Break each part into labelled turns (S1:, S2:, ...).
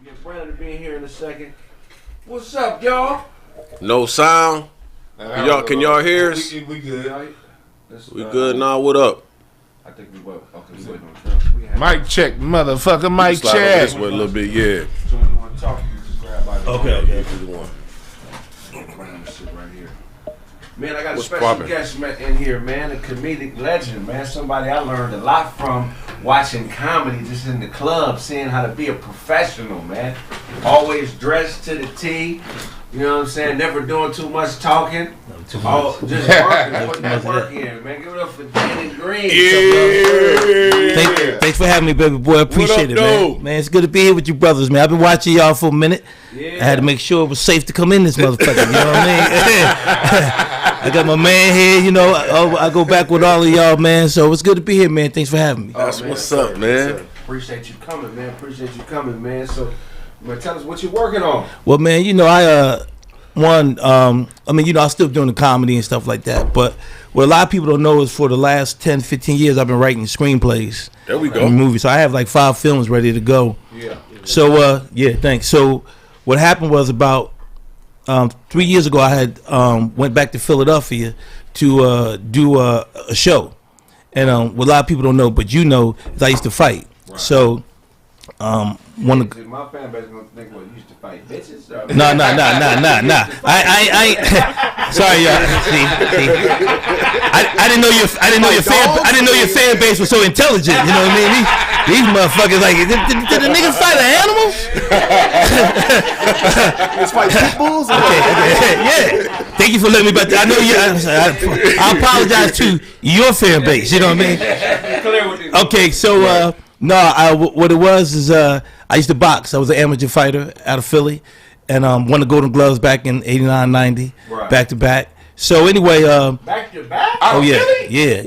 S1: Get Brandon to be in here in a second. What's up, y'all?
S2: No sound. Can y'all hear us?
S3: We good.
S2: We good now. What up?
S1: I think we will. Okay, we waiting on Trump.
S3: Mic check, motherfucker. Mic
S2: Slide over
S3: check.
S2: this way a little bit, yeah.
S1: So when you want to talk, you just grab by the
S2: Okay.
S1: Brandon sit right here. Man, I got
S2: What's
S1: a special
S2: poppin'?
S1: guest in here, man. A comedic legend, man. Somebody I learned a lot from watching comedy just in the club, seeing how to be a professional, man. Always dressed to the T. You know what I'm saying? Never doing too much talking. Just working. Putting that work in, man. Give it up for Danny Green.
S2: Yeah.
S4: Thanks for having me, baby boy. I appreciate it, man. Man, it's good to be here with you brothers, man. I've been watching y'all for a minute.
S1: Yeah.
S4: I had to make sure it was safe to come in this motherfucker. You know what I mean? I got my man here. You know, I go back with all of y'all, man. So it's good to be here, man. Thanks for having me.
S2: That's what's up, man.
S1: Appreciate you coming, man. Appreciate you coming, man. So, man, tell us what you're working on.
S4: Well, man, you know, I mean, you know, I'm still doing the comedy and stuff like that. But what a lot of people don't know is for the last 10, 15 years, I've been writing screenplays.
S2: There we go.
S4: Movies. So I have like 5 films ready to go.
S1: Yeah.
S4: So, yeah, thanks. So what happened was about 3 years ago, I had went back to Philadelphia to do a show. And what a lot of people don't know, but you know, is I used to fight. Right. So one of
S1: my fan base gonna think, well, you used to fight bitches.
S4: No. I sorry, y'all. See. I didn't know your fan base was so intelligent. You know what I mean? These motherfuckers like, did the niggas fight an animal?
S2: Let's fight pit bulls.
S4: Okay, yeah. Thank you for letting me. But I know you. I apologize to your fan base. You know what I mean? Okay, so. What it was is I used to box. I was an amateur fighter out of Philly, and won the Golden Gloves back in '89, '90, right. Back to back. So anyway,
S1: back to back.
S4: Oh yeah,
S3: Philly?
S4: Yeah.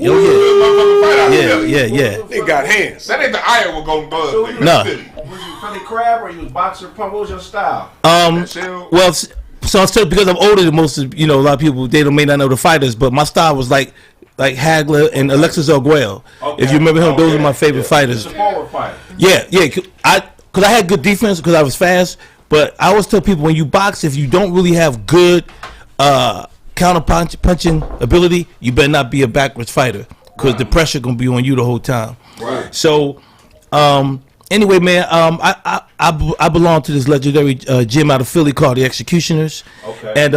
S2: They got hands.
S3: That ain't the Iowa Golden Gloves.
S1: So
S4: no.
S1: Was you Philly crab or you was boxer pump? What was your style?
S4: Well, so I'm still, because I'm older than most of, you know, a lot of people, they may not know the fighters, but my style was like Hagler and Alexis Arguello. Okay. If you remember him, those are my favorite fighters.
S1: Forward fighter.
S4: Yeah. Because I had good defense because I was fast. But I always tell people, when you box, if you don't really have good counter punching ability, you better not be a backwards fighter, because the pressure gonna be on you the whole time.
S1: Right.
S4: So anyway, man, I belong to this legendary gym out of Philly called the Executioners.
S1: Okay.
S4: And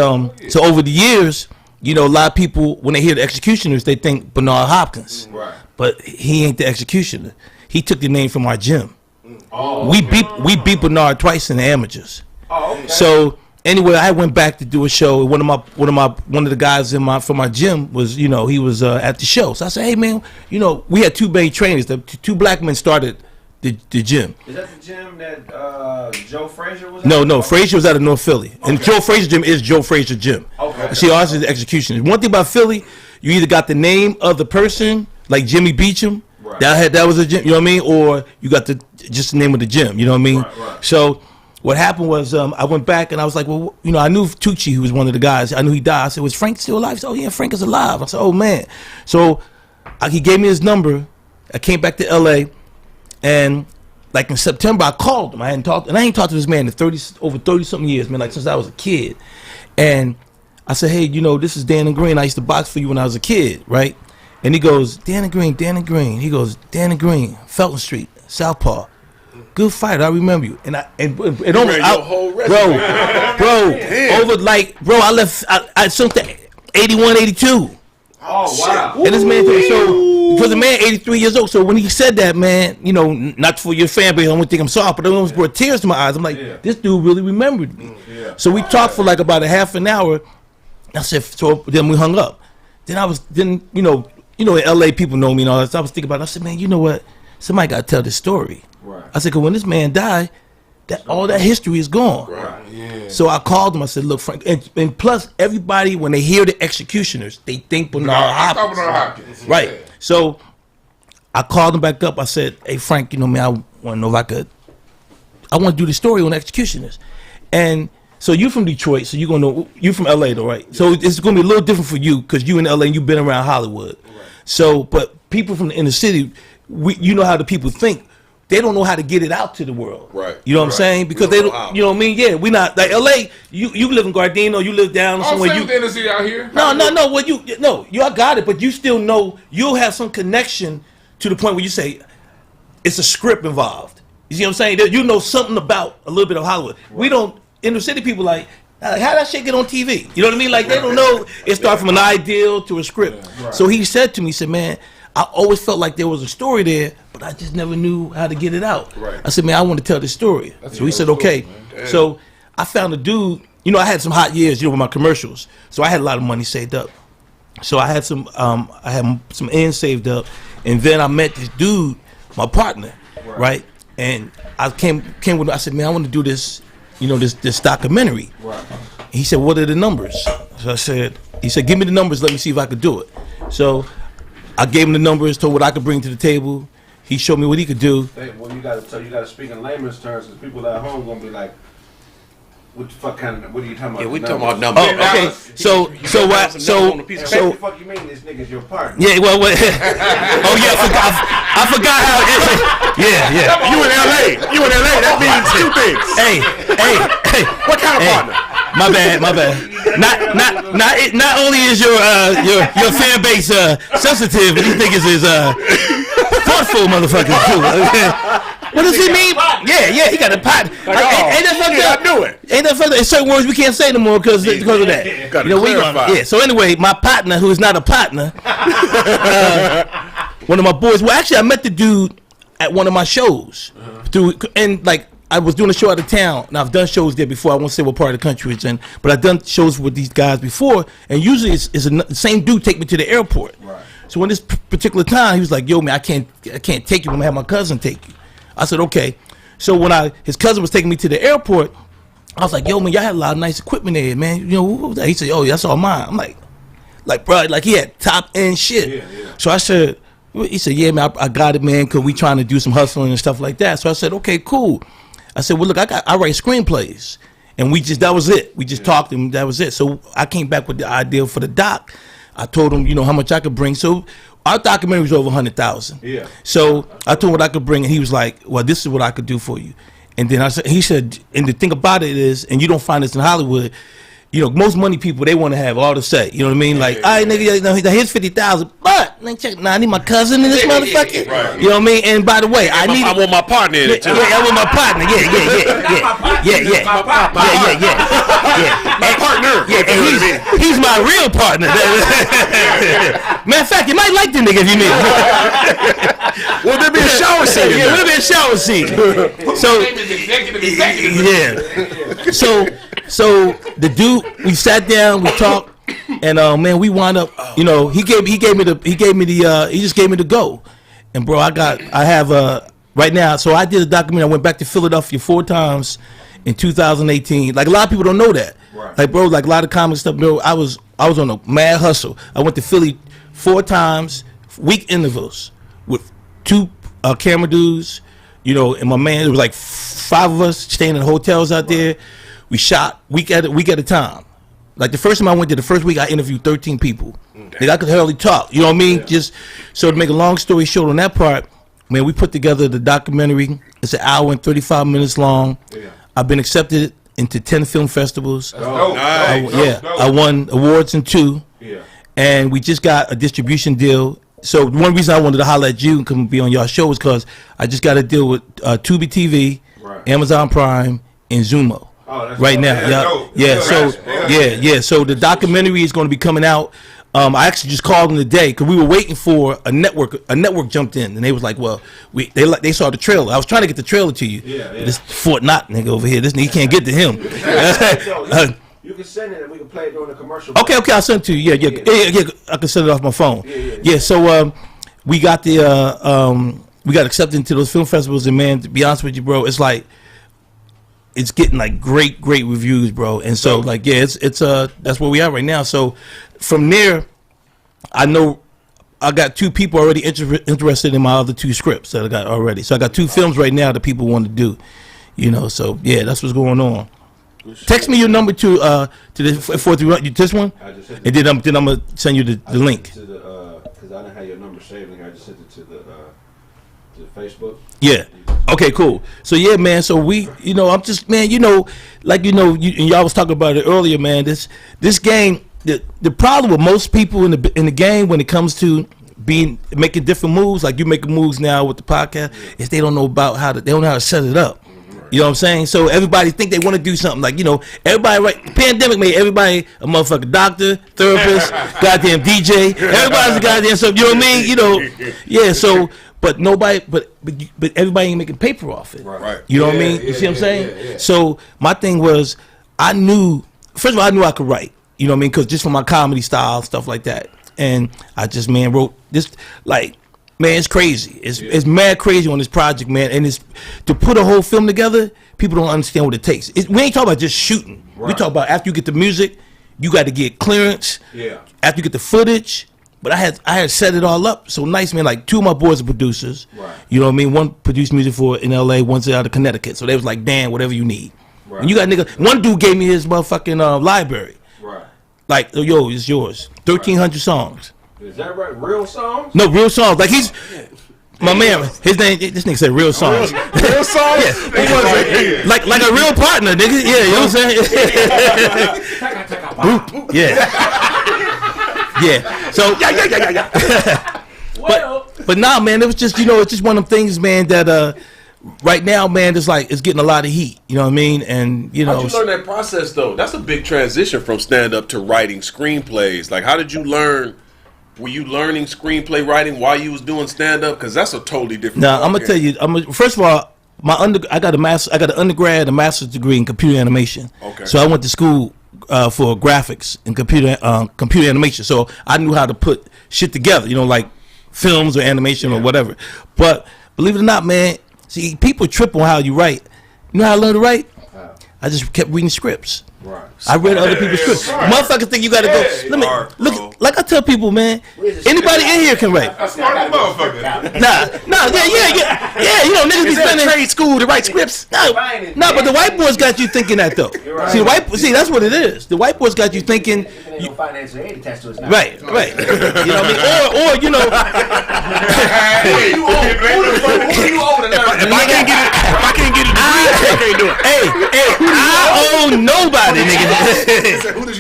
S4: so over the years, you know, a lot of people, when they hear the Executioners, they think Bernard Hopkins.
S1: Right.
S4: But he ain't the Executioner. He took the name from our gym.
S1: Oh,
S4: we beat Bernard twice in the amateurs.
S1: Oh, okay.
S4: So anyway, I went back to do a show. One of the guys from my gym was, you know, he was at the show. So I said, hey man, you know, we had 2 main trainers. The 2 black men started the gym.
S1: Is that the gym that Joe Frazier was at?
S4: No, Frazier was out of North Philly. Okay. And Joe Frazier gym is Joe Frazier gym.
S1: Okay.
S4: See, ours is the Execution. One thing about Philly, you either got the name of the person, like Jimmy Beecham, right. that was a gym, you know what I mean? Or you got just the name of the gym, you know what I mean?
S1: Right.
S4: So what happened was, I went back and I was like, well, you know, I knew Tucci, who was one of the guys. I knew he died. I said, was Frank still alive? He said, oh yeah, Frank is alive. I said, oh man. So he gave me his number. I came back to LA, and like in September, I called him. I ain't talked to this man in over 30 something years, man, like since I was a kid. And I said, hey, you know, this is Danny Green. I used to box for you when I was a kid, right? And he goes, Danny Green. He goes, Danny Green, Felton Street, Southpaw. Good fighter, I remember you. And it almost out, I left I something 81, 82.
S1: Oh wow.
S4: And this man, so because the man 83 years old, so when he said that, man, you know, not for your fan base, I don't think I'm soft, but it almost brought tears to my eyes. I'm like, this dude really remembered me.
S1: Yeah.
S4: So we talked for like about a half an hour. I said, so then we hung up. Then you know, in LA people know me and all that. So I was thinking about it. I said, man, you know what? Somebody got to tell this story.
S1: Right.
S4: I said, because when this man died, all that history is gone.
S1: Right.
S3: Yeah.
S4: So I called him. I said, look, Frank, and plus everybody, when they hear the Executioners, they think Bernard Hopkins. Right. Yeah. So I called him back up. I said, hey, Frank, you know, man, I want to know if I want to do the story on Executioners. And so you from Detroit, so you're going to know, you from LA though, right? Yeah. So it's going to be a little different for you because you in LA and you've been around Hollywood. Right. So, but people from the inner city, you know how the people think. they don't know how to get it out to the world.
S2: Right.
S4: You know what I'm saying? Because they don't, you know what I mean? Yeah, we not like LA. You live in Gardena, you live down somewhere.
S3: Same inner city out here.
S4: No. Well, you all got it, but you still know you'll have some connection to the point where you say it's a script involved. You see what I'm saying? You know something about a little bit of Hollywood. Right. We don't. Inner city people like how that shit get on TV? You know what I mean? Like they don't know it starts from an ideal to a script. Yeah. Right. So he said to me, he said, man, I always felt like there was a story there, but I just never knew how to get it out. Right. I said, man, I want to tell this story. So he said, okay. Cool, so I found a dude. You know, I had some hot years, with my commercials. So I had a lot of money saved up. So I had some ends saved up, and then I met this dude, my partner, right? And I came with. I said, man, I want to do this. This documentary. Right. He said, what are the numbers? So he said, give me the numbers, let me see if I could do it. So I gave him the numbers, told what I could bring to the table. He showed me what he could do.
S1: Well, you gotta speak in layman's terms, because people at home gonna be like, what the fuck what are you talking about?
S2: Yeah, we talking about numbers.
S4: Oh, okay. So what the
S1: fuck you mean this nigga's your partner?
S4: Yeah, well, oh yeah, I forgot how it is. Yeah.
S2: You in LA, that means two things.
S4: Hey.
S2: What kind of partner?
S4: My bad. Not only is your fan base sensitive, but these niggas is thoughtful motherfuckers too. What does he mean? Yeah, he got a partner. Ain't that fucked up? I knew it. Ain't that fucked up? There's certain words we can't say no more because of that.
S2: Gotta clarify.
S4: So anyway, my partner, who is not a partner, one of my boys. Well, actually, I met the dude at one of my shows I was doing a show out of town, and I've done shows there before. I won't say what part of the country it's in, but I've done shows with these guys before, and usually it's the same dude take me to the airport. Right. So when this particular time, he was like, "Yo, man, I can't take you. I'm gonna have my cousin take you." I said, "Okay." So when his cousin was taking me to the airport, I was like, "Yo, man, y'all had a lot of nice equipment there, man. What was that?" He said, "Oh, that's all mine." I'm like, bro, like he had top end shit. Yeah. So I said, he said, "Yeah, man, I got it, man, because we trying to do some hustling and stuff like that." So I said, "Okay, cool." I said, "Well, look, I write screenplays," and that was it. We just talked, and that was it. So I came back with the idea for the doc. I told him, how much I could bring. So our documentary was over 100,000. Yeah. So I told him what I could bring, and he was like, "Well, this is what I could do for you." And then he said, and the thing about it is, and you don't find this in Hollywood. Most money people, they want to have all to say. You know what I mean? Like, all right, nigga, here's 50,000, but I need my cousin in this motherfucker. Right. You know what I mean? And by the way, I
S2: want my partner in it too.
S4: Yeah, I want my partner. Yeah.
S2: My partner.
S4: Yeah, and he's my real partner. Matter of fact, you might like the nigga if you meet him.
S2: Will there be a shower scene?
S4: Yeah, will there be a shower scene? So the dude, we sat down, we talked, and man, we wound up. He just gave me the go, and bro, I have right now. So I did a documentary. I went back to Philadelphia 4 times in 2018. Like a lot of people don't know that. Right. Like bro, like a lot of comic stuff. Bro, I was on a mad hustle. I went to Philly 4 times, week intervals with 2 camera dudes. And my man, it was like 5 of us staying in hotels out there. We shot week at a time. Like the first time I went there, the first week I interviewed 13 people. Like I could hardly talk. You know what I mean? Yeah. Just so to make a long story short on that part, man, we put together the documentary. It's an hour and 35 minutes long. Yeah. I've been accepted into 10 film festivals. I won awards in 2. Yeah. And we just got a distribution deal. So one reason I wanted to holler at you and come be on your show is because I just got a deal with Tubi TV, Amazon Prime, and Zumo. Right now, So the documentary is going to be coming out. I actually just called them today because we were waiting for a network. A network jumped in and they was like, "Well, they saw the trailer. I was trying to get the trailer to you. This Fort Knott nigga over here. This nigga can't get to him."
S1: You can send it and we can play it during the commercial.
S4: Okay, I'll send it to you. Yeah. I can send it off my phone. Yeah. So we got we got accepted into those film festivals, and man, to be honest with you, bro, it's like. It's getting like great reviews, bro. And so like, it's that's where we are right now. So from there, I know I got 2 people already interested in my other 2 scripts that I got already. So I got 2 films right now that people want to do, So yeah, that's what's going on. Text me your number to the 431. This one, and then I'm gonna send you the link.
S1: Because I didn't have your number saved. I just sent it to to Facebook.
S4: Yeah. Okay, cool. So yeah, man. So we, I'm just, man, like and y'all was talking about it earlier, man. This game, the problem with most people in the game when it comes to making different moves, like you making moves now with the podcast, is they don't know how to set it up. You know what I'm saying? So everybody think they want to do something like, everybody, right? The pandemic made everybody a motherfucking doctor, therapist, goddamn DJ. Everybody's a goddamn something. You know what I mean? Yeah. So, but nobody, but everybody ain't making paper off it.
S2: Right.
S4: You know what I mean? You see what I'm saying? Yeah. So my thing was, first of all, I knew I could write. You know what I mean? Because just from my comedy style, stuff like that, and I just wrote this like. Man, it's crazy. It's mad crazy on this project, man. And it's to put a whole film together. People don't understand what it takes. We ain't talking about just shooting. Right. We talk about after you get the music, you got to get clearance.
S1: Yeah.
S4: After you get the footage, but I had set it all up so nice, man. Like 2 of my boys are producers. Right. You know what I mean? One produced music in L.A., one's out of Connecticut. So they was like, Dan, whatever you need. Right. And you got nigga. One dude gave me his motherfucking library. Right. Like, yo, it's yours. 1,300 songs.
S1: Is that right? Real songs?
S4: No, real songs. Like he's my man. His name. This nigga said real songs.
S3: Real songs?
S4: Yeah. Like a real partner, nigga. Yeah, you know what I'm saying? Yeah. Yeah. So yeah. But nah, man. It was just it's just one of them things, man. That right now, man, it's getting a lot of heat. You know what I mean? And
S2: how'd you learn that process though? That's a big transition from stand up to writing screenplays. Like, how did you learn? Were you learning screenplay writing while you was doing stand up? Because that's a totally different.
S4: Now I'm gonna tell you. First of all, I got an undergrad, a master's degree in computer animation. Okay. So I went to school for graphics and computer animation. So I knew how to put shit together. Like films or animation or whatever. But believe it or not, man, see, people trip on how you write. You know how I learned to write? I just kept reading scripts. Right. I read other people's scripts. Motherfuckers think you gotta go. Let me look. Like I tell people, man. Anybody in here can write.
S3: That's smart as motherfucker.
S4: Nah. Yeah. Niggas be spending trade school to write scripts. Nah, but the white boys got you thinking that though. See, that's what it is. The white boys got you thinking.
S1: Financial aid attached to it.
S4: Right. You know what I mean? Or
S3: Hey, who you owe to learn?
S2: If I can't get a degree, I can't do it.
S4: Hey, I owe nobody, nigga.
S3: Who do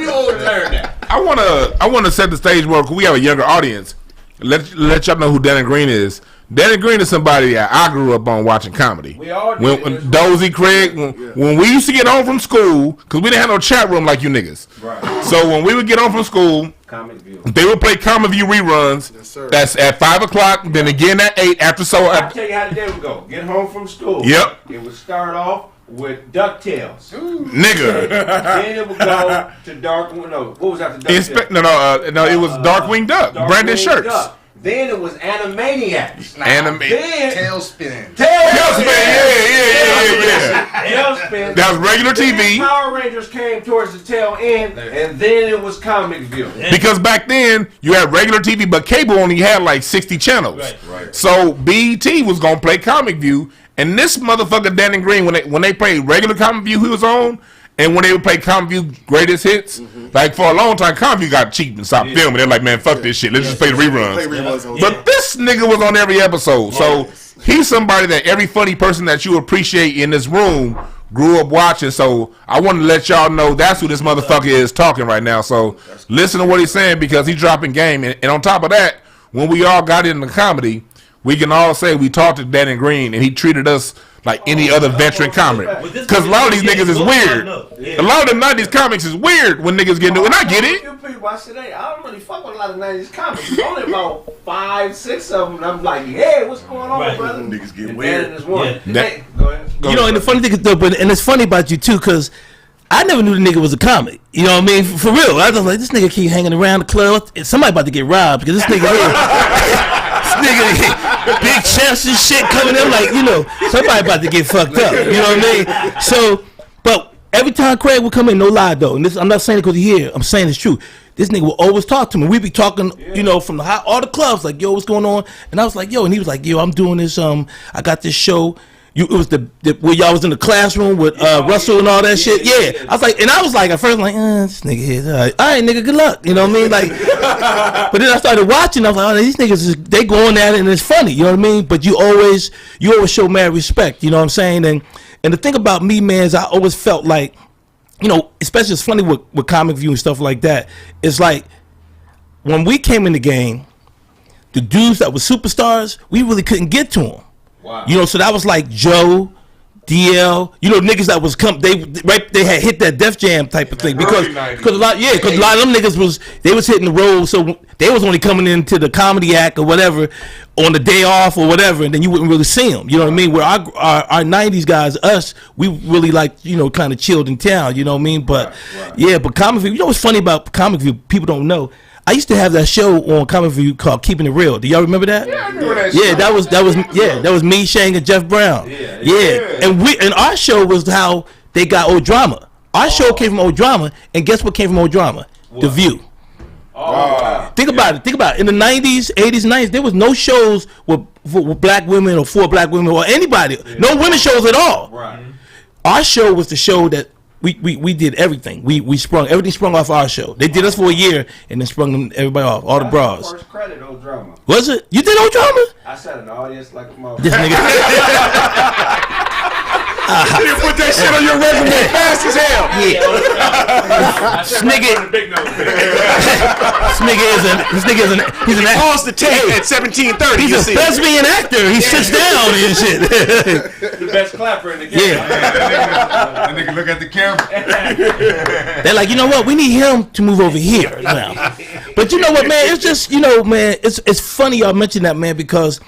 S3: you owe to learn that? I wanna set the stage more because we have a younger audience. Let y'all know who Danny Green is. Danny Green is somebody that I grew up on watching comedy.
S1: We all did.
S3: When Dozy, Kraig, when we used to get home from school, because we didn't have no chat room like you niggas. Right. So when we would get home from school, they would play Comic View reruns. Yes, sir. That's at 5 o'clock, then again at 8 after so.
S1: I'll tell you how the day would go. Get home from school.
S3: Yep.
S1: It would start off with DuckTales.
S3: Nigga.
S1: Then it would go to Darkwing. No, what was after DuckTales?
S3: No, it was Darkwing Duck. Brandon Shirts.
S1: Duck. Then it was Animaniacs.
S3: Then
S5: Tailspin.
S3: Tailspin. Yeah.
S1: Tailspin.
S3: That was regular TV.
S1: Power Rangers came towards the tail end, and then it was Comic View.
S3: Because back then you had regular TV, but cable only had like 60 channels. Right. So BET was gonna play Comic View, and this motherfucker Danny Green, when they played regular Comic View, he was on. And when they would play Comic View Greatest Hits, like for a long time, Comic View got cheap and stopped filming. They're like, man, fuck this shit. Let's just play the reruns. But this nigga was on every episode. So he's somebody that every funny person that you appreciate in this room grew up watching. So I want to let y'all know that's who this motherfucker is talking right now. So listen to what he's saying because he's dropping game. And on top of that, when we all got into comedy, we can all say we talked to Danny Green and he treated us like any other veteran comic. Because a lot of these niggas is weird. A lot of the 90s comics is weird when niggas get new. And I get it.
S1: I don't really fuck with a lot of 90s comics. There's only about 5, 6 of them. And I'm like, hey, what's going on, brother?
S2: Niggas get weird.
S1: Go ahead.
S4: And the funny thing is, and it's funny about you too, because I never knew the nigga was a comic. You know what I mean? For real. I was like, this nigga keep hanging around the club. Somebody about to get robbed because this nigga here. Nigga, big chest and shit coming in, like, somebody about to get fucked up. You know what I mean? So, but every time Kraig would come in, no lie though, and this, I'm not saying it because he's here, I'm saying it's true. This nigga will always talk to me. We be talking, from all the clubs, like, yo, what's going on? And I was like, yo, and he was like, yo, I'm doing this, I got this show, it was the where y'all was in the classroom with Russell and all that shit. Yeah. I was like at first, like, this nigga here. All right, nigga, good luck. You know what I mean? Like, but then I started watching. I was like, these niggas, they going at it and it's funny. You know what I mean? But you always show mad respect. You know what I'm saying? And the thing about me, man, is I always felt like, you know, especially it's funny with Comic View and stuff like that. It's like when we came in the game, the dudes that were superstars, we really couldn't get to them. Wow. You know, so that was like Joe, DL, you know, niggas that was they had hit that Def Jam type of thing because a lot of them niggas was hitting the road, so they was only coming into the comedy act or whatever on the day off or whatever, and then you wouldn't really see them. You know what I mean? Where our 90s guys, we really like, you know, kind of chilled in town. You know what I mean? But yeah, but Comic View, you know what's funny about Comic View? People don't know. I used to have that show on Comic View called Keeping It Real. Do y'all remember that?
S3: Yeah, I remember that.
S4: Yeah, that was me, Shane, and Jeff Brown. Yeah. And our show was how they got Old Drama. Our show came from Old Drama, and guess what came from Old Drama? What? The View. Think about it. In the 90s, 80s, 90s, there was no shows with black women or for black women or anybody. Yeah. No women shows at all. Right. Our show was the show that we did everything. Everything sprung off our show. They did us for a year and then sprung everybody off, all the bras.
S1: First credit, Old Drama.
S4: Was it? You did Old Drama?
S1: I sat in the audience like a motherfucker.
S4: This nigga.
S2: You put that shit on your resume fast as hell.
S4: Yeah. This nigga he's an actor.
S2: Calls the tape at 17:30.
S4: He's a thespian actor. He sits down and shit.
S1: The best clapper in the game.
S3: Yeah. That nigga look at the camera.
S4: They're like, you know what? We need him to move over here now. But you know what, man? It's just, you know, man. It's funny y'all mention that, man, because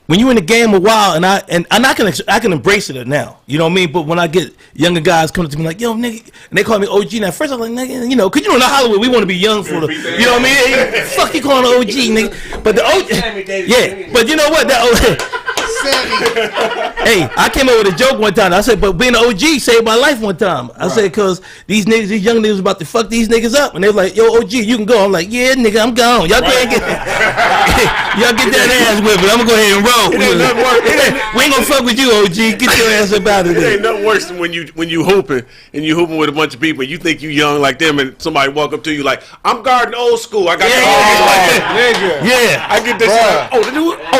S4: when you're in the game a while, and I can embrace it now, you know what I mean. But when I get younger guys coming to me like, yo, nigga, and they call me OG. Now, first I'm like, nigga, you know, cause you know in Hollywood we want to be young for the, you know what I mean. Fuck you calling OG, nigga. But the OG, yeah. But you know what? Hey, I came up with a joke one time. I said, but being an OG saved my life one time. I said, cause these young niggas about to fuck these niggas up, and they were like, yo, OG, you can go. I'm like, yeah, nigga, I'm gone. Y'all can't get, y'all get that ass whipping. I'm gonna go ahead and roll. We ain't gonna fuck with you, OG. Get your ass up out of there.
S2: It ain't nothing worse than when you hooping and you hooping with a bunch of people and you think you young like them and somebody walk up to you like, I'm guarding old school. I got the
S3: nigga.
S2: Yeah, I get this. Like,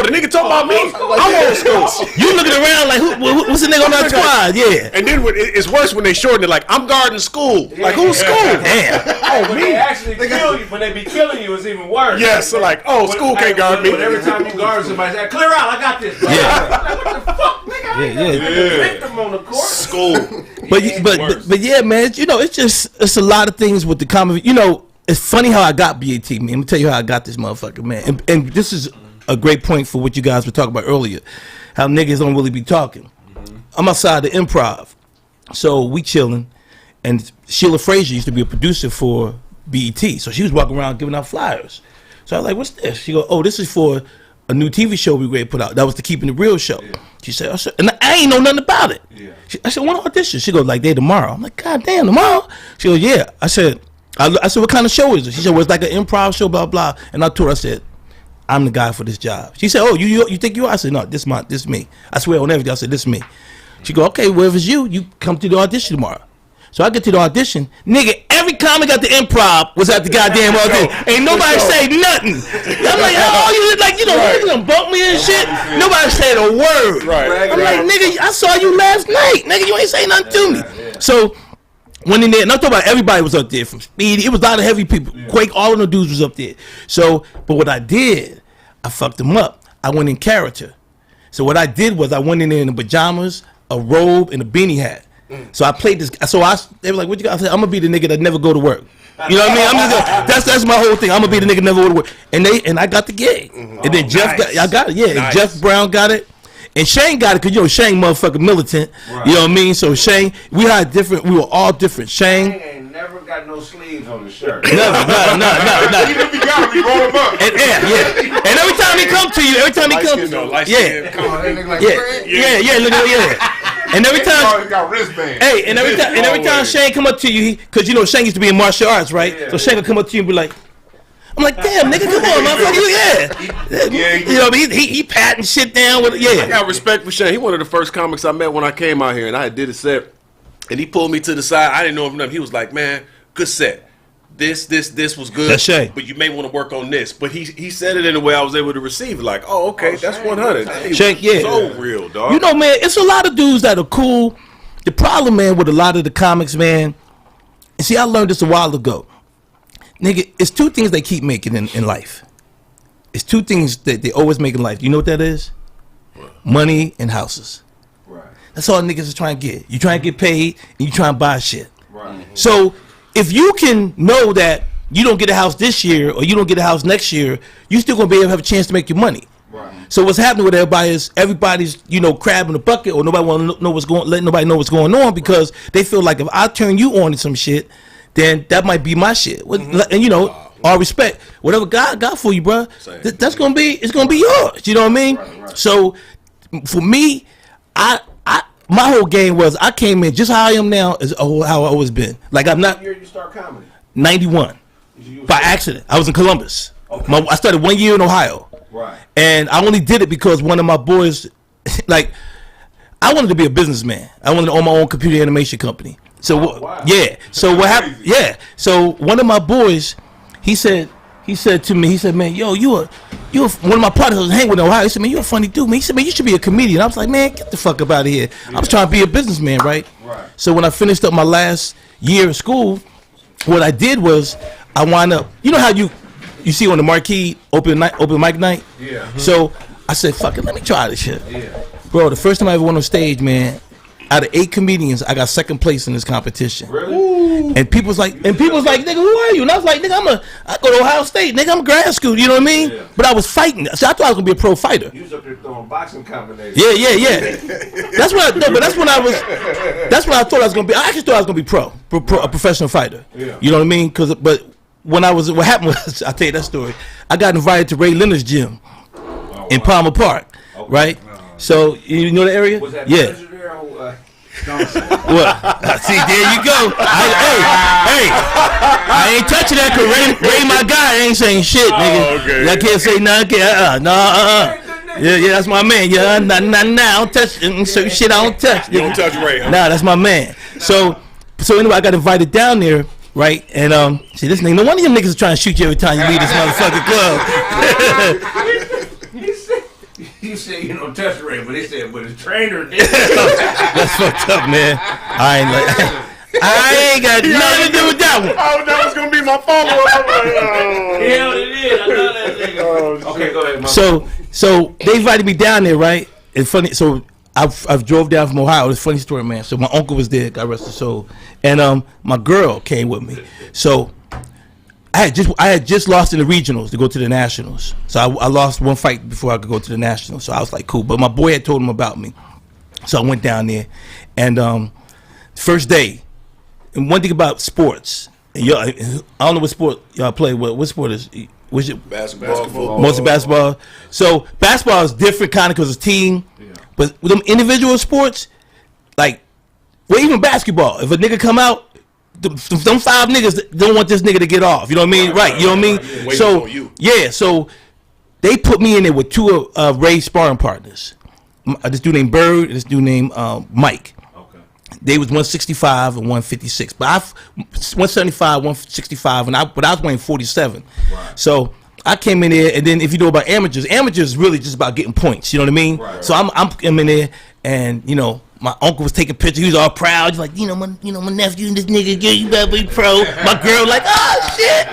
S2: the nigga talking about me. I'm old school.
S4: You looking around like what's the nigga on that squad? Yeah.
S2: And then it's worse when they shorten it like I'm guarding school. Like who's school?
S4: Damn.
S1: When they actually kill you, when they be killing you, it's even worse.
S2: Yeah, so like, school can't guard me.
S1: But every time you guard somebody, say, clear out, I got this. Bro.
S4: Yeah.
S1: Like, what the fuck, nigga? I ain't a victim on the court.
S2: School.
S4: But yeah, man, you know, it's a lot of things with the comedy. You know, it's funny how I got BAT, man. Let me tell you how I got this motherfucker, man. And this is a great point for what you guys were talking about earlier. How niggas don't really be talking. I'm outside the Improv, so we chilling, and Sheila Frazier used to be a producer for BET, so she was walking around giving out flyers. So I was like, "What's this?" She go, "Oh, this is for a new TV show we ready to put out. That was the Keeping It Real show." Yeah. She said, and I ain't know nothing about it. Yeah. I said, "When audition?" She goes, "Like day tomorrow." I'm like, "God damn, tomorrow?" She goes, "Yeah." I said, "What kind of show is it?" She said, "Well, it's like an improv show, blah blah." And I told her, I said, "I'm the guy for this job." She said, "Oh, you think you are?" I said, "No, this me. I swear on everything." I said, "This me." She go, "Okay, well if it's you come to the audition tomorrow." So I get to the audition, nigga. Every comic at the Improv was at the goddamn audition. Ain't nobody say nothing. I'm like, oh, you like, you know, you done bump me and shit. Nobody said a word.
S2: Right.
S4: I'm like, nigga, I saw you last night, nigga. You ain't say nothing to me. So went in there, and I'm talking about everybody was up there from Speedy. It was a lot of heavy people. Quake, all of the dudes was up there. So, but what I did, I fucked them up. I went in character. So what I did was I went in there in the pajamas, a robe, and a beanie hat. So I played this. So they were like, "What you got?" I said, "I'm gonna be the nigga that never go to work." You know what I mean? That's my whole thing. I'm gonna be the nigga that never go to work. And I got the gig. And then Jeff got it. Yeah, nice. Jeff Brown got it. And Shane got it because, you know, Shane motherfucking militant. Right. You know what I mean? So Shane, we were all different. Shane
S1: ain't never got no sleeves on the shirt.
S4: Never.
S3: Even if he got him, we roll him up.
S4: And every time he come to you,
S2: look at
S4: And every time,
S3: he got wristbands.
S4: hey, and every time Shane come up to you, because you know Shane used to be in martial arts, right? Yeah, so Shane will come up to you and be like, I'm like, damn, nigga, come on, motherfucker, yeah. You know what I mean? He patting shit down with,
S2: I got respect for Shane. He one of the first comics I met when I came out here, and I did a set, and he pulled me to the side. I didn't know him enough. He was like, man, good set. This was good.
S4: That's Shay.
S2: But you may want to work on this. But he said it in a way I was able to receive it. Like, oh, okay, that's 100.
S4: Shay, yeah.
S2: So real, dog.
S4: You know, man, it's a lot of dudes that are cool. The problem, man, with a lot of the comics, man, and see, I learned this a while ago. Nigga, it's two things they keep making in life. It's two things that they always make in life. You know what that is? Money and houses.
S1: Right.
S4: That's all niggas are trying to get. You trying to get paid and you trying to buy shit.
S1: Right.
S4: So if you can know that you don't get a house this year or you don't get a house next year, you still gonna be able to have a chance to make your money.
S1: Right.
S4: So what's happening with everybody is everybody's, you know, crabbing the bucket, or nobody want to know what's going, let nobody know what's going on, because they feel like if I turn you on to some shit, then that might be my shit. And you know, all respect, whatever God got for you, bro, that's gonna be, it's gonna be yours. You know what I mean?
S1: Right.
S4: So for me, my whole game was I came in just how I am now is how I always been. Like I'm not.
S1: What year you start comedy?
S4: 91 by accident. I was in Columbus.
S1: Okay.
S4: I started 1 year in Ohio.
S1: Right.
S4: And I only did it because one of my boys, like, I wanted to be a businessman. I wanted to own my own computer animation company. So
S1: wow.
S4: yeah. So what happened? Yeah. So one of my boys, he said to me, he said, man, yo, you one of my partners was hanging with in Ohio. He said, man, you a funny dude, man. He said, man, you should be a comedian. I was like, man, get the fuck up out of here. I was trying to be a businessman, right?
S1: Right.
S4: So when I finished up my last year of school, what I did was I wound up, you know how you see on the marquee open mic night?
S1: Yeah.
S4: So I said, fuck it, let me try this shit.
S1: Yeah.
S4: Bro, the first time I ever went on stage, man, out of 8 comedians, I got second place in this competition.
S1: Really?
S4: And people was like, nigga, who are you? And I was like, nigga, I go to Ohio State, nigga, I'm grad school, you know what I mean?
S1: Yeah.
S4: But I was fighting. So I thought I was gonna be a pro fighter.
S1: You was up there throwing boxing combinations.
S4: Yeah. That's when I thought I was gonna be. I actually thought I was gonna be a professional fighter.
S1: Yeah.
S4: You know what I mean? But what happened was, I'll tell you that story. I got invited to Ray Leonard's gym in Palmer Park, right? So you know the area?
S1: Was that
S4: yeah.
S1: there or,
S4: What? See, there you go. I ain't touching that, because Ray my guy, ain't saying shit, nigga.
S2: Okay.
S4: I can't say nothing. Yeah, that's my man. Yeah, nah, I don't touch certain shit. I don't touch.
S2: You don't touch Ray, huh?
S4: Nah, that's my man. So anyway, I got invited down there, right? And see, this nigga, no one of them niggas is trying to shoot you every time you leave this motherfucking club.
S1: You said you don't touch Ray, but he said, but his trainer did.
S4: That's fucked up, man. I ain't got nothing to do with that one.
S2: Oh, that was gonna be my follow-up.
S1: Hell, it is. I know that nigga. Okay, go ahead.
S4: So they invited me down there, right? It's funny. So I've drove down from Ohio. It's a funny story, man. So my uncle was there, God rest his soul, and my girl came with me. So I had just lost in the regionals to go to the nationals. So I lost one fight before I could go to the nationals. So I was like, cool. But my boy had told him about me. So I went down there, and first day. And one thing about sports, and y'all, I don't know what sport y'all play. What sport is? What's your
S2: Basketball.
S4: Mostly basketball. So basketball is different kind of because it's team. Yeah. But with them individual sports, like, well, even basketball, if a nigga come out, them 5 niggas don't want this nigga to get off. You know what I mean? Right. You know what I mean?
S2: Yeah.
S4: So yeah. So they put me in there with 2 of Ray's sparring partners. This dude named Bird and this dude named Mike. They was 165 and 156, but 175, 165, but I was weighing 47. Right. So I came in there, and then if you know about amateurs is really just about getting points. You know what I mean? Right. So I'm in there, and you know my uncle was taking pictures. He was all proud. He's like, my nephew and this nigga, you better be pro. My girl like, oh shit,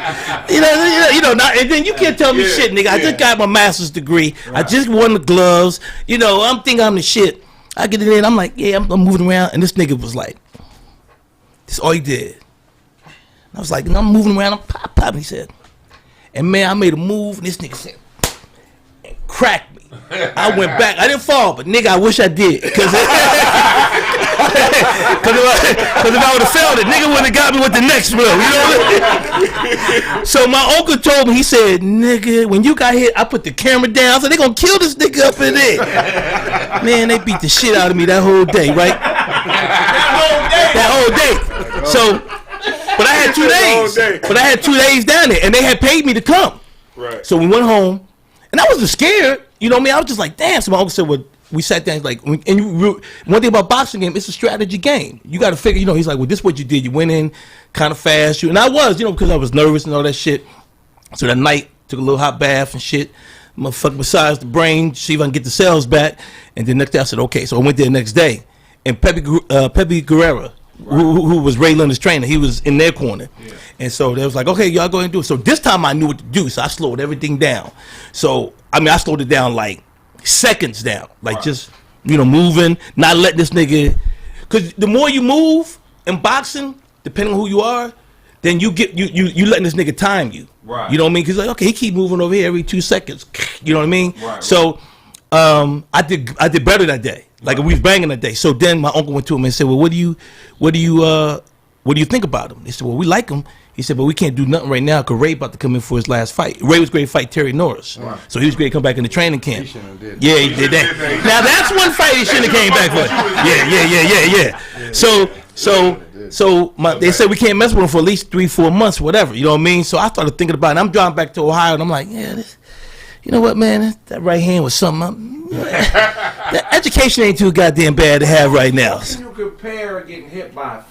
S4: you know, and then you can't tell me shit, nigga. I just got my master's degree. Right. I just won the gloves. You know, I'm thinking I'm the shit. I get in there and I'm like, yeah, I'm moving around. And this nigga was like, this all he did. I was like, and I'm moving around, I'm pop. He said, and man, I made a move, and this nigga said, and cracked me. I went back. I didn't fall, but nigga, I wish I did. Because if I would have failed it, nigga wouldn't have got me with the next blow. You know what? So my uncle told me, he said, nigga, when you got hit, I put the camera down. I said, they gonna kill this nigga up in there. Man, they beat the shit out of me that whole day, right? That whole day. So, but I had 2 days.
S2: whole
S4: days.
S2: day.
S4: But I had 2 days down there, and they had paid me to come.
S2: Right.
S4: So we went home, and I wasn't scared. You know what I mean? I was just like, damn. So my uncle said, well, we sat down, like, and one thing about boxing game, it's a strategy game. You got to figure, you know, he's like, well, this is what you did. You went in kind of fast. And I was, you know, because I was nervous and all that shit. So that night, took a little hot bath and shit. Motherfucker massaged the brain, see if I can get the cells back. And then next day I said, okay. So I went there the next day. And Pepe Guerrero, who was Ray Leonard's trainer, he was in their corner. Yeah. And so they was like, okay, y'all go ahead and do it. So this time I knew what to do. So I slowed everything down. So, I mean, I slowed it down like seconds down. Like just, you know, moving, not letting this nigga. Because the more you move in boxing, depending on who you are, then you get you letting this nigga time you.
S1: Right.
S4: You know what I mean? Because like, okay, he keep moving over here every 2 seconds. You know what I mean?
S1: Right.
S4: So I did better that day. Like we was banging that day. So then my uncle went to him and said, well, what do you think about him? They said, well, we like him. He said, but we can't do nothing right now because Ray about to come in for his last fight. Ray was great to fight Terry Norris. Right. So he was great to come back in the training camp. Yeah, he did that. Now that's one fight he shouldn't have came back for. Yeah. So they said we can't mess with him for at least 3-4 months, whatever. You know what I mean? So I started thinking about it. I'm driving back to Ohio, and I'm like, yeah, you know what, man? That right hand was something. That education ain't too goddamn bad to have right now.
S1: How can you compare getting hit by a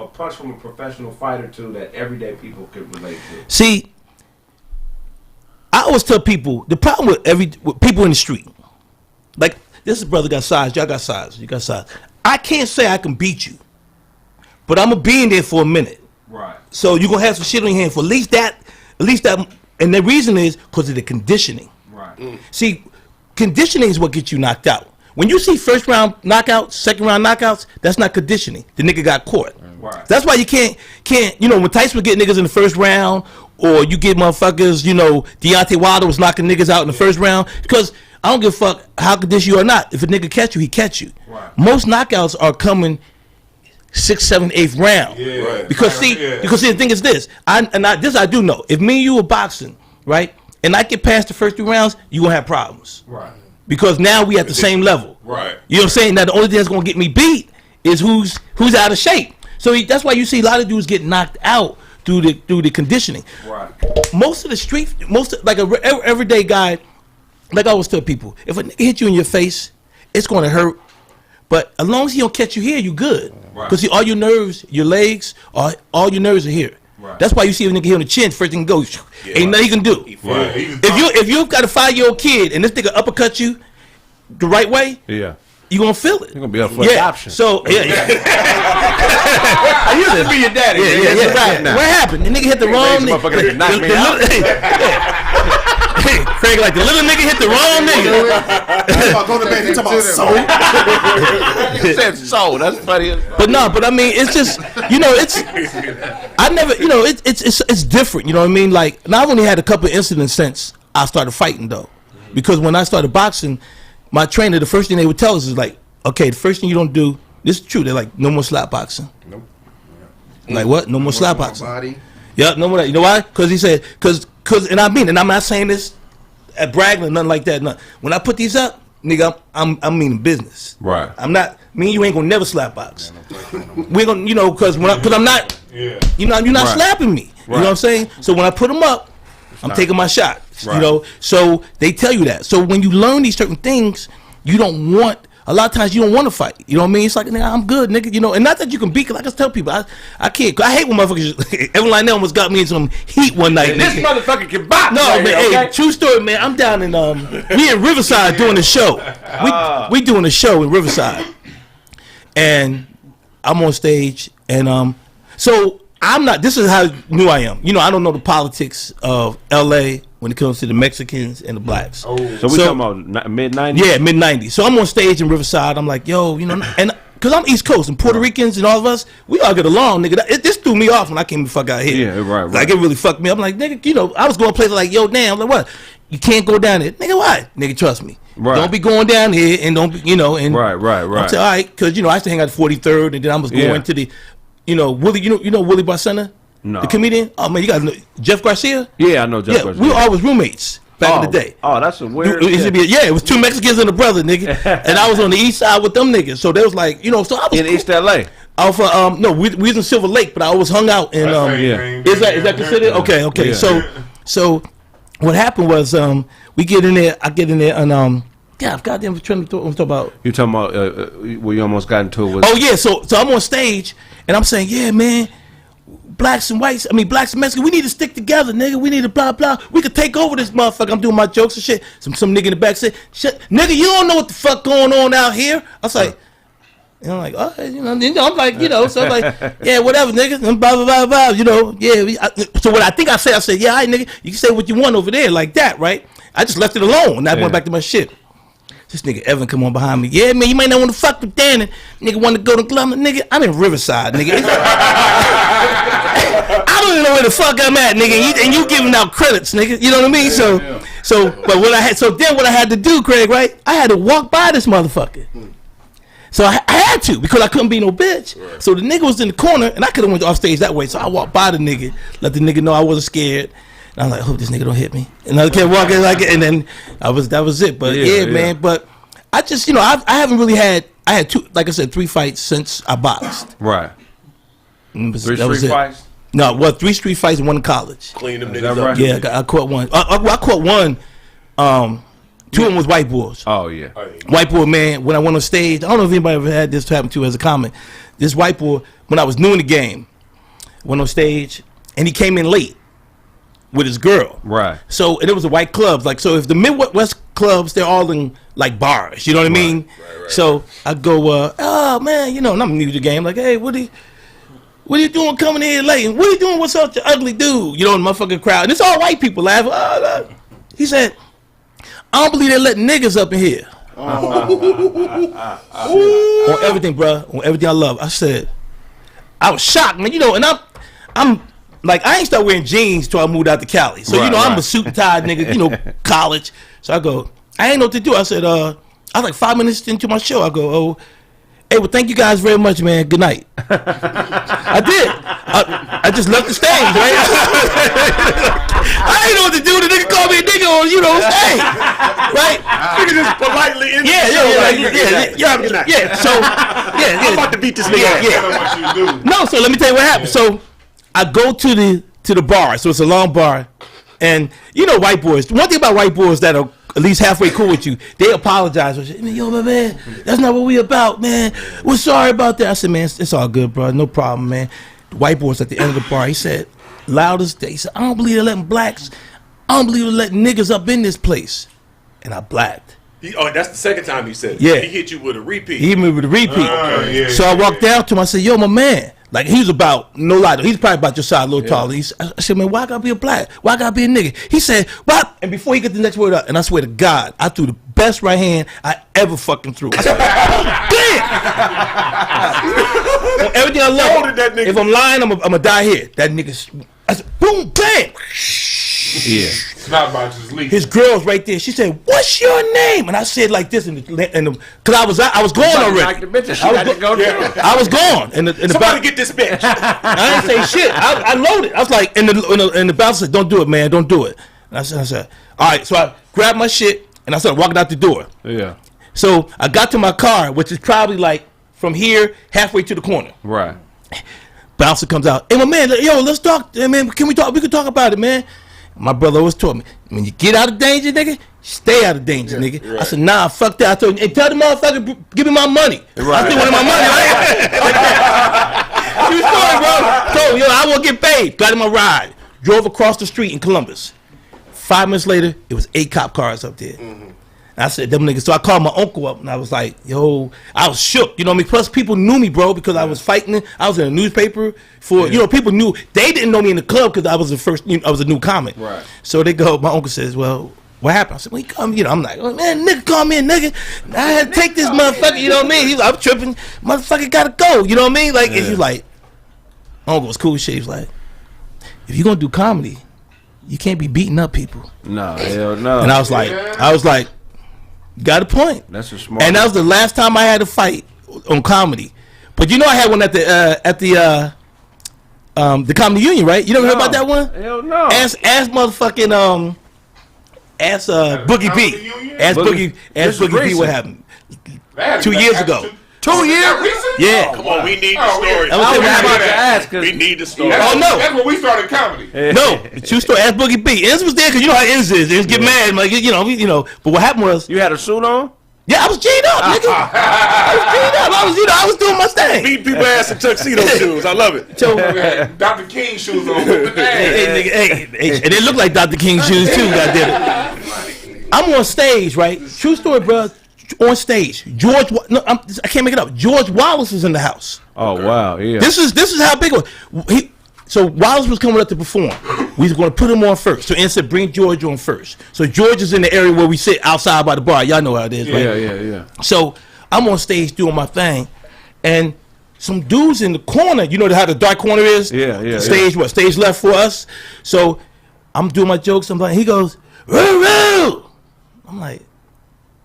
S1: punch from a professional fighter to that everyday people could relate to?
S4: See, I always tell people the problem with people in the street, like this brother got size, y'all got size, you got size. I can't say I can beat you, but I'm gonna be in there for a minute.
S1: Right.
S4: So you're gonna have some shit on your hand for at least that, and the reason is because of the conditioning.
S1: Right.
S4: See, conditioning is what gets you knocked out. When you see first round knockouts, second round knockouts, that's not conditioning. The nigga got caught.
S1: Right.
S4: That's why you can't, you know, when Tyson would get niggas in the first round, or you get motherfuckers, you know, Deontay Wilder was knocking niggas out in the first round, because I don't give a fuck how conditioned you or not. If a nigga catch you, he catch you.
S1: Right.
S4: Most knockouts are coming 6th, 7th, 8th round.
S2: Yeah. Right.
S4: Because see, the thing is this, I do know. If me and you are boxing, right, and I get past the first 3 rounds, you gonna have problems.
S1: Right.
S4: Because now we at the same level.
S2: Right.
S4: You know what I'm saying? Now the only thing that's gonna get me beat is who's out of shape. So that's why you see a lot of dudes get knocked out through the conditioning.
S1: Right.
S4: Most of the street, like a everyday guy, like I always tell people, if a nigga hit you in your face, it's gonna hurt. But as long as he don't catch you here, you good. Because all your nerves, your legs, all your nerves are here. Right. That's why you see a nigga here on the chin, first thing goes, ain't nothing he can do. If you got a 5-year-old kid and this nigga uppercut you the right way, you gonna feel it.
S5: You're gonna be up for adoption.
S4: So I
S5: used to be your daddy.
S4: What happened? The nigga hit the wrong nigga. Kraig like the little nigga hit the wrong nigga.
S5: Go to bed. He talking about soul. He said soul. That's funny.
S4: But I mean, it's just, you know, it's different. You know what I mean? Like, and I've only had a couple of incidents since I started fighting though, because when I started boxing, my trainer, the first thing they would tell us is like, okay, the first thing you don't do. This is true. They're like, no more slap boxing. Nope. Like what? No more slap boxing. Body. Yeah, no more that. You know why? Because he said, because, and I mean, and I'm not saying this at bragging or nothing like that. No. When I put these up, nigga, I'm meaning business.
S5: Right.
S4: I'm not. Me and you ain't gonna never slap box. We're gonna, you know, because I'm not. Yeah. You know, you're not slapping me. You know what I'm saying? So when I put them up, I'm taking my shot. Right. You know, so they tell you that. So when you learn these certain things, you don't want. A lot of times you don't want to fight. You know what I mean? It's like, nigga, I'm good, nigga. You know, and not that you can beat. Cause I just tell people, I can't. I hate when motherfuckers. Evan Lionel almost got me in some heat one night.
S5: This motherfucker can box.
S4: No, man. Hey, true story, man. I'm down in we in Riverside doing a show. We doing a show in Riverside, and I'm on stage, and so I'm not. This is how new I am. You know, I don't know the politics of L.A. when it comes to the Mexicans and the blacks.
S5: So we talking about mid-90s?
S4: Yeah, mid-90s. So I'm on stage in Riverside. I'm like, yo, you know, and because I'm East Coast and Puerto Ricans and all of us, we all get along, nigga. This threw me off when I came the fuck out here.
S5: Yeah, right.
S4: Like, it really fucked me up. I'm like, nigga, you know, I was going to places like, yo, damn. I'm like, what? You can't go down there. Nigga, why? Nigga, trust me. Right. Don't be going down here and don't be, you know. And
S5: right.
S4: I'm saying, all right, because, you know, I used to hang out at 43rd, and then I was going to the, you know, Willie, you know Willie Barcena?
S5: No.
S4: The comedian? Oh, man, you guys know Jeff Garcia?
S5: Yeah, I know Jeff Garcia.
S4: We were always roommates back in the day.
S5: Oh, that's a weird.
S4: It was 2 Mexicans and a brother, nigga. And I was on the east side with them niggas. So they was like, you know, so I was
S5: in East LA.
S4: No, we was in Silver Lake, but I always hung out in Is that considered? Okay.
S5: Yeah.
S4: So what happened was we get in there. I get in there and goddamn, trying to talk about.
S5: You talking about where you almost got into it?
S4: Oh yeah, so I'm on stage and I'm saying, yeah, man, blacks and Mexicans, we need to stick together, nigga. We need to blah blah. We could take over this motherfucker. I'm doing my jokes and shit. Some nigga in the back said, shit, nigga, you don't know what the fuck going on out here. I was like. And I'm like, oh, I'm like, so I'm like, yeah, whatever, nigga, and blah, blah, blah, blah, yeah. So what I think I said, yeah, all right, nigga, you can say what you want over there like that, right? I just left it alone, and I went back to my shit. This nigga Evan come on behind me, yeah, man, you might not want to fuck with Dan, and nigga want to go to Glum, nigga, I'm in Riverside, nigga. I don't even know where the fuck I'm at, nigga, and you giving out credits, nigga, you know what I mean? But what I had to do, Kraig, right? I had to walk by this motherfucker. So I had to because I couldn't be no bitch. Right. So the nigga was in the corner and I could have went off stage that way. So I walked by the nigga, let the nigga know I wasn't scared. And I was like, I hope this nigga don't hit me. And I kept walking like it, and then that was it. But yeah, man. But I just I haven't really had. I had 3 fights since I boxed.
S5: Right.
S3: 3 street fights?
S4: No, 3 street fights and 1 in college.
S2: Clean them niggas up.
S5: Right?
S4: Yeah, I caught one. I caught one. 2 of them was white boys.
S5: Oh yeah.
S4: White boy, man. When I went on stage, I don't know if anybody ever had this happen to as a comment. This white boy, when I was new in the game, went on stage and he came in late with his girl.
S5: Right.
S4: So and it was a white clubs. Like so, if the Midwest clubs, they're all in like bars. You know what I mean? Right. So I go, oh man, and I'm new to the game. Like, hey, what are you doing coming in here late? And what are you doing with such an ugly dude? In the motherfucking crowd. And it's all white people laughing. Oh, he said, I don't believe they're letting niggas up in here. On everything, bro. On everything I love. I said, I was shocked, man. And I'm like, I ain't start wearing jeans till I moved out to Cali. So, I'm a suit and tie nigga, college. So I go, I ain't know what to do. I said, I was like 5 minutes into my show. I go, oh, hey, well, thank you guys very much, man. Good night. I did. I just left the stage, right? I didn't know what to do. The nigga called me a nigga on, stage, right?
S2: Nigga just politely in I'm about to beat this nigga.
S4: Yeah. No, so let me tell you what happened. So I go to the bar. So it's a long bar, and white boys. One thing about white boys that are at least halfway cool with you, they apologize. Yo, my man, that's not what we about, man. We're sorry about that. I said, man, it's all good, bro. No problem, man. The white boy was at the end of the bar. He said, loudest day. He said, I don't believe they're letting blacks. I don't believe they're letting niggas up in this place. And I blacked.
S2: That's the second time he said it.
S4: Yeah.
S2: He hit you with a repeat.
S4: He hit me with a repeat. So I walked down to him. I said, yo, my man. Like, he was about, no lie, he's probably about your size, a little taller. I said, man, why I gotta be a black? Why I gotta be a nigga? He said, what? And before he get the next word out, and I swear to God, I threw the best right hand I ever fucking threw. I said, damn! Everything I love, if I'm lying, I'm gonna die here. That nigga, I said, boom, bam!
S3: Yeah. It's not about just leaving.
S4: His girl's right there. She said, "What's your name?" And I said like this, because I was gone already.
S5: Like the bitches,
S4: I was gone.
S2: Somebody get this bitch.
S4: I didn't say shit. I loaded. I was like, and the bouncer said, "Don't do it, man. Don't do it." And I said, all right. So I grabbed my shit and I started walking out the door.
S5: Yeah.
S4: So I got to my car, which is probably like from here halfway to the corner.
S5: Right.
S4: Bouncer comes out. Hey, my man, yo, let's talk. Man, can we talk? We can talk about it, man. My brother always told me, when you get out of danger, nigga, stay out of danger, nigga. Right. I said, nah, fuck that. I told you, hey, tell the motherfucker, give me my money. Right. I still wanted my money, right? True story, bro. So, I won't get paid. Got in my ride. Drove across the street in Columbus. 5 minutes later, it was 8 cop cars up there. Mm-hmm. I said, them niggas. So I called my uncle up and I was like, yo, I was shook. You know what I mean? Plus, people knew me, bro, because I was fighting. I was in a newspaper for, people knew. They didn't know me in the club because I was the first, I was a new comic. Right. So they go, my uncle says, well, what happened? I said, well, he come, I'm like, oh, man, nigga, call me a nigga. I had to take this motherfucker, you know what I mean? He's like, I'm tripping. Motherfucker gotta go, you know what I mean? Like, and he's like, uncle was cool shit. He was like, if you're gonna do comedy, you can't be beating up people.
S5: No, hell no.
S4: And I was like, got a point.
S5: That's a smart.
S4: And that was the last time I had a fight on comedy. But I had one at the Comedy Union, right? You never heard about that one?
S5: Hell no.
S4: Ask motherfucking Boogie B. Ask Boogie B what happened 2 years ago.
S5: 2 years?
S4: Yeah.
S2: Come on, we need the story.
S4: I was
S5: I was
S4: happy.
S5: about to ask.
S2: We need the story.
S3: That's,
S4: Oh, no.
S3: That's when we started comedy.
S4: No, true story. Ask Boogie B. Enz was there because you know how Enz is. Enz get mad, like you know. But what happened was,
S5: You had a suit on?
S4: yeah, I was G'd up, nigga. I was G'd up. I was doing my thing.
S2: Beat people ass in tuxedo shoes. I love it.
S4: So,
S3: Dr. King shoes on.
S4: hey, and they look like Dr. King's shoes too. Goddamn it. I'm on stage, right? True story, bro. On stage, I can't make it up. George Wallace was in the house.
S5: Oh wow, yeah.
S4: This is how big it was. So Wallace was coming up to perform. We was going to put him on first. So Ann said, bring George on first. So George is in the area where we sit outside by the bar. Y'all know how it is, right?
S5: Yeah.
S4: So I'm on stage doing my thing, and some dudes in the corner. You know how the dark corner is?
S5: Yeah.
S4: Stage what? Stage left for us. So I'm doing my jokes. I'm like, he goes, "Roo!" I'm like,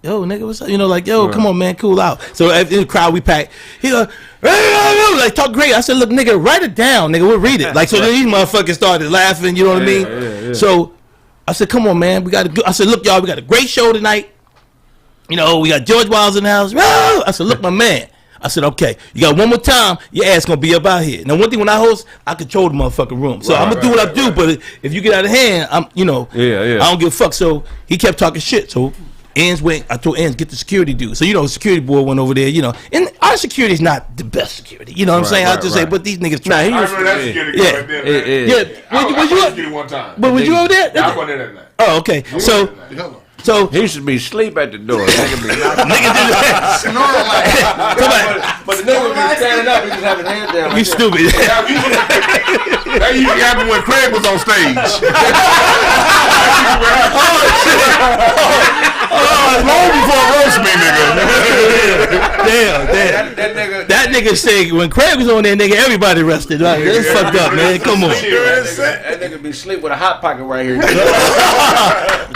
S4: yo, nigga, what's up? You know, like, yo, come on, man, cool out. So in the crowd, we packed. He goes, like, talk great. I said, look, nigga, write it down, nigga, we'll read it. Like, so then these motherfuckers started laughing, you know what I mean?
S5: Yeah.
S4: So I said, come on, man, I said, look, y'all, we got a great show tonight. You know, we got George Wallace in the house. I said, look, my man. I said, okay, you got one more time, your ass gonna be up out here. Now, one thing, when I host, I control the motherfucking room. So I'm gonna do what I do, but if you get out of hand, I don't give a fuck. So he kept talking shit. So Enz went, I told Enz, get the security dude. So, the security boy went over there, and our security is not the best security. You know what I'm saying? I'll just say, but these niggas try.
S3: I remember that security guard there, man.
S4: Was you
S3: security one time.
S4: But was you over there?
S3: I wasn't there that night.
S4: Oh, okay. So
S5: He should be asleep at the door.
S4: nigga did that.
S1: But the nigga would be standing up, he just have his hand down.
S4: You stupid.
S3: That usually happened when Kraig was on stage. Long before roast me, nigga.
S4: Damn. That nigga say when Kraig was on there, nigga, everybody rested. Right? That's fucked up, man. Come on.
S1: That nigga be sleep with a hot pocket right here.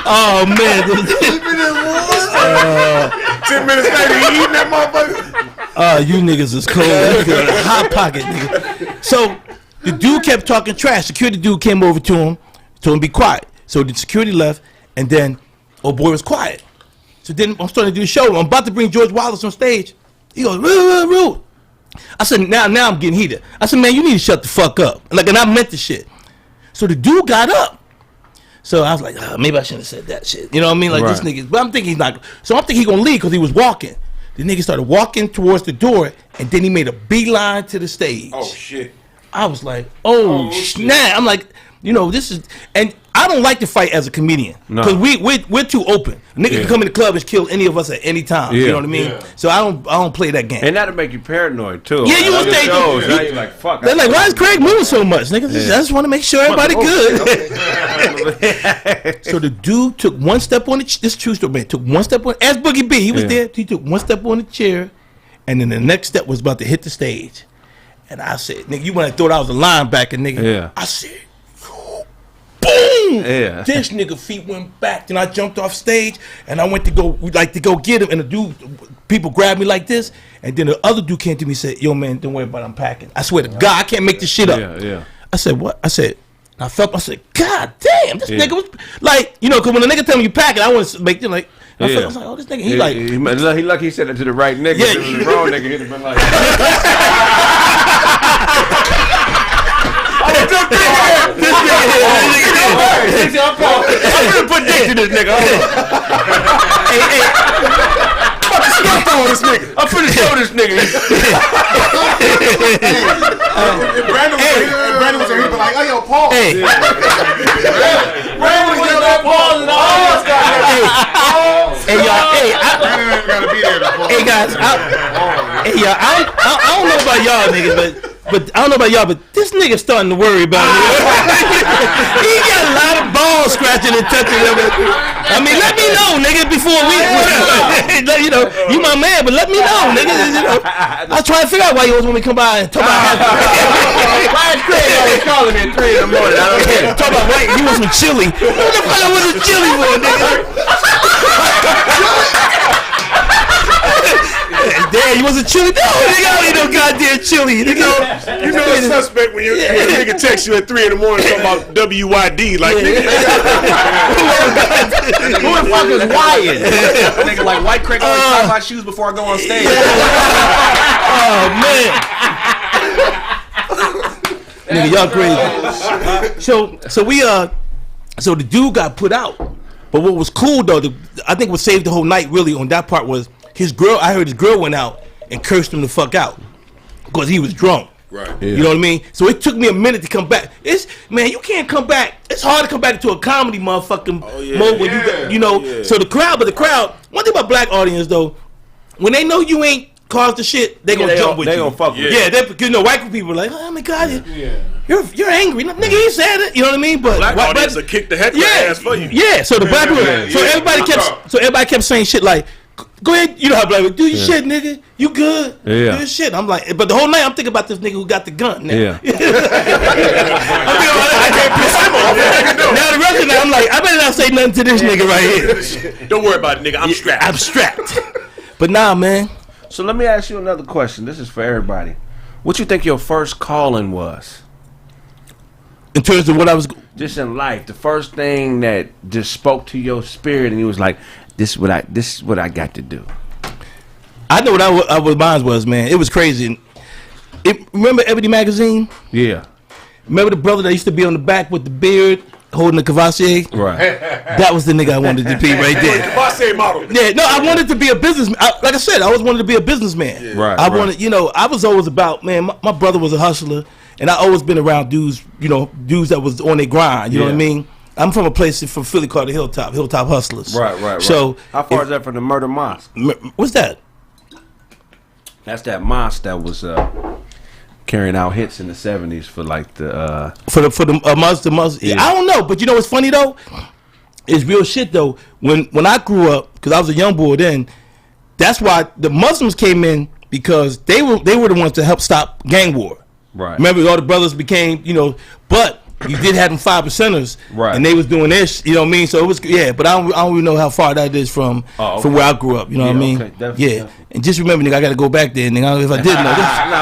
S4: Oh man.
S3: 10 minutes later, he eating that motherfucker.
S4: You niggas is cold. Hot pocket, nigga. So the dude kept talking trash. Security dude came over to him, told him be quiet. So the security left, and then old boy was quiet. So then I'm starting to do the show. I'm about to bring George Wallace on stage. He goes, rude. I said, now I'm getting heated. I said, man, you need to shut the fuck up. And I meant the shit. So the dude got up. So I was like, maybe I shouldn't have said that shit. You know what I mean? Like, this nigga, but I'm thinking he's not. So I'm thinking he's going to leave because he was walking. The nigga started walking towards the door, and then he made a beeline to the stage.
S3: Oh, shit.
S4: I was like, oh snap. I'm like, this is, and I don't like to fight as a comedian because we're too open. A nigga can come in the club and kill any of us at any time. You know what I mean? Yeah. So I don't play that game.
S5: And that'll make you paranoid too.
S4: Yeah, you was thinking.
S5: Now you're like, fuck.
S4: They're like, why is Kraig moving so much, nigga? I just want to make sure everybody good. So the dude took one step on this is true story, man. Took one step on. Ask Boogie B, he was there. He took one step on the chair, and then the next step was about to hit the stage. And I said, nigga, you wouldn't have thought I was a linebacker, nigga.
S5: Yeah.
S4: I said, boom!
S5: Yeah.
S4: This nigga feet went back. Then I jumped off stage and I went to go get him. And the dude, people grabbed me like this. And then the other dude came to me and said, yo, man, don't worry about it, I'm packing. I swear to God, I can't make this shit up.
S5: Yeah.
S4: I said, what? I said, God damn, this nigga was like, because when a nigga tell me you packing, I want to make them like, I was like, oh, this nigga, he like.
S5: He lucky he said it to the right nigga.
S4: Yeah.
S5: If it was the wrong nigga, he'd have been like.
S4: I'm gonna put dick to this nigga. Hey.
S5: I'm finna show this nigga.
S3: Brandon was here, but like, oh, yo, Paul.
S4: Hey.
S3: Brandon was there, Paul, and all us guys.
S4: Hey, y'all.
S3: Brandon ain't gotta be there, Paul.
S4: Hey, guys. Hey, y'all. I don't know about y'all niggas, but I don't know about y'all, but this nigga starting to worry about me. He got a lot of balls scratching and touching him. I mean, let me know, nigga, before we, you my man, but let me know, nigga. I was trying to figure out why you always want me to come by and talk about
S5: Why is Kraig always calling me at 3 in the morning? I don't care.
S4: talk about right, you want some chili. What the fuck was the chili for, nigga? Damn, you wasn't chili? No, nigga, I ain't no goddamn chili.
S2: You know a suspect when a nigga text you at 3 in the morning talking about WYD. Like, nigga,
S5: who the fuck is Wyatt? Nigga, like, white Kraig always tie my shoes before I go on stage.
S4: Oh, man. Nigga, y'all crazy. So the dude got put out. But what was cool, though, I think what saved the whole night, really, on that part was his girl. I heard his girl went out and cursed him the fuck out because he was drunk.
S2: Right.
S4: Yeah. You know what I mean? So it took me a minute to come back. Man, you can't come back. It's hard to come back to a comedy motherfucking mode when you know. Yeah. So the crowd, one thing about black audience, though, when they know you ain't caused the shit, they gonna jump with you.
S5: They gonna fuck with you.
S4: Yeah, because white people are like, oh my God, you're angry. Nigga, he said it. You know what I mean? But
S2: black audience will kick the heckler ass for you.
S4: Yeah, so the black people, so everybody kept saying shit like, go ahead, you know how black people do your shit, nigga. You good? Yeah. Do your shit. I'm like, but the whole night I'm thinking about this nigga who got the gun. Now.
S5: Yeah.
S4: I can't piss him off. Now the rest of the night I'm like, I better not say nothing to this nigga right here.
S2: Don't worry about it, nigga. I'm strapped.
S4: I'm strapped. But nah, man.
S5: So let me ask you another question. This is for everybody. What you think your first calling was?
S4: In terms of what I was
S5: just in life, the first thing that just spoke to your spirit, and you was like, "This is what I got to do."
S4: I know what mine was, man. It was crazy. Remember Ebony Magazine?
S5: Yeah.
S4: Remember the brother that used to be on the back with the beard, holding the Cavassier?
S5: Right.
S4: That was the nigga I wanted to be right there.
S2: Cavassier model.
S4: Yeah, no, I wanted to be a businessman. Like I said, I always wanted to be a businessman.
S5: Yeah. Right.
S4: I wanted, I was always about, man, my brother was a hustler, and I always been around dudes, dudes that was on their grind, you know what I mean? I'm from a place from Philly called the Hilltop Hustlers.
S5: Right.
S4: So,
S5: how far is that from the Murder Mosque?
S4: What's that?
S5: That's that mosque that was carrying out hits in the 70s for like the
S4: Muslim. Yeah. I don't know, but you know what's funny though? It's real shit though. When I grew up, because I was a young boy then, that's why the Muslims came in, because they were the ones to help stop gang war.
S5: Right.
S4: Remember, all the brothers became, but you did have them 5%ers,
S5: right?
S4: And they was doing this, you know what I mean? So it was, but I don't even know how far that is from where I grew up, you know what I mean?
S5: Okay, definitely.
S4: And just remember, nigga, I got to go back there, nigga. If I didn't know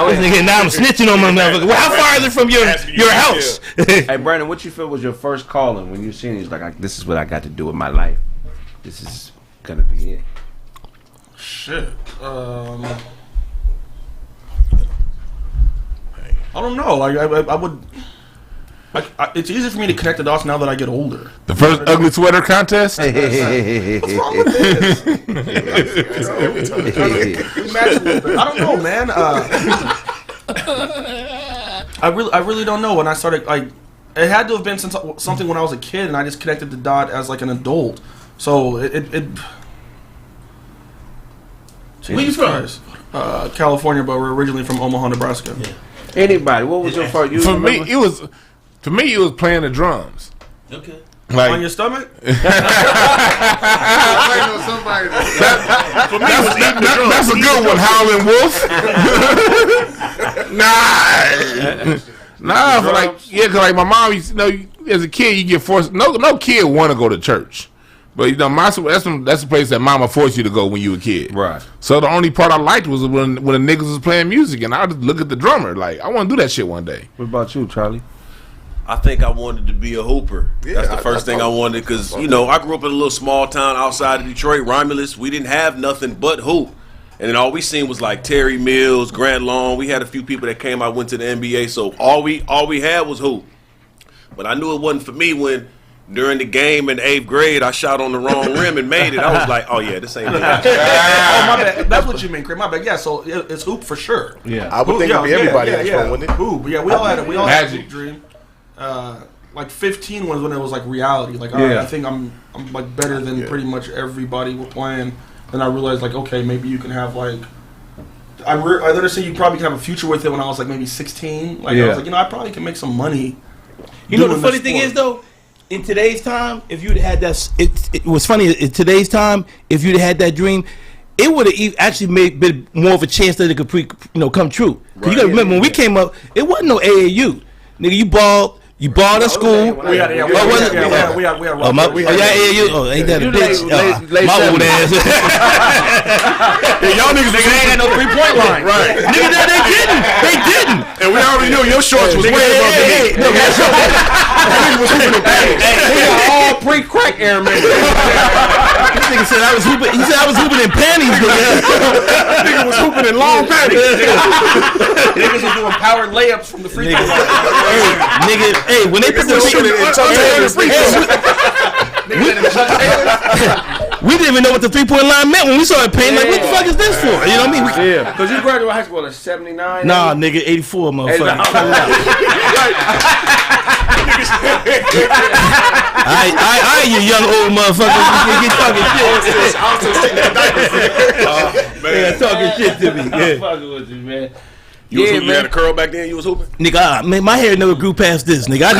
S4: this nigga, now I'm snitching on my motherfucker. Well, how far is it from your house?
S5: Hey, Brandon, what you feel was your first calling when you seen it? Like, this is what I got to do with my life. This is gonna be it.
S6: Shit. I don't know. Like I would. It's easy for me to connect the dots now that I get older.
S3: The first ugly sweater contest.
S6: What's wrong with this? I don't know, man. I really don't know. When I started, like, it had to have been something when I was a kid, and I just connected the dot as like an adult. So it
S4: Where you from?
S6: California, but we're originally from Omaha, Nebraska.
S5: Yeah. Anybody? What was your first?
S3: For me, it was playing the drums.
S4: Okay.
S3: Like,
S6: on your stomach?
S3: That's a good one, Howlin' Wolf. Nah, but like, cause like my mom, as a kid, you get forced. No kid want to go to church, but that's the place that mama forced you to go when you were a kid.
S5: Right.
S3: So the only part I liked was when the niggas was playing music, and I would just look at the drummer like, I want to do that shit one day.
S5: What about you, Charlie?
S2: I think I wanted to be a hooper. That's the first thing I wanted, because I grew up in a little small town outside of Detroit, Romulus. We didn't have nothing but hoop, and then all we seen was like Terry Mills, Grant Long. We had a few people that came out, went to the NBA, so all we had was hoop. But I knew it wasn't for me when during the game in 8th grade I shot on the wrong rim and made it. I was like, oh yeah, this ain't it.
S6: Oh my bad. That's what you mean, Craig. My bad. Yeah, so it's hoop for sure.
S5: Yeah,
S7: I would think it'd be everybody that's fun, wouldn't it?
S6: Hoop. Yeah, we all had a hoop dream. Like 15 was when it was like reality. Like, all right, I think I'm like better than pretty much everybody we're playing. Then I realized, like, okay, maybe you can have like. I understand you probably can have a future with it when I was like maybe 16. Like I was like, I probably can make some money.
S4: You know, the funny thing is though, in today's time, if you'd had that, it was funny. In today's time, if you'd had that dream, it would have actually been more of a chance that it could come true. Right. You got to remember when we came up, it wasn't no AAU. Nigga, you balled. You balled at school.
S6: We had
S4: ain't that a bitch? My old ass.
S7: Y'all niggas ain't got no 3-point line. Right.
S4: Nigga, they didn't.
S7: And we already knew your shorts was way above the knee. Niggas was hooping in panties.
S5: We are all pre-crack era members.
S4: This nigga said I was hooping. He said I was hooping in panties.
S7: Nigga was hooping in long panties.
S6: Niggas was doing power layups from the free throw line.
S4: Hey, when they put the we didn't even know what the 3-point line meant when we saw it paint. Like, what the fuck is this for? You know what I mean?
S5: Yeah. Because you graduated high school in 79.
S4: Nah, nigga, 84, motherfucker. I you young old motherfucker. You get talking shit.
S7: I was just taking that diaper.
S4: Man, talking shit to me.
S5: I'm fucking with you, man.
S2: You had a curl back then. You was hooping.
S4: Nigga, man, my hair never grew past this. Nigga,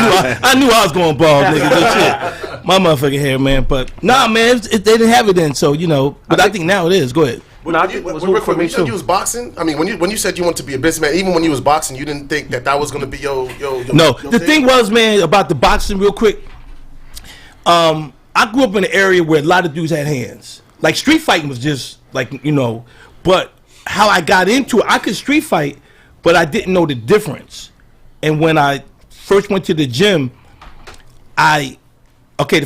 S4: I knew I was going bald, nigga. Good shit. My motherfucking hair, man. But nah, man, they didn't have it then. So but I think now it is. Go ahead.
S7: When you said you was boxing, I mean, when you said you wanted to be a businessman, even when you was boxing, you didn't think that was going to be your
S4: No, the thing was, man, about the boxing, real quick. I grew up in an area where a lot of dudes had hands. Like street fighting was just like but how I got into it, I could street fight, but I didn't know the difference. And when I first went to the gym, the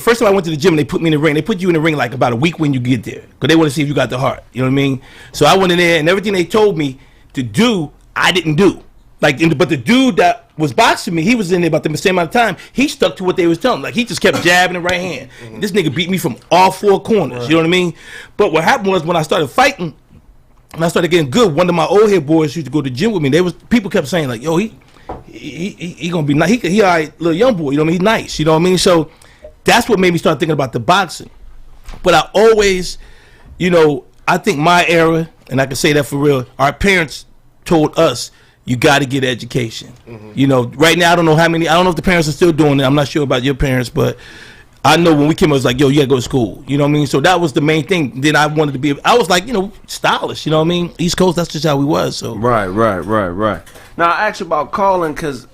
S4: first time I went to the gym, they put me in the ring. They put you in the ring like about a week when you get there, because they want to see if you got the heart. You know what I mean? So I went in there, and everything they told me to do, I didn't do. But the dude that was boxing me, he was in there about the same amount of time. He stuck to what they was telling him. Like, he just kept jabbing the right hand. And this nigga beat me from all four corners. Right. You know what I mean? But what happened was, when I started fighting, and I started getting good, one of my old head boys used to go to the gym with me. People kept saying, like, yo, he gonna be nice. He all right, little young boy. You know what I mean? He's nice. You know what I mean? So that's what made me start thinking about the boxing. But I always, I think my era, and I can say that for real, our parents told us, you got to get education. Mm-hmm. Right now, I don't know if the parents are still doing it. I'm not sure about your parents, but I know when we came, I was like, yo, you got to go to school. You know what I mean? So that was the main thing. Then I wanted to be, I was like, stylish. You know what I mean? East Coast, that's just how we was. So
S5: Right. Now, I asked you about calling because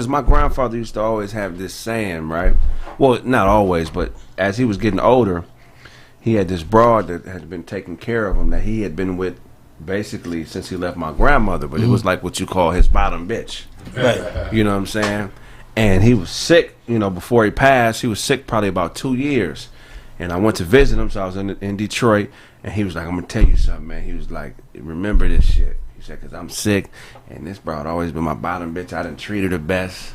S5: my grandfather used to always have this saying, right? Well, not always, but as he was getting older, he had this broad that had been taking care of him that he had been with basically since he left my grandmother, but it was like what you call his bottom bitch.
S4: Right.
S5: You know what I'm saying? And he was sick, before he passed. He was sick probably about 2 years. And I went to visit him, so I was in Detroit, and he was like, I'm going to tell you something, man. He was like, remember this shit. He said, because I'm sick, and this broad always been my bottom bitch. I done treated her best,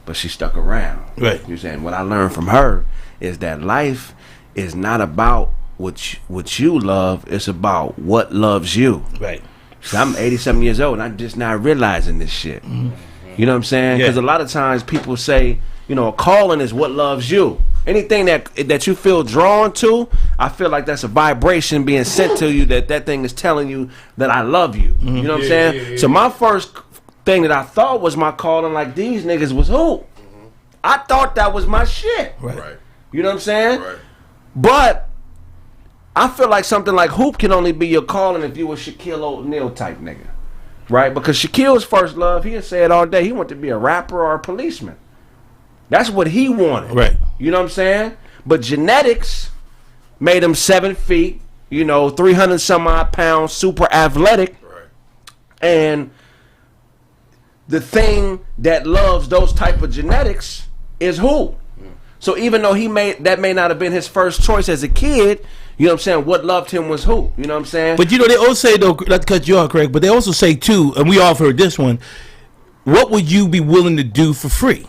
S5: but she stuck around.
S4: Right.
S5: You're saying what I learned from her is that life is not about what you love, it's about what loves you.
S4: Right.
S5: So I'm 87 years old, and I'm just not realizing this shit. Mm-hmm. You know what I'm saying? Because a lot of times people say, a calling is what loves you. Anything that you feel drawn to, I feel like that's a vibration being sent to you that thing is telling you that I love you. Mm-hmm. You know what I'm saying? Yeah. So my first thing that I thought was my calling, like these niggas was who? Mm-hmm. I thought that was my shit.
S7: Right.
S5: You know what I'm saying?
S7: Right.
S5: But I feel like something like hoop can only be your calling if you a Shaquille O'Neal type nigga. Right? Because Shaquille's first love, he'll say it all day, he wanted to be a rapper or a policeman. That's what he wanted.
S4: Right.
S5: You know what I'm saying? But genetics made him 7 feet, 300 some odd pounds, super athletic.
S7: Right.
S5: And the thing that loves those type of genetics is who? So even though that may not have been his first choice as a kid, you know what I'm saying, what loved him was who? You know what I'm saying?
S4: But they also say, though, not to cut you off, Kraig, but they also say too, and we all heard this one, what would you be willing to do for free?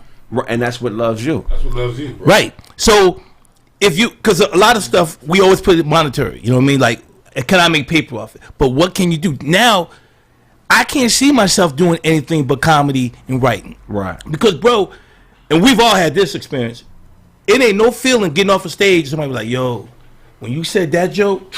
S5: And that's what loves you.
S3: That's what loves you.
S4: Right. So because a lot of stuff, we always put it monetary, you know what I mean? Like, can I make paper off it? But what can you do? Now, I can't see myself doing anything but comedy and writing.
S5: Right.
S4: Because, bro, and we've all had this experience, it ain't no feeling getting off a stage, somebody be like, yo, when you said that joke,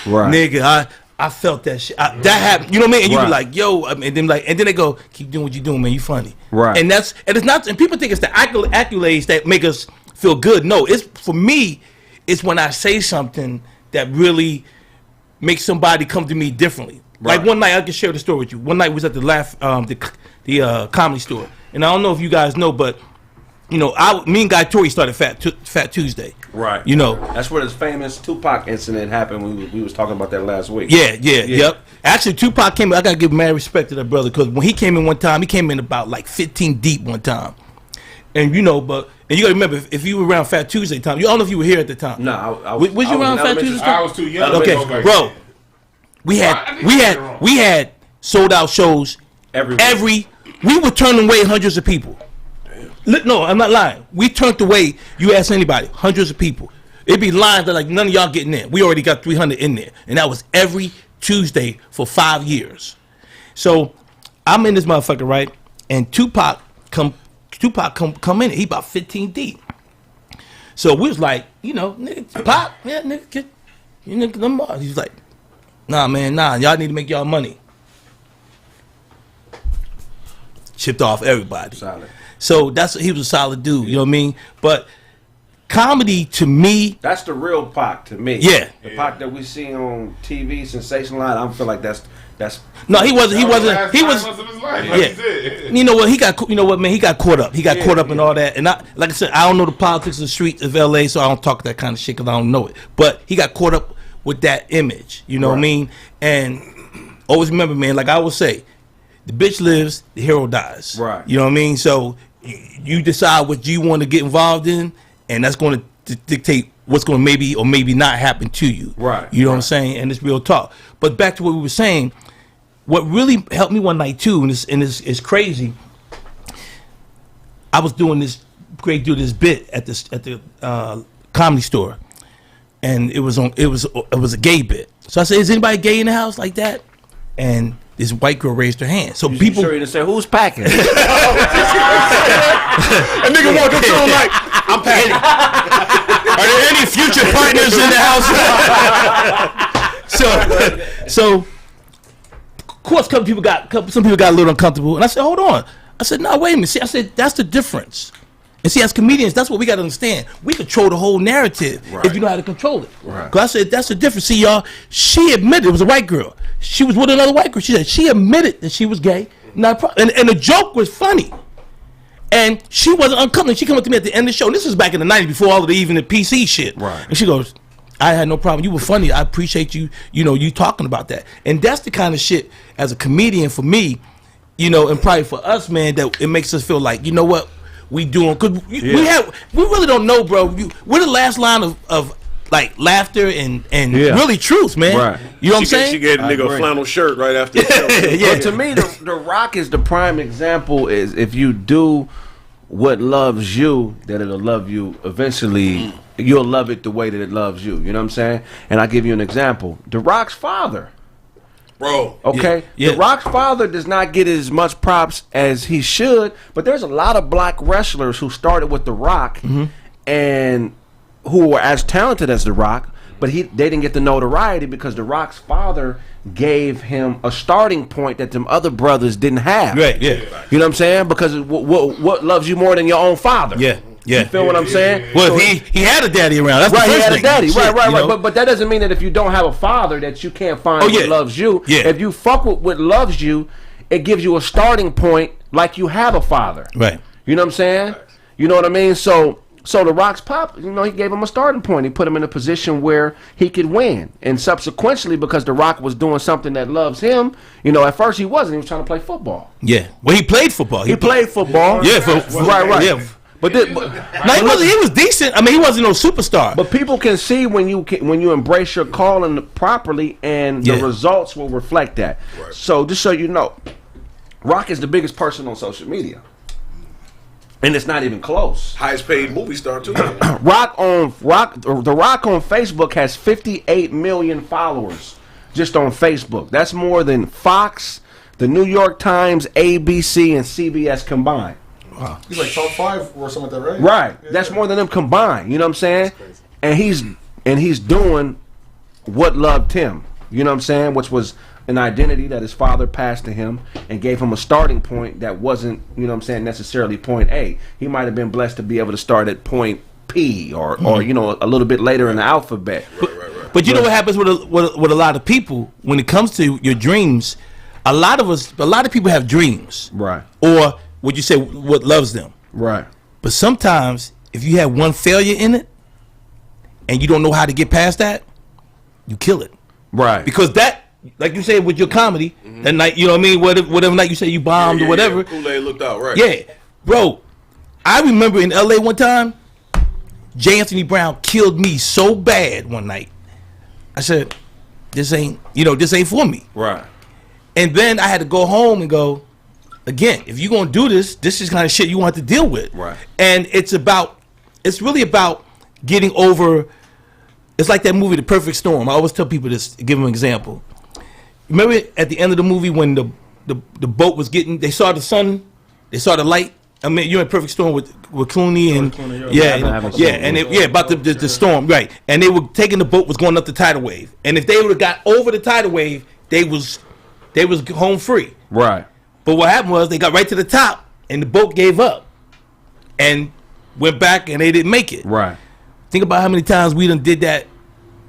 S5: right,
S4: nigga, I felt that shit. That happened. You know what I mean? And you be like, yo, and then they go, keep doing what you doing, man. You funny.
S5: Right.
S4: And it's not. And people think it's the accolades that make us feel good. No, it's for me. It's when I say something that really makes somebody come to me differently. Right. Like one night, I can share the story with you. One night we was at the comedy store, and I don't know if you guys know, but you know, me and Guy Tori started Fat Tuesday.
S5: Right.
S4: You know,
S5: that's where this famous Tupac incident happened. We was talking about that last week.
S4: Yep. Actually, Tupac came in. I gotta give mad respect to that brother, because when he came in one time, he came in about like 15 deep one time. And you know, and you gotta remember, if you were around Fat Tuesday time, you don't know if you were here at the time.
S5: No, I
S4: was you around Fat Tuesday time?
S3: I was too young.
S4: Okay, bro. We had sold out shows every. We were turning away hundreds of people. No, I'm not lying. We turned away. You ask anybody, hundreds of people. It'd be lines that like none of y'all getting in. We already got 300 in there, and that was every Tuesday for 5 years. So I'm in this motherfucker, right? And Tupac come in. He about 15 deep. So we was like, you know, nigga, Pop, yeah, nigga, get you nigga them bars. He's like, nah, man, nah, y'all need to make y'all money. Chipped off everybody.
S5: Solid.
S4: So he was a solid dude, you know what I mean? But comedy to me,
S5: that's the real Pac to me.
S4: Yeah.
S5: The Pac that we see on TV, sensationalized, I don't feel like that's
S4: no, he wasn't. He was.
S3: Yeah.
S4: You know what? He got caught up. He got caught up in all that. And like I said, I don't know the politics of the streets of LA, so I don't talk that kind of shit because I don't know it. But he got caught up with that image. You know what I mean? And always remember, man. Like I always say, the bitch lives, the hero dies.
S5: Right.
S4: You know what I mean? So you decide what you want to get involved in, and that's going to dictate what's going to maybe or maybe not happen to you.
S5: Right.
S4: You know what I'm saying? And it's real talk. But back to what we were saying. What really helped me one night too, and it's crazy. I was doing this bit at the Comedy Store, and it was a gay bit. So I said, "Is anybody gay in the house like that?" And this white girl raised her hand. So people
S5: sure you didn't say who's packing.
S3: A nigga walked up to him like, "I'm packing."
S4: Are there any future partners in the house? So. Of course, some people got a little uncomfortable, and I said, "Hold on." I said, "No, wait a minute." See, I said, "That's the difference." And see, as comedians, that's what we got to understand. We control the whole narrative if you know how to control it.
S5: Right.
S4: Because I said, "That's the difference." See, y'all. She admitted it was a white girl. She was with another white girl. She said she admitted that she was gay. And the joke was funny, and she wasn't uncomfortable. She came up to me at the end of the show. And this was back in the '90s, before all of the PC shit.
S5: Right.
S4: And she goes, "I had no problem. You were funny. I appreciate you, you talking about that." And that's the kind of shit, as a comedian, for me, and probably for us, man, that it makes us feel like, you know what, we doing. Because we really don't know, bro. We're the last line of like laughter and really truth, man.
S5: Right.
S4: You know what I'm saying?
S2: She gave the nigga a flannel shirt right after the show.
S5: Yeah. But to me, the Rock is the prime example. Is if you do what loves you, that it'll love you eventually. You'll love it the way that it loves you. You know what I'm saying? And I'll give you an example. The Rock's father.
S2: Bro.
S5: Okay?
S4: Yeah.
S5: The Rock's father does not get as much props as he should, but there's a lot of black wrestlers who started with The Rock and who were as talented as The Rock, but they didn't get the notoriety because The Rock's father gave him a starting point that them other brothers didn't have.
S4: Right, yeah.
S5: You know what I'm saying? Because what loves you more than your own father?
S4: Yeah. Yeah.
S5: You feel what I'm saying?
S4: Well, so he had a daddy around. That's
S5: right,
S4: the first
S5: he had
S4: thing.
S5: a daddy.
S4: Shit,
S5: Right. But that doesn't mean that if you don't have a father that you can't find what loves you.
S4: Yeah.
S5: If you fuck with what loves you, it gives you a starting point like you have a father.
S4: Right.
S5: You know what I'm saying? You know what I mean? So the Rock's pop, he gave him a starting point. He put him in a position where he could win. And subsequently, because the Rock was doing something that loves him, at first he wasn't. He was trying to play football.
S4: Yeah. Well, he played football.
S5: He played football.
S4: Yeah.
S5: Right.
S4: Yeah. But he was decent. I mean, he wasn't no superstar.
S5: But people can see when you embrace your calling properly, and the results will reflect that. Right. So just so you know, Rock is the biggest person on social media, and it's not even close.
S2: Highest paid movie star too.
S5: The Rock on Facebook has 58 million followers just on Facebook. That's more than Fox, the New York Times, ABC, and CBS combined.
S6: Wow. He's like top 5 or something like that, right?
S5: Right. Yeah. That's more than them combined. You know what I'm saying? And he's doing what loved him. You know what I'm saying? Which was an identity that his father passed to him and gave him a starting point that wasn't, necessarily point A. He might have been blessed to be able to start at point P or a little bit later in the alphabet.
S4: Right. But you know what happens with a lot of people when it comes to your dreams? A lot of people have dreams.
S5: Right.
S4: Or would you say what loves them?
S5: Right.
S4: But sometimes, if you have one failure in it, and you don't know how to get past that, you kill it.
S5: Right.
S4: Because that, like you said with your comedy, that night, you know what I mean? Whatever night you say you bombed or whatever.
S2: Yeah. Kool-Aid looked out, right.
S4: Yeah. Bro, I remember in LA one time, J. Anthony Brown killed me so bad one night. I said, this ain't for me.
S5: Right.
S4: And then I had to go home and go, again, if you're going to do this is kind of shit you want to deal with.
S5: Right.
S4: And it's really about getting over, it's like that movie, The Perfect Storm. I always tell people this, give them an example. Remember at the end of the movie when the boat was getting, they saw the sun, they saw the light. I mean, you're in Perfect Storm with Clooney and about the storm, right? And they were taking the boat was going up the tidal wave, and if they would have got over the tidal wave, they was home free.
S5: Right.
S4: But what happened was they got right to the top, and the boat gave up, and went back, and they didn't make it.
S5: Right.
S4: Think about how many times we done did that,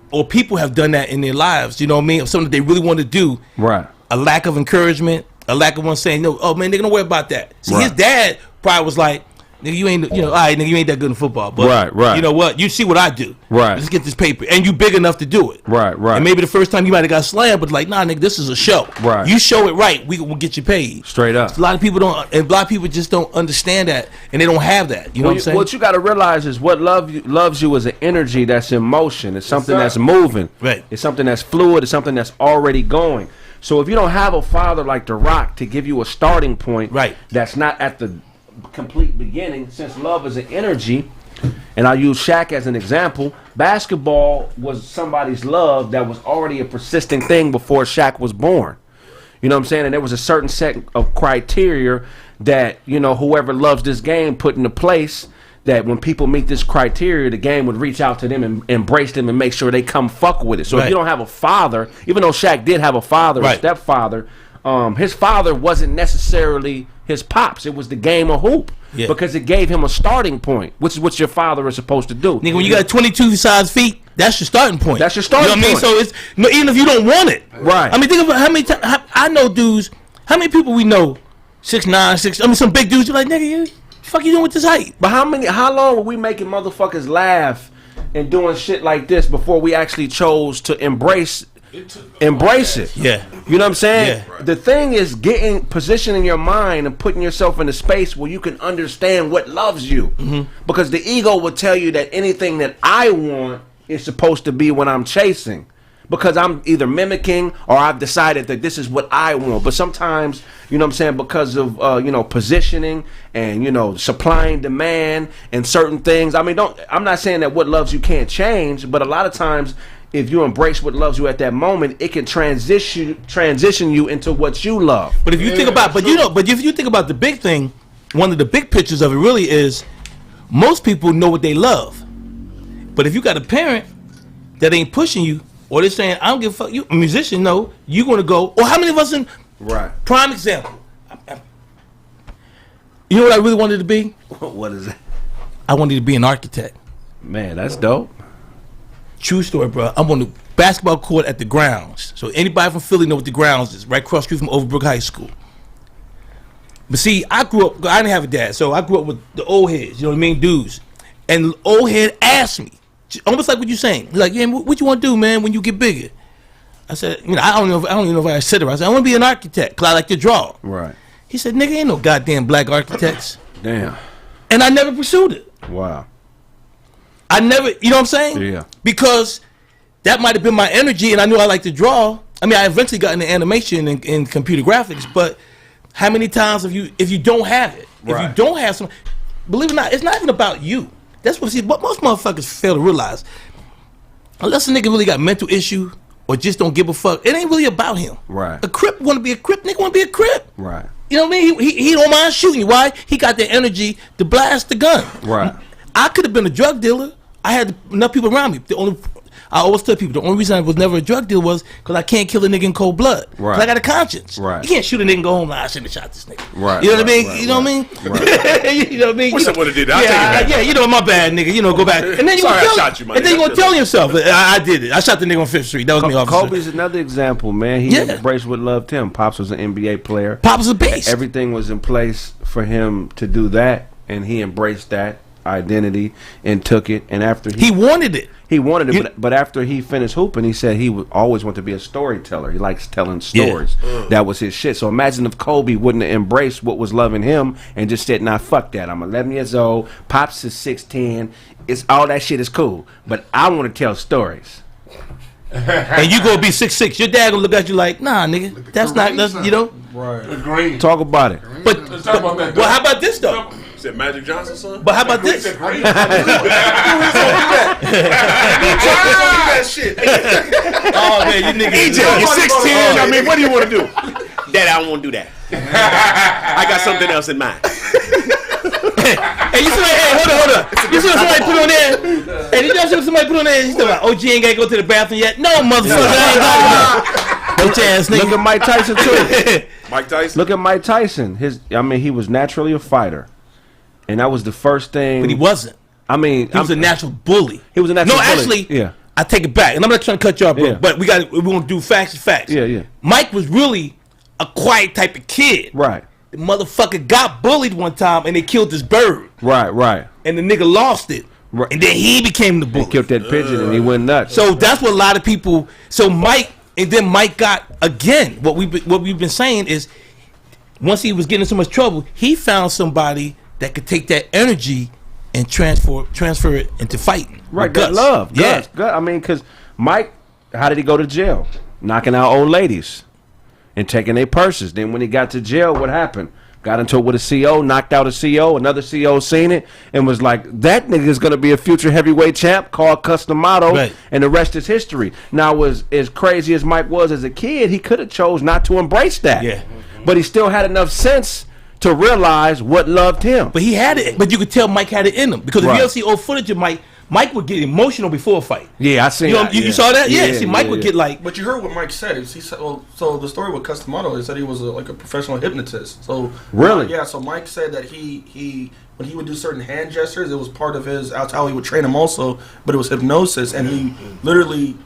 S4: or people have done that in their lives. You know what I mean? Of something they really want to do.
S5: Right.
S4: A lack of encouragement, a lack of one saying, "No, oh man, they're gonna worry about that." See,
S5: Right.
S4: his dad probably was like, "Nigga, you ain't, all right, nigga, you ain't that good in football, but
S5: right.
S4: you know what? You see what I do,
S5: Right?
S4: Let's get this paper, and you big enough to do it,
S5: right.
S4: And maybe the first time you might have got slammed, but like, nah, nigga, this is a show,
S5: right?
S4: You show it right, we'll get you paid
S5: straight up.
S4: A lot of people don't, and a lot of people just don't understand that, and they don't have that. You know what I'm saying?
S5: What you got to realize is what loves you is an energy that's in motion. It's something that's moving.
S4: Right.
S5: It's something that's fluid. It's something that's already going. So if you don't have a father like The Rock to give you a starting point,
S4: right,
S5: that's not at the complete beginning, since love is an energy, and I use Shaq as an example, basketball was somebody's love that was already a persistent thing before Shaq was born. You know what I'm saying? And there was a certain set of criteria that, you know, whoever loves this game put into place, that when people meet this criteria, the game would reach out to them and embrace them and make sure they come fuck with it. So if you don't have a father, even though Shaq did have a father, a stepfather, his father wasn't necessarily his pops. It was the game of hoop, because it gave him a starting point, which is what your father is supposed to do.
S4: Nigga, when you got 22 size feet, that's your starting point.
S5: That's your starting point.
S4: You know what I mean? So it's even if you don't want it,
S5: right?
S4: I mean, think about how many times I know dudes. How many people we know? 6'9", 6. I mean, some big dudes. You're like, nigga, fuck you doing with this height?
S5: But how long were we making motherfuckers laugh and doing shit like this before we actually chose to embrace it?
S4: Yeah.
S5: You know what I'm saying?
S4: Yeah.
S5: The thing is positioning your mind and putting yourself in a space where you can understand what loves you.
S4: Mm-hmm.
S5: Because the ego will tell you that anything that I want is supposed to be what I'm chasing. Because I'm either mimicking or I've decided that this is what I want. But sometimes, you know what I'm saying, because of, positioning and, supply and demand and certain things. I mean, I'm not saying that what loves you can't change, but a lot of times if you embrace what loves you at that moment, it can transition you into what you love.
S4: But if you think about, but if you think about the big thing, one of the big pictures of it really is most people know what they love. But if you got a parent that ain't pushing you, or they're saying, I don't give a fuck, you a musician, no, you're gonna go, or how many of us in prime example? You know what I really wanted to be?
S5: What is it?
S4: I wanted to be an architect.
S5: Man, that's dope.
S4: True story, bro. I'm on the basketball court at the grounds. So anybody from Philly know what the grounds is, right across the street from Overbrook High School. But see, I grew up, I didn't have a dad, so I grew up with the old heads, you know what I mean, dudes. And the old head asked me, almost like what you're saying. He's like, yeah, what you want to do, man, when you get bigger? I said, I don't even know if I said it right. I said, I want to be an architect because I like to draw.
S5: Right.
S4: He said, nigga, ain't no goddamn black architects.
S5: Damn.
S4: And I never pursued it.
S5: Wow.
S4: I never, you know what I'm saying?
S5: Yeah.
S4: Because that might have been my energy, and I knew I liked to draw. I mean, I eventually got into animation and computer graphics, but how many times if you don't have it, if you don't have some, believe it or not, it's not even about you. That's what most motherfuckers fail to realize. Unless a nigga really got mental issue or just don't give a fuck, it ain't really about him.
S5: Right.
S4: A Crip want to be a Crip, nigga want to be a Crip.
S5: Right.
S4: You know what I mean? He don't mind shooting you. Why? He got the energy to blast the gun.
S5: Right.
S4: I could have been a drug dealer. I had enough people around me. I always tell people the only reason I was never a drug dealer was because I can't kill a nigga in cold blood.
S5: Right.
S4: I got a conscience.
S5: Right.
S4: You can't shoot a nigga and go home. I shouldn't have shot this nigga.
S5: Right.
S4: You know what I mean? You know what I mean?
S5: Right.
S4: You know what I mean?
S2: Wish I would have did that. I'll take it back.
S4: Yeah, you know, my bad, nigga. You know, go back. And then you
S2: Sorry,
S4: gonna
S2: I
S4: tell,
S2: shot you, my
S4: and then you
S2: nigga.
S4: gonna tell yourself, I did it. I shot the nigga on 5th Street. That was me, officer.
S5: Kobe's another example, man. He embraced what loved him. Pops was an NBA player.
S4: Pops was a beast.
S5: Everything was in place for him to do that. and he embraced that identity and took it. And after
S4: he wanted it.
S5: He wanted it, but after he finished hooping, he said he would always want to be a storyteller. He likes telling stories. Yeah. That was his shit. So imagine if Kobe wouldn't have embraced what was loving him and just said, "Nah, fuck that. I'm 11 years old. Pops is 6'10". It's all that shit is cool, but I want to tell stories."
S4: And you gonna be 6'6". Your dad gonna look at you like, "Nah, nigga, that's you know."
S6: Right.
S7: Agreed.
S5: Talk about it.
S4: But well, how about this though?
S2: Said Magic Johnson, son.
S4: But how about this?
S7: That shit.
S4: Oh man, you niggas.
S2: EJ, you're 6'10". I mean, what do you want to do? Dad, I don't want to do that. I got something else in mind.
S4: Hey, you see, hold on. You see what somebody put on there? Hey, did y'all see what somebody put on there? He's talking about, OG ain't got to go to the bathroom yet. No, motherfucker, I ain't got to. Bitch ass nigga.
S5: Look at Mike Tyson too.
S2: Mike Tyson.
S5: Look at Mike Tyson. He was naturally a fighter, and that was the first thing.
S4: But he wasn't.
S5: I mean,
S4: he was a natural bully.
S5: He was a natural bully.
S4: No, actually,
S5: yeah.
S4: I take it back, and I'm not trying to cut you off, bro.
S5: Yeah.
S4: But we want to do facts.
S5: Yeah.
S4: Mike was really a quiet type of kid.
S5: Right.
S4: The motherfucker got bullied one time, and they killed his bird.
S5: Right.
S4: And the nigga lost it.
S5: Right.
S4: And then he became the bully.
S5: He killed that pigeon, and he went nuts.
S4: So that's what a lot of people. So Mike got again. What we've been saying is, once he was getting in so much trouble, he found somebody that could take that energy and transfer it into fighting.
S5: Right,
S4: guts.
S5: love.
S4: Yeah.
S5: Guts. I mean, because Mike, how did he go to jail? Knocking out old ladies and taking their purses. Then when he got to jail, what happened? Got into it with a CO, knocked out a CO. Another CO seen it and was like, that nigga is going to be a future heavyweight champ called Customato,
S4: right.
S5: And the rest is history. Now, as crazy as Mike was as a kid, he could have chose not to embrace that.
S4: Yeah.
S5: But he still had enough sense to realize what loved him.
S4: But he had it. But you could tell Mike had it in him. Because if you ever see old footage of Mike would get emotional before a fight.
S5: Yeah, I seen that.
S4: You saw that? Yeah. See, Mike would get like.
S6: But you heard what Mike said. He said, so the story with Customato, he said he was like a professional hypnotist. So
S5: really,
S6: yeah. So Mike said that he when he would do certain hand gestures, it was part of that's how he would train him also. But it was hypnosis, and he literally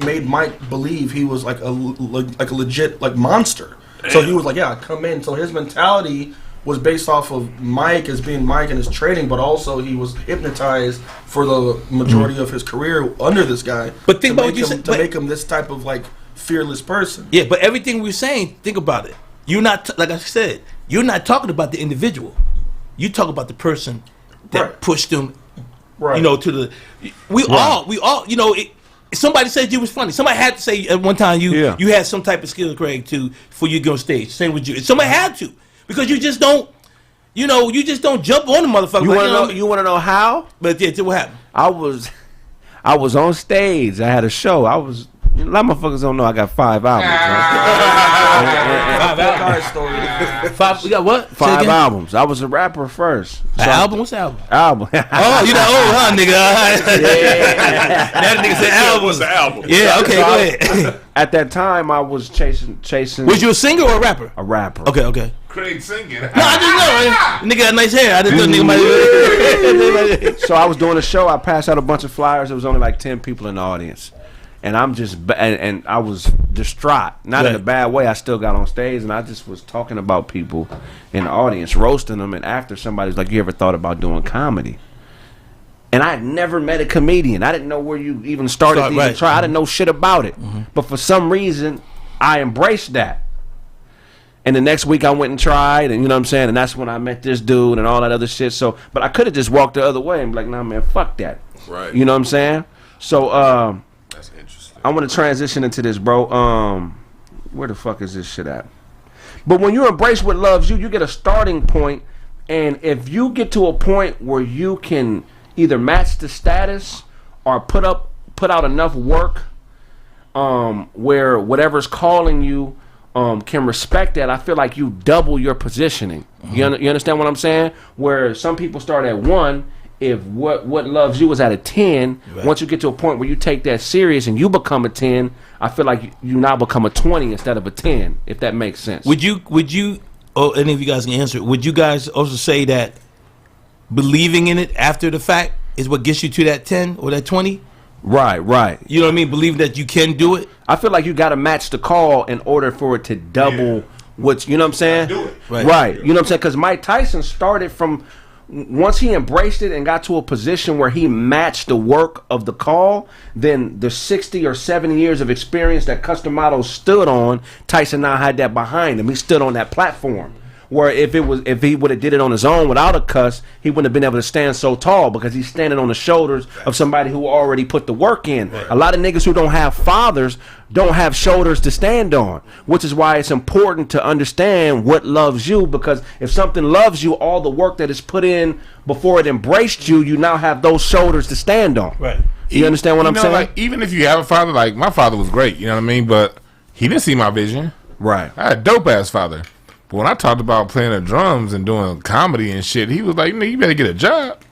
S6: made Mike believe he was like a legit monster. So he was like, yeah, come in. So his mentality was based off of Mike as being Mike and his training, but also he was hypnotized for the majority of his career under this guy.
S4: But think about what you said.
S6: To make him this type of fearless person.
S4: Yeah, but everything we're saying, think about it. You're not, like I said, you're not talking about the individual. You talk about the person that pushed him, to the. We all, somebody said you was funny. Somebody had to say at one time you had some type of skill, Kraig, for you to go on stage. Same with you. Somebody had to. Because you just don't, jump on the motherfucker.
S5: You want to know how?
S4: But yeah, what happened?
S5: I was on stage. I had a show. A lot of motherfuckers don't know I got 5 albums.
S4: Five. We got what?
S5: 5 albums. I was a rapper first.
S4: An album? What's the album?
S5: Album.
S4: Oh, you that old, huh, nigga? That nigga said album.
S2: What's the album?
S4: Yeah. Okay. Go ahead.
S5: At that time, I was chasing.
S4: Was you a singer or a rapper?
S5: A rapper.
S4: Okay.
S3: Kraig singing.
S4: No, I didn't know. Nigga got nice hair. I didn't know nigga might.
S5: So I was doing a show. I passed out a bunch of flyers. There was only like 10 people in the audience, and I'm just and I was distraught. Not in a bad way. I still got on stage, and I just was talking about people in the audience, roasting them. And after somebody's like, "You ever thought about doing comedy?" And I had never met a comedian. I didn't know where you even started to even try. I didn't know shit about it. Mm-hmm. But for some reason, I embraced that. And the next week I went and tried, and you know what I'm saying? And that's when I met this dude and all that other shit. So, but I could have just walked the other way and be like, nah, man, fuck that.
S2: Right.
S5: You know what I'm saying? So,
S2: that's interesting.
S5: I want to transition into this, bro. Where the fuck is this shit at? But when you embrace what loves you, you get a starting point. And if you get to a point where you can either match the status or put out enough work where whatever's calling you can respect that, I feel like you double your positioning. Mm-hmm. You understand what I'm saying? Where some people start at 1, if what loves you is at a 10, once you get to a point where you take that serious and you become a 10, I feel like you now become a 20 instead of a 10, if that makes sense.
S4: Would you any of you guys can answer it, would you guys also say that believing in it after the fact is what gets you to that 10 or that 20?
S5: Right.
S4: You know what I mean? Believe that you can do it.
S5: I feel like you got to match the call in order for it to double what, you know what I'm saying?
S3: Do it.
S5: Right. You know what I'm saying? Because Mike Tyson started from once he embraced it and got to a position where he matched the work of the call, then the 60 or 70 years of experience that Custom Models stood on, Tyson now had that behind him. He stood on that platform. Where if he would have did it on his own without a cuss, he wouldn't have been able to stand so tall because he's standing on the shoulders of somebody who already put the work in. Right. A lot of niggas who don't have fathers don't have shoulders to stand on, which is why it's important to understand what loves you, because if something loves you, all the work that is put in before it embraced you, you now have those shoulders to stand on.
S4: Right.
S5: You understand what I'm saying?
S3: Like, even if you have a father, like my father was great, you know what I mean? But he didn't see my vision.
S5: Right.
S3: I had a dope ass father. When I talked about playing the drums and doing comedy and shit, he was like, you better get a job.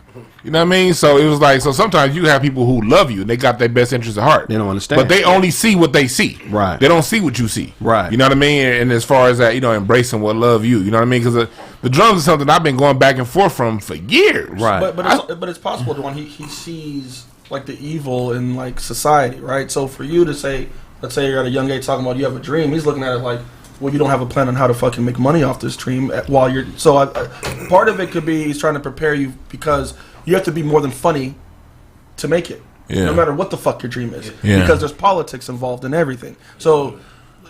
S3: You know what I mean? So it was like, so sometimes you have people who love you and they got their best interest at heart.
S5: They don't understand.
S3: But they only see what they see.
S5: Right.
S3: They don't see what you see.
S5: Right.
S3: You know what I mean? And as far as that, embracing what love you. You know what I mean? Because the drums is something I've been going back and forth from for years.
S5: Right.
S6: But it's possible, Dwan, he sees like the evil in like society, right? So for you to say, let's say you're at a young age talking about you have a dream, he's looking at it like, well, you don't have a plan on how to fucking make money off this dream while you're... So part of it could be he's trying to prepare you because you have to be more than funny to make it. Yeah. No matter what the fuck your dream is. Yeah. Because there's politics involved in everything. So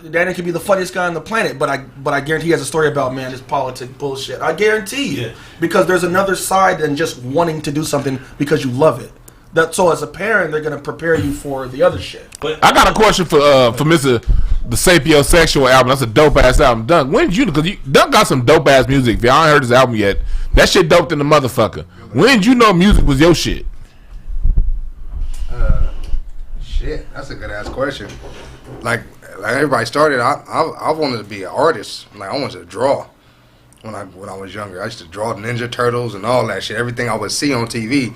S6: Danny could be the funniest guy on the planet, but I guarantee he has a story about, man, this politic bullshit. I guarantee you. Yeah. Because there's another side than just wanting to do something because you love it. So as a parent, they're going to prepare you for the other shit.
S3: But I got a question for Mr. The Sapiosexual album. That's a dope ass album. Dunk, when did you? Because Dunk got some dope ass music. If y'all ain't heard his album yet, that shit dope than the motherfucker. When did you know music was your shit?
S8: Shit, that's a good ass question. Like everybody started, I wanted to be an artist. Like I wanted to draw when I was younger. I used to draw Ninja Turtles and all that shit. Everything I would see on TV.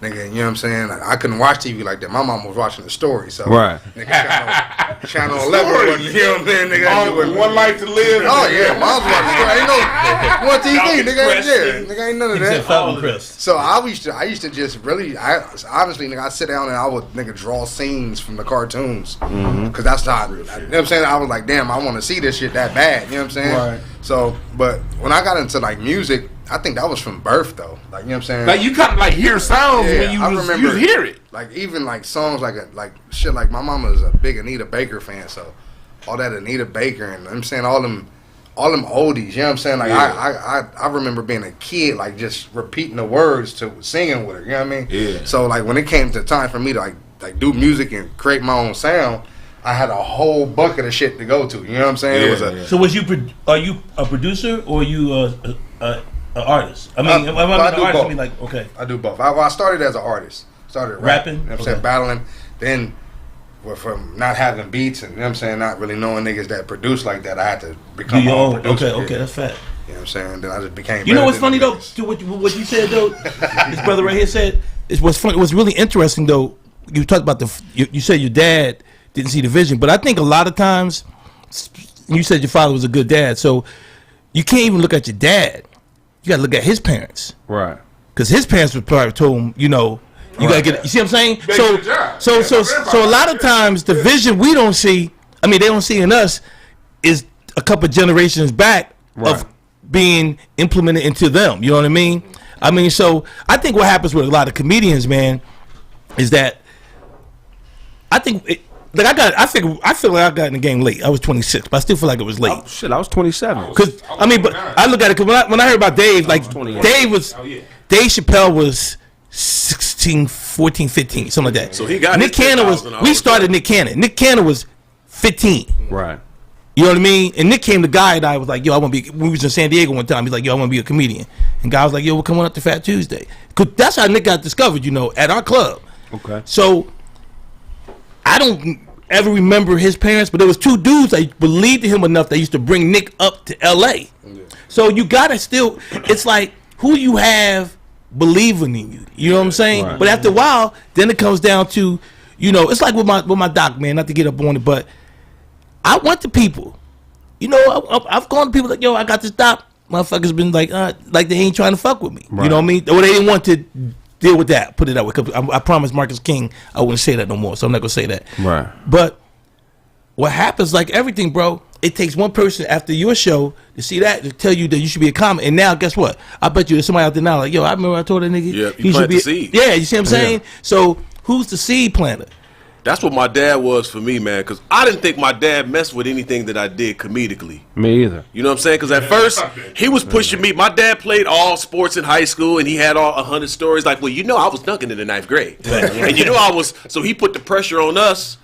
S8: Nigga, you know what I'm saying? I couldn't watch TV like that. My mom was watching the story, so
S5: right.
S8: Nigga, channel 11 wasn't, you know what I'm saying? Nigga,
S3: One Life to Live.
S8: Oh yeah, mom's watching the story. Ain't no TV, nigga, ain't none of that. So I used to just really, honestly, nigga, I sit down and I would draw scenes from the cartoons, because that's not, you know what I'm saying? I was like, damn, I want to see this shit that bad, you know what I'm saying?
S6: Right.
S8: So, but when I got into like music, I think that was from birth though. Like, you know what I'm saying?
S3: Like you kind of like hear sounds when you hear it.
S8: Like even like songs like shit, like my mama is a big Anita Baker fan, so all that Anita Baker and I'm saying all them oldies, you know what I'm saying? Like I remember being a kid, like just repeating the words to singing with her, you know what I mean?
S3: Yeah.
S8: So like when it came to time for me to like do music and create my own sound, I had a whole bucket of shit to go to. You know what I'm saying?
S4: Yeah, it was are you a producer or are you an artist? I mean,
S8: I do both.
S4: I mean, like, okay.
S8: I do both. I started as an artist. Started rapping. You know what I'm saying? Battling. Then from not having beats and, you know what I'm saying, not really knowing niggas that produce like that, I had to become my own producer.
S4: Okay, that's fat.
S8: You know what I'm saying? Then I just became.
S4: You know what's funny though? To what you said though, this brother right here said is what's funny. What's really interesting though. You talked about you said your dad didn't see the vision, but I think a lot of times you said your father was a good dad, so you can't even look at your dad. You got to look at his parents,
S5: right?
S4: Because his parents would probably told him, you gotta get. You see what I'm saying? So a lot of times the vision we don't see, I mean, they don't see in us, is a couple generations back of being implemented into them. You know what I mean? I mean, so I think what happens with a lot of comedians, man, is that I think. I feel like I got in the game late. I was 26, but I still feel like it was late.
S5: Oh, shit, I was 27.
S4: Because but I look at it because when I heard about Dave, like Dave Chappelle was 16, 14, 15, something like that.
S2: So he got
S4: Nick Cannon we started Nick Cannon. Nick Cannon was 15.
S5: Right.
S4: You know what I mean? And Nick came the guy and I was like, yo, I want to be. We was in San Diego one time. He's like, yo, I want to be a comedian. And guy was like, yo, we're coming up to Fat Tuesday. Cause that's how Nick got discovered, at our club.
S5: Okay.
S4: So I don't ever remember his parents, but there was two dudes that believed in him enough that used to bring Nick up to L.A. Yeah. So you gotta still, it's like who you have believing in you. You know what I'm saying? Right. But after a while, then it comes down to, it's like with my doc, man. Not to get up on it, but I went to people. I've gone to people like, yo, I got this doc. Motherfuckers been like they ain't trying to fuck with me. Right. You know what I mean? Or they didn't want to deal with that. Put it that way. Cause I promised Marcus King I wouldn't say that no more, so I'm not gonna say that.
S5: Right.
S4: But what happens, like everything, bro, it takes one person after your show to see that to tell you that you should be a comic. And now, guess what? I bet you there's somebody out there now like, yo, I remember I told that nigga
S2: he should be. Seed.
S4: Yeah, you see what I'm saying? So who's the seed planter?
S2: That's what my dad was for me, man, because I didn't think my dad messed with anything that I did comedically.
S5: Me either.
S2: You know what I'm saying? Because at first, he was pushing me. My dad played all sports in high school, and he had all 100 stories. Like, well, I was dunking in the 9th grade. And I was, so he put the pressure on us.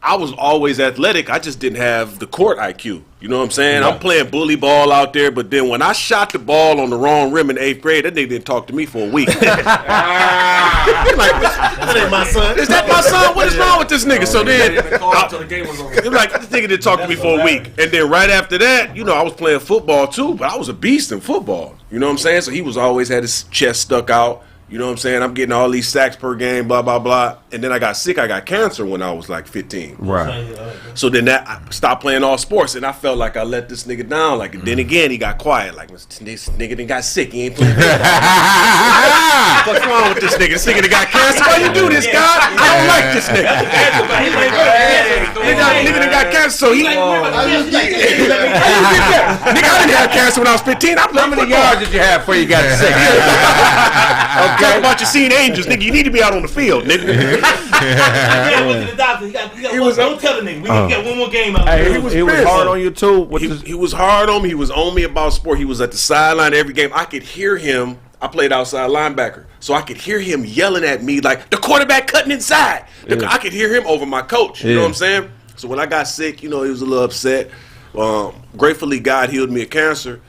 S2: I was always athletic. I just didn't have the court IQ. You know what I'm saying? I'm playing bully ball out there, but then when I shot the ball on the wrong rim in 8th grade, that nigga didn't talk to me for a week. Like, that ain't my son. Is that my son? What is wrong with this nigga? So then,
S6: until the game was over.
S2: Like, this nigga didn't talk to me for a week. And then right after that, I was playing football too, but I was a beast in football. You know what I'm saying? So he was always had his chest stuck out. You know what I'm saying? I'm getting all these sacks per game, blah, blah, blah. And then I got sick. I got cancer when I was like 15.
S5: Right.
S2: So then I stopped playing all sports, and I felt like I let this nigga down. Like, and then again, he got quiet. Like, this nigga done got sick. He ain't playing. What's wrong with this nigga? This nigga done got cancer. Why you do this, God? I don't like this nigga. Nigga done got cancer, so he... Nigga, I didn't have cancer when I was 15. How many yards did you have before you got sick? Talk about your seeing angels, nigga. You need to be out on the field, nigga.
S4: Yeah, went to the doctor. Don't tell the nigga. We got one more game out.
S5: Hey, he was hard on you too.
S2: He was hard on me. He was on me about sport. He was at the sideline every game. I could hear him. I played outside linebacker, so I could hear him yelling at me like the quarterback cutting inside. I could hear him over my coach. You know what I'm saying? So when I got sick, he was a little upset. Gratefully, God healed me of cancer.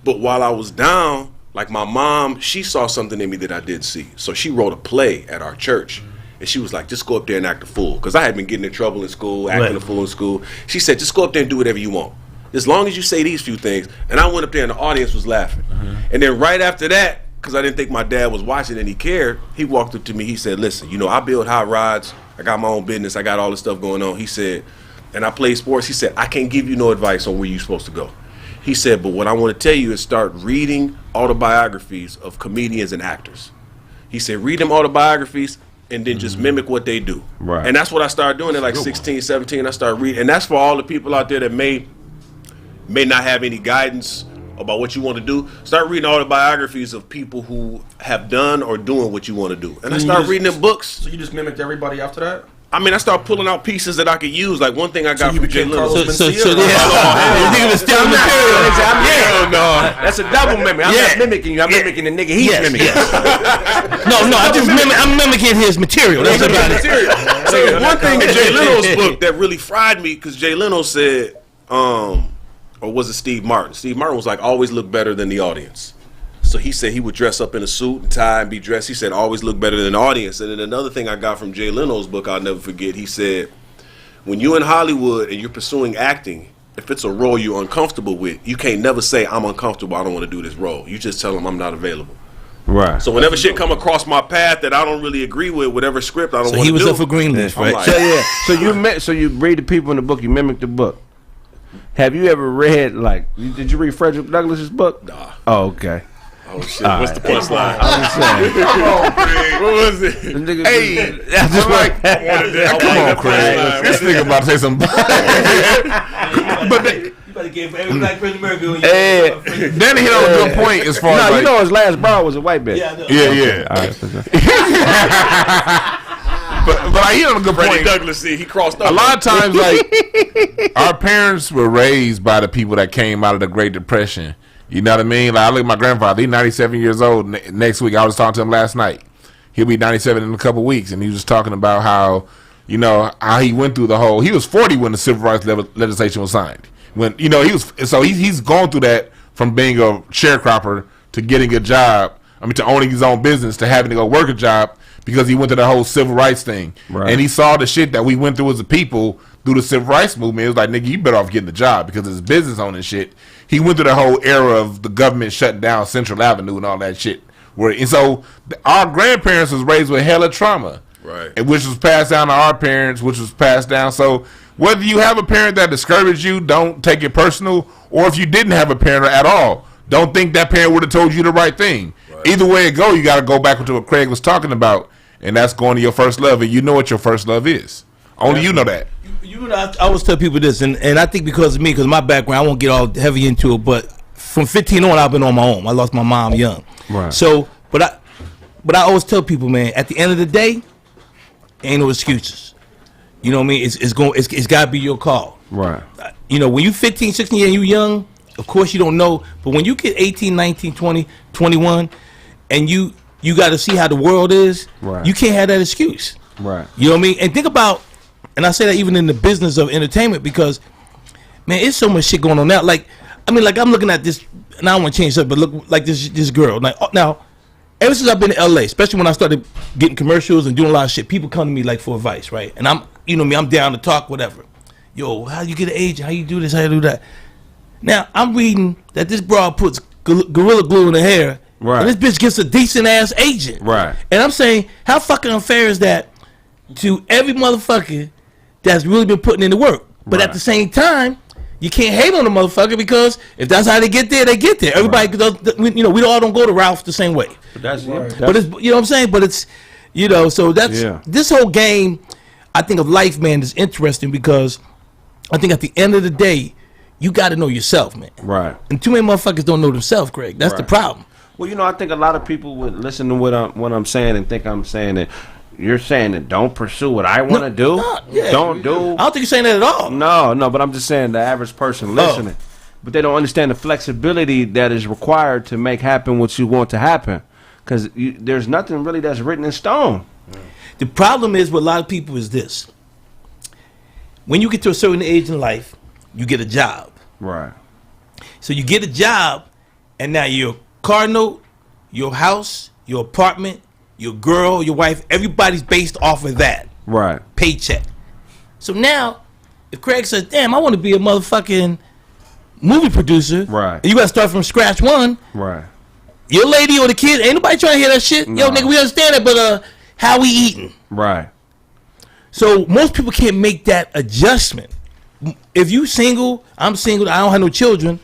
S2: But while I was down, like my mom, she saw something in me that I didn't see. So she wrote a play at our church. And she was like, just go up there and act a fool. Because I had been getting in trouble in school, acting a fool in school. She said, just go up there and do whatever you want. As long as you say these few things. And I went up there and the audience was laughing. And then right after that, because I didn't think my dad was watching and he cared, he walked up to me. He said, listen, I build hot rods. I got my own business. I got all this stuff going on. He said, and I play sports. He said, I can't give you no advice on where you're supposed to go. He said, but what I want to tell you is start reading autobiographies of comedians and actors. He said, read them autobiographies and then just mimic what they do.
S5: Right.
S2: And that's what I started doing at like 16, 17. I started reading. And that's for all the people out there that may not have any guidance about what you want to do. Start reading autobiographies of people who have done or doing what you want to do. And I started reading them books.
S6: So you just mimicked everybody after that?
S2: I mean, I started pulling out pieces that I could use. Like one thing I got from Jay Leno.
S4: So nigga was stealing material.
S5: That's a double mimic. I'm not mimicking you. I'm mimicking the nigga he's mimicking.
S4: No, I'm mimicking his material. That's about it.
S2: So one thing in Jay Leno's book that really fried me, because Jay Leno said, or was it Steve Martin? Steve Martin was like, always look better than the audience. So he said he would dress up in a suit and tie and be dressed. He said, always look better than the audience. And then another thing I got from Jay Leno's book I'll never forget, he said, when you're in Hollywood and you're pursuing acting, if it's a role you're uncomfortable with, you can't never say, I'm uncomfortable, I don't want to do this role. You just tell them I'm not available.
S5: Right.
S2: So whenever shit come across my path that I don't really agree with, whatever script I don't want to do.
S4: So he was up for Greenleaf, right?
S2: Like,
S5: So you read the people in the book, you mimic the book. Have you ever read, did you read Frederick Douglass's book?
S2: Nah.
S5: Oh, okay.
S2: Oh shit! What's the punchline?
S5: I'm just saying.
S2: Come on, Craig. What was it?
S3: Hey, come on, Craig. This nigga about to say something.
S4: You better give every black person in America.
S3: Then he hit on a good point as far as
S5: his last bar was a white bitch.
S4: Yeah, I know.
S3: Yeah.
S5: All right.
S3: But I hit on a good
S2: Freddie
S3: point.
S2: Douglass, he crossed over.
S3: A lot of times, our parents were raised by the people that came out of the Great Depression. You know what I mean? Like, I look at my grandfather. He's 97 years old. Next week, I was talking to him last night. He'll be 97 in a couple weeks, and he was just talking about how he went through the whole. He was 40 when the civil rights legislation was signed. When he's gone through that from being a sharecropper to getting a job. I mean, to owning his own business to having to go work a job because he went through the whole civil rights thing, and he saw the shit that we went through as a people through the civil rights movement. It was like, nigga, you better off getting a job because it's business owning shit. He went through the whole era of the government shutting down Central Avenue and all that shit. And so our grandparents was raised with hella trauma,
S2: right?
S3: And which was passed down to our parents, which was passed down. So whether you have a parent that discouraged you, don't take it personal, or if you didn't have a parent at all, don't think that parent would have told you the right thing. Right. Either way it go, you got to go back to what Kraig was talking about, and that's going to your first love, and you know what your first love is. Only you know that.
S4: You know, I always tell people this, and I think because of me, because my background, I won't get all heavy into it, but from 15 on, I've been on my own. I lost my mom young.
S5: Right.
S4: So, but I always tell people, man, at the end of the day, ain't no excuses. You know what I mean? It's got to be your call.
S5: Right.
S4: You know, when you 15, 16 and you young, of course you don't know, but when you get 18, 19, 20, 21, and you got to see how the world is,
S5: right.
S4: You can't have that excuse.
S5: Right.
S4: You know what I mean? And think about, and I say that even in the business of entertainment, because, man, it's so much shit going on now. Like, I mean, like, I'm looking at this, and I don't want to change stuff, but look, like this girl. Like, now, ever since I've been in LA, especially when I started getting commercials and doing a lot of shit, people come to me, like, for advice, right? And I'm, you know me, I'm down to talk, whatever. Yo, how you get an agent? How you do this? How you do that? Now, I'm reading that this broad puts Gorilla Glue in her hair,
S5: right.
S4: And this bitch gets a decent-ass agent.
S5: Right.
S4: And I'm saying, how fucking unfair is that to every motherfucker that's really been putting in the work? But at the same time, you can't hate on the motherfucker, because if that's how they get there, they get there. Everybody, you know, we all don't go to Ralph the same way.
S5: But that's
S4: But it's, you know what I'm saying? But it's, you know, so that's this whole game. I think of life, man, is interesting, because I think at the end of the day, you got to know yourself, man.
S5: Right.
S4: And too many motherfuckers don't know themselves, Kraig. That's the problem.
S5: Well, you know, I think a lot of people would listen to what I'm saying and think I'm saying that you're saying that don't pursue what I want to do. Don't do.
S4: I don't think you're saying that at all.
S5: No, but I'm just saying the average person listening. But they don't understand the flexibility that is required to make happen what you want to happen. Because there's nothing really that's written in stone.
S4: The problem is with a lot of people is this. When you get to a certain age in life, you get a job.
S5: Right.
S4: So you get a job, and now your car note, your house, your apartment, your girl, your wife, everybody's based off of that.
S5: Right.
S4: Paycheck. So now, if Kraig says, damn, I want to be a motherfucking movie producer.
S5: Right.
S4: And you got to start from scratch one.
S5: Right.
S4: Your lady or the kid, ain't nobody trying to hear that shit.
S5: No.
S4: Yo, nigga, we understand it, but how we eating?
S5: Right.
S4: So most people can't make that adjustment. If you single, I'm single, I don't have no children.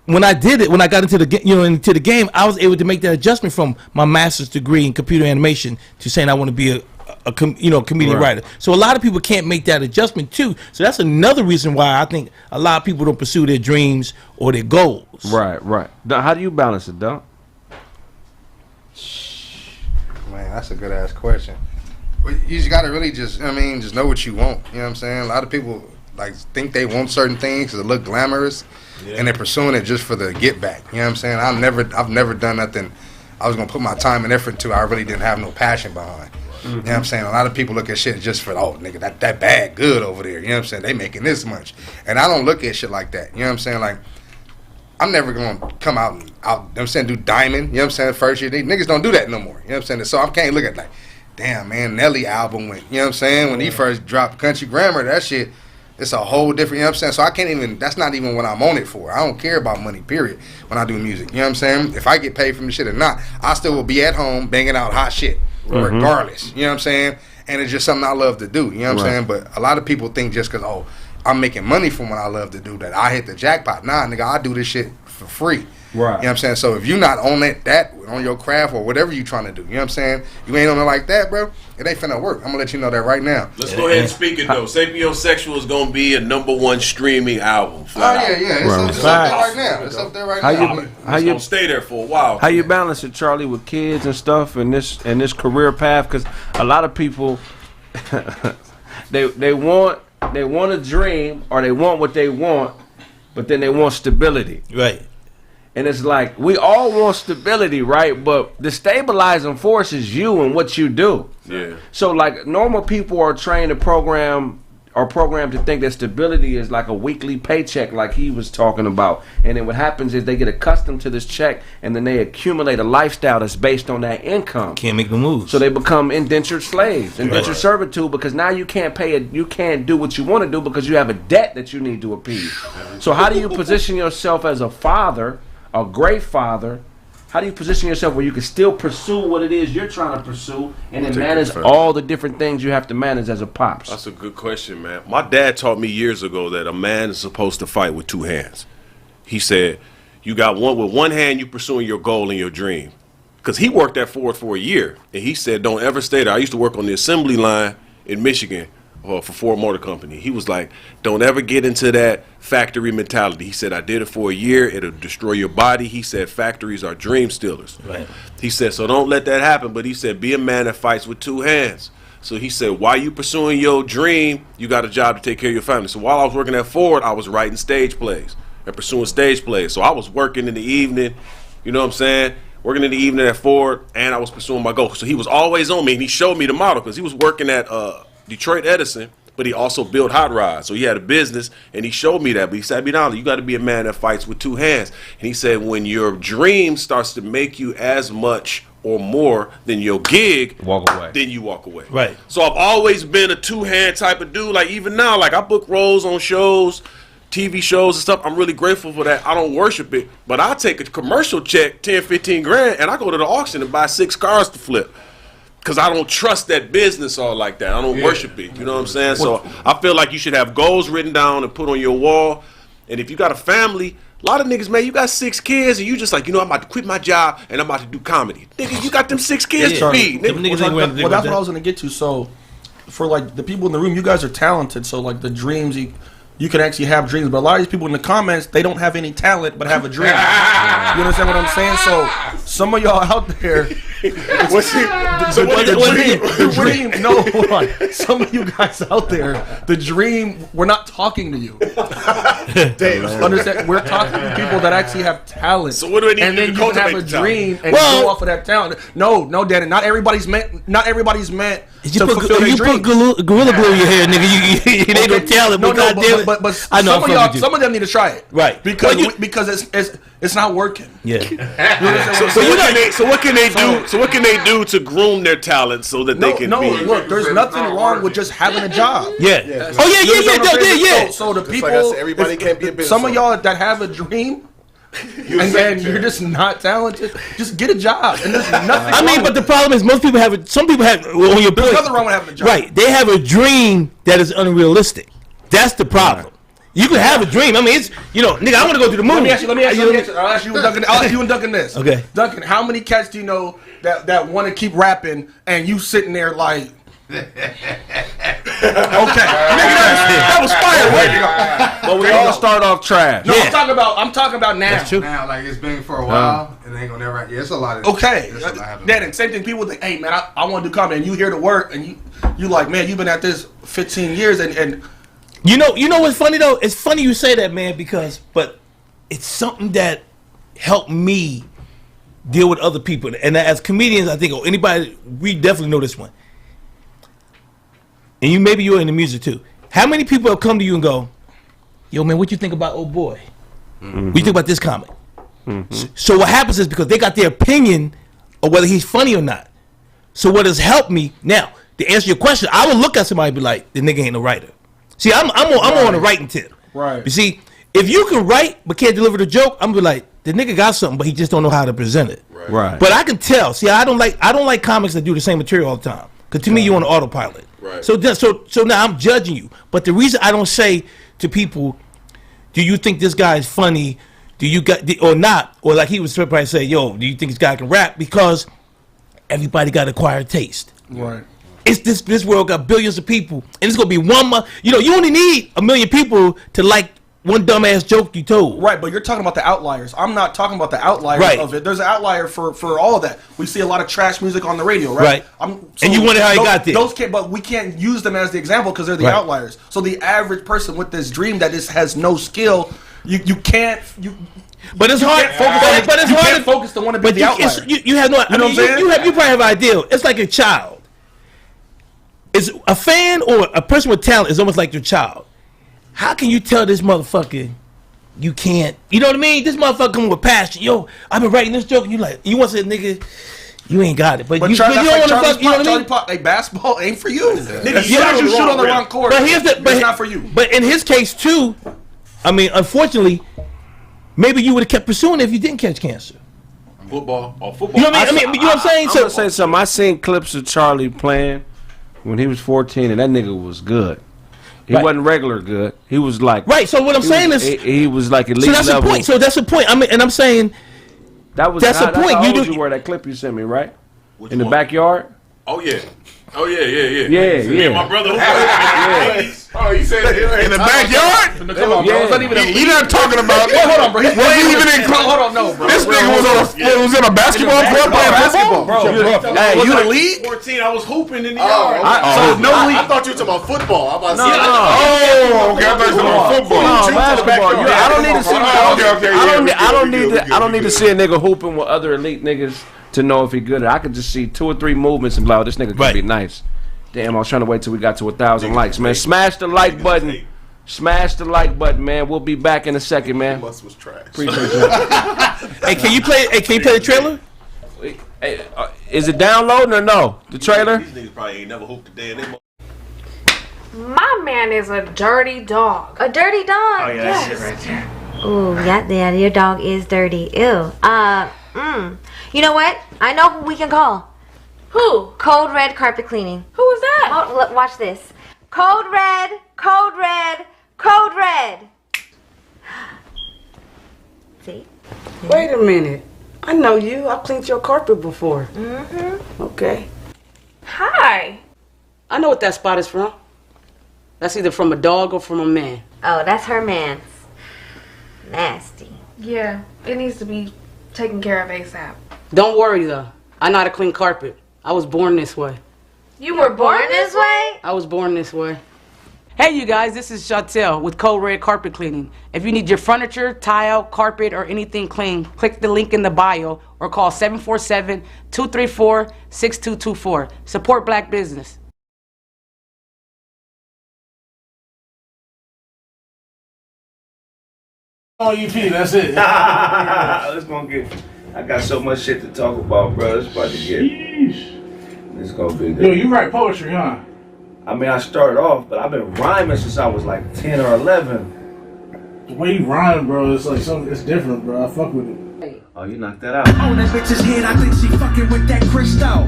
S4: When I did it, when I got into the game, I was able to make that adjustment from my master's degree in computer animation to saying I want to be a comedian writer. So a lot of people can't make that adjustment too. So that's another reason why I think a lot of people don't pursue their dreams or their goals.
S5: Right. How do you balance it, Doc?
S8: Man, that's a good ass question. But you just gotta really just know what you want. You know what I'm saying? A lot of people like think they want certain things because it look glamorous, and they're pursuing it just for the get back. You know what I'm saying? I've never done nothing I was gonna put my time and effort to. I really didn't have no passion behind. Mm-hmm. You know what I'm saying? A lot of people look at shit just for, oh nigga, that bag good over there. You know what I'm saying? They making this much, and I don't look at shit like that. You know what I'm saying? Like, I'm never gonna come out and you know what I'm saying, do diamond. You know what I'm saying? First year, niggas don't do that no more. You know what I'm saying? So I can't look at like, damn man, Nelly album went. You know what I'm saying? When he first dropped Country Grammar, that shit, it's a whole different. You know what I'm saying? So I can't even. That's not even what I'm on it for. I don't care about money. Period. When I do music, you know what I'm saying? If I get paid from the shit or not, I still will be at home banging out hot shit, regardless. You know what I'm saying? And it's just something I love to do. You know what I'm saying? But a lot of people think just because I'm making money from what I love to do that I hit the jackpot. Nah, nigga, I do this shit for free. Right. You know what I'm saying? So if you're not on that on your craft or whatever you trying to do, you know what I'm saying? You ain't on it like that, bro. It ain't finna work. I'm gonna let you know that right now.
S2: Let's go ahead and speak it though. Sapiosexual is gonna be a #1 streaming album.
S8: It's up there right now. It's up there right now.
S2: It's gonna stay there for a while.
S5: How you balance it, Charlie, with kids and stuff and this career path? Because a lot of people they want a dream or they want what they want, but then they want stability.
S4: Right.
S5: And it's like, we all want stability, right? But the stabilizing force is you and what you do.
S2: Yeah.
S5: So, like, normal people are trained to programmed to think that stability is like a weekly paycheck, like he was talking about. And then what happens is they get accustomed to this check, and then they accumulate a lifestyle that's based on that income.
S4: Can't make the moves.
S5: So they become indentured slaves, indentured servitude, because now you can't you can't do what you want to do because you have a debt that you need to appease. So how do you position yourself as a father, a great father? How do you position yourself where you can still pursue what it is you're trying to pursue and then manage all the different things you have to manage as a pops?
S2: That's a good question, man. My dad taught me years ago that a man is supposed to fight with two hands. He said, you got with one hand, you pursuing your goal and your dream. Because he worked at Ford for a year, and he said, don't ever stay there. I used to work on the assembly line in Michigan. for Ford Motor Company. He was like, don't ever get into that factory mentality. He said, I did it for a year. It'll destroy your body. He said, factories are dream stealers.
S4: Right.
S2: He said, so don't let that happen. But he said, be a man that fights with two hands. So he said, while you pursuing your dream, you got a job to take care of your family. So while I was working at Ford, I was writing stage plays and pursuing stage plays. So I was working in the evening, you know what I'm saying? Working in the evening at Ford, and I was pursuing my goal. So he was always on me, and he showed me the model because he was working at Detroit Edison, but he also built hot rods. So he had a business, and he showed me that. But he said, you got to be a man that fights with two hands. And he said, when your dream starts to make you as much or more than your gig, then you walk away.
S4: Right.
S2: So I've always been a two-hand type of dude. Like even now, like I book roles on shows, TV shows and stuff. I'm really grateful for that. I don't worship it, but I take a commercial check, 10, 15 grand, and I go to the auction and buy 6 cars to flip. Because I don't trust that business all like that. I don't worship it. You know what I'm saying? So I feel like you should have goals written down and put on your wall. And if you got a family, a lot of niggas, man, you got 6 kids and you just like, I'm about to quit my job and I'm about to do comedy. Nigga, you got them 6 kids to feed.
S6: Well, that's what I was going to get to. So for like the people in the room, you guys are talented. So like the dreams, you can actually have dreams. But a lot of these people in the comments, they don't have any talent but have a dream. You understand what I'm saying? So some of y'all out there, the dream. No, hold on. Some of you guys out there, the dream. We're not talking to you. Understand? We're talking to people that actually have talent.
S2: So what do I need
S6: and
S2: to
S6: then you can have a dream and go off of that talent. No, Danny. Not everybody's meant to fulfill their dream.
S4: Put Gorilla Glue in your hair, nigga. You ain't no talent.
S6: But some of them need to try it,
S4: right?
S6: Because it's not working.
S4: Yeah.
S2: So what can they do? So what can they do to groom their talent so that they can be?
S6: Look, there's nothing wrong with just having a job.
S4: Yeah. Yeah.
S6: So the people,
S7: like everybody can't be a business.
S6: Some of y'all that have a dream. And then you're just not talented. Just get a job, and there's nothing.
S4: I mean, but the problem is, most people have it. Some people have. On your
S6: there's nothing wrong with having a job.
S4: Right? They have a dream that is unrealistic. That's the problem. Right. You can have a dream. I mean, it's nigga. I want to go to the moon.
S6: Let me ask you. I'll ask you and Duncan this.
S4: Okay.
S6: Duncan, how many cats do you know that want to keep rapping, and you sitting there like? Okay, that was fire.
S5: But we all start off trash.
S6: No, I'm talking about now.
S8: That's true. Now, like it's been for a while, and they ain't gonna never. Yeah, it's a lot of.
S6: Okay, then same thing. People think, hey man, I want to do comedy, and you here to work, and you like, man, you've been at this 15 years, and
S4: you know what's funny though? It's funny you say that, man, but it's something that helped me deal with other people, and as comedians, I think, or anybody, we definitely know this one. And maybe you're in the music too. How many people have come to you and go, yo man, what you think about old boy? Mm-hmm. What you think about this comic? Mm-hmm. So what happens is, because they got their opinion of whether he's funny or not. So what has helped me now, to answer your question, I would look at somebody and be like, the nigga ain't a writer. See, I'm on a writing tip.
S6: Right.
S4: You see, if you can write but can't deliver the joke, I'm be like, the nigga got something, but he just don't know how to present it.
S5: Right.
S4: But I can tell. See, I don't like comics that do the same material all the time. Because to me, you're on autopilot.
S2: Right.
S4: So now I'm judging you. But the reason I don't say to people, do you think this guy is funny? Do you got or not? Or like he was probably say, yo, do you think this guy can rap? Because everybody got acquired taste.
S6: Right.
S4: It's this world got billions of people, and it's gonna be one. You only need 1 million people to like one dumbass joke you told.
S6: Right, but you're talking about the outliers. I'm not talking about the outliers of it. There's an outlier for all of that. We see a lot of trash music on the radio, right?
S4: And you wonder how he got there.
S6: But we can't use them as the example because they're the outliers. So the average person with this dream that has no skill, you can't.
S4: But it's hard.
S6: But it's hard to focus to want to be the outlier.
S4: You have no. You know what I'm saying? You probably have an idea. It's like a child. It's a fan or a person with talent is almost like your child. How can you tell this motherfucker you can't? You know what I mean? This motherfucker coming with passion. Yo, I've been writing this joke. And you want to say, nigga, you ain't got it. But you don't want to fuck. You know what I mean?
S6: Like basketball ain't for you. Nigga,
S4: you
S6: shoot on the wrong court.
S4: But
S6: it's not for you.
S4: But in his case too, I mean, unfortunately, maybe you would have kept pursuing it if you didn't catch cancer.
S2: Football.
S4: You know what I mean? You know what I'm saying?
S5: I'm gonna say something. I seen clips of Charlie playing when he was 14, and that nigga was good. He wasn't regular good. He was like
S4: So what I'm saying is
S5: he was like elite
S4: level. So that's the point. I mean, and I'm saying
S5: that's the point. You were that clip you sent me, right? In the backyard.
S2: Oh yeah. Oh yeah.
S5: Yeah.
S2: My brother.
S3: Oh, you said in the backyard?
S6: Come on, bro. It's not even a
S3: He not talking about.
S6: Hold on, bro.
S3: Was he even in?
S6: Hold on, no, bro.
S3: This nigga was in a basketball court playing football.
S6: Bro.
S5: Hey,
S6: Was
S5: you
S6: it a league?
S2: 14, I was hooping in the yard.
S6: So no
S7: I
S6: league.
S7: thought you were talking about football. I'm about to say.
S3: Oh, okay. I thought you were talking about football.
S5: No, basketball. I don't need to see.
S3: Okay.
S5: I don't need to see a nigga hooping with other elite niggas to know if he good. I could just see 2 or 3 movements and be like, oh, this nigga could be nice. Damn, I was trying to wait till we got to 1,000 likes, man. Smash the like button. Smash the like button, man. We'll be back in a second, man.
S7: Must was trash.
S5: Appreciate you.
S4: Hey, can you play the trailer?
S5: Hey, is it downloading or no? The trailer?
S2: These niggas probably ain't never hooped a day in their
S9: My man is a dirty dog.
S10: A dirty dog.
S2: Oh yeah, that shit right there.
S10: Ooh, yeah, your dog is dirty. Ew. You know what? I know who we can call.
S9: Who?
S10: Code Red Carpet Cleaning.
S9: Who is that?
S10: Oh, look, watch this. Code Red, Code Red, Code Red. See?
S11: Wait a minute. I know you. I've cleaned your carpet before.
S10: Mm-hmm.
S11: Okay.
S9: Hi.
S11: I know what that spot is from. That's either from a dog or from a man.
S10: Oh, that's her man's. Nasty.
S9: Yeah, it needs to be taken care of ASAP.
S11: Don't worry, though. I know how to clean carpet. I was born this way.
S10: You were born this way?
S11: I was born this way. Hey, you guys, this is Chantel with Code Red Carpet Cleaning. If you need your furniture, tile, carpet, or anything clean, click the link in the bio or call 747-234-6224. Support black business.
S4: Oh, you P, that's it.
S1: Let's gonna get. I got so much shit to talk about, bro. It's about to get. It's gonna be good.
S4: Yo, you write poetry, huh?
S1: I mean, I started off, but I've been rhyming since I was like 10 or 11.
S4: The way you rhyme, bro, it's like something. It's different, bro. I fuck with it.
S1: Oh, you knocked that out.
S12: Oh, that bitch's head, I think she fucking with that crystal.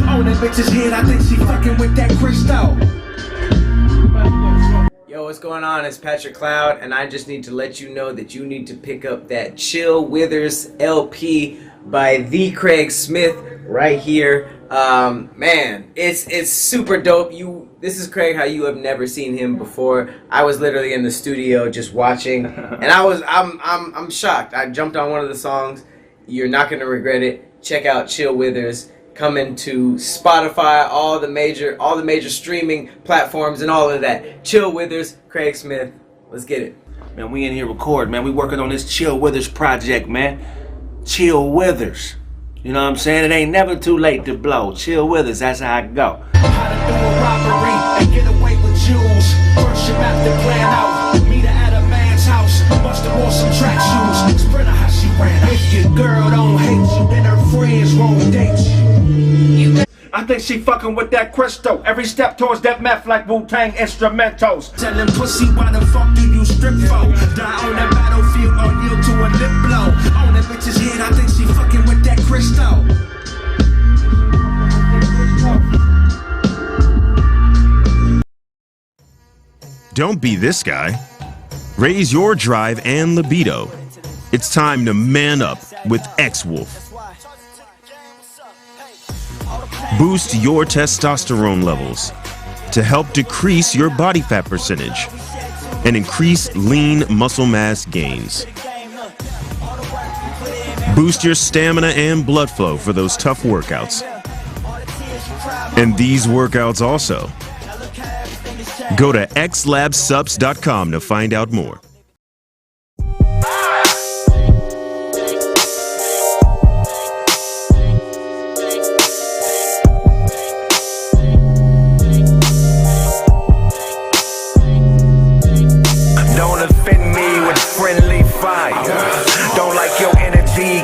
S12: Oh, that bitch's head, I think she fucking with that crystal.
S13: Yo, what's going on? It's Patrick Cloud, and I just need to let you know that you need to pick up that Chill Withers LP by the Kraig Smith right here. Man, it's super dope. This is Kraig how you have never seen him before. I was literally in the studio just watching, and I'm shocked. I jumped on one of the songs. You're not gonna regret it. Check out Chill Withers. Coming to Spotify, all the major streaming platforms and all of that. Chill Withers, Kraig Smith. Let's get it.
S1: Man, we in here recording, man. We working on this Chill Withers project, man. Chill Withers. You know what I'm saying? It ain't never too late to blow. Chill Withers, that's how I go.
S12: How to do a robbery and get away with jewels. First you have to plan out. Meet her at a man's house. Must have wore some track shoes. Sprinter how she ran. If your girl don't hate you, then her friends won't date you.
S1: I think she fucking with that crystal. Every step towards that meth like Wu-Tang instrumentals.
S12: Tell him pussy, why the fuck do you strip for? Die on that battlefield or yield to a lip blow. On that bitch's head, I think she fucking with that crystal.
S14: Don't be this guy. Raise your drive and libido. It's time to man up with X-Wolf. Boost your testosterone levels to help decrease your body fat percentage and increase lean muscle mass gains. Boost your stamina and blood flow for those tough workouts. And these workouts also. Go to xlabsubs.com to find out more.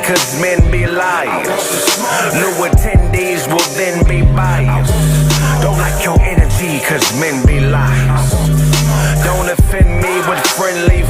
S12: Cause men be liars. New attendees will then be biased. Don't like your energy cause men be liars. Don't offend me with friendly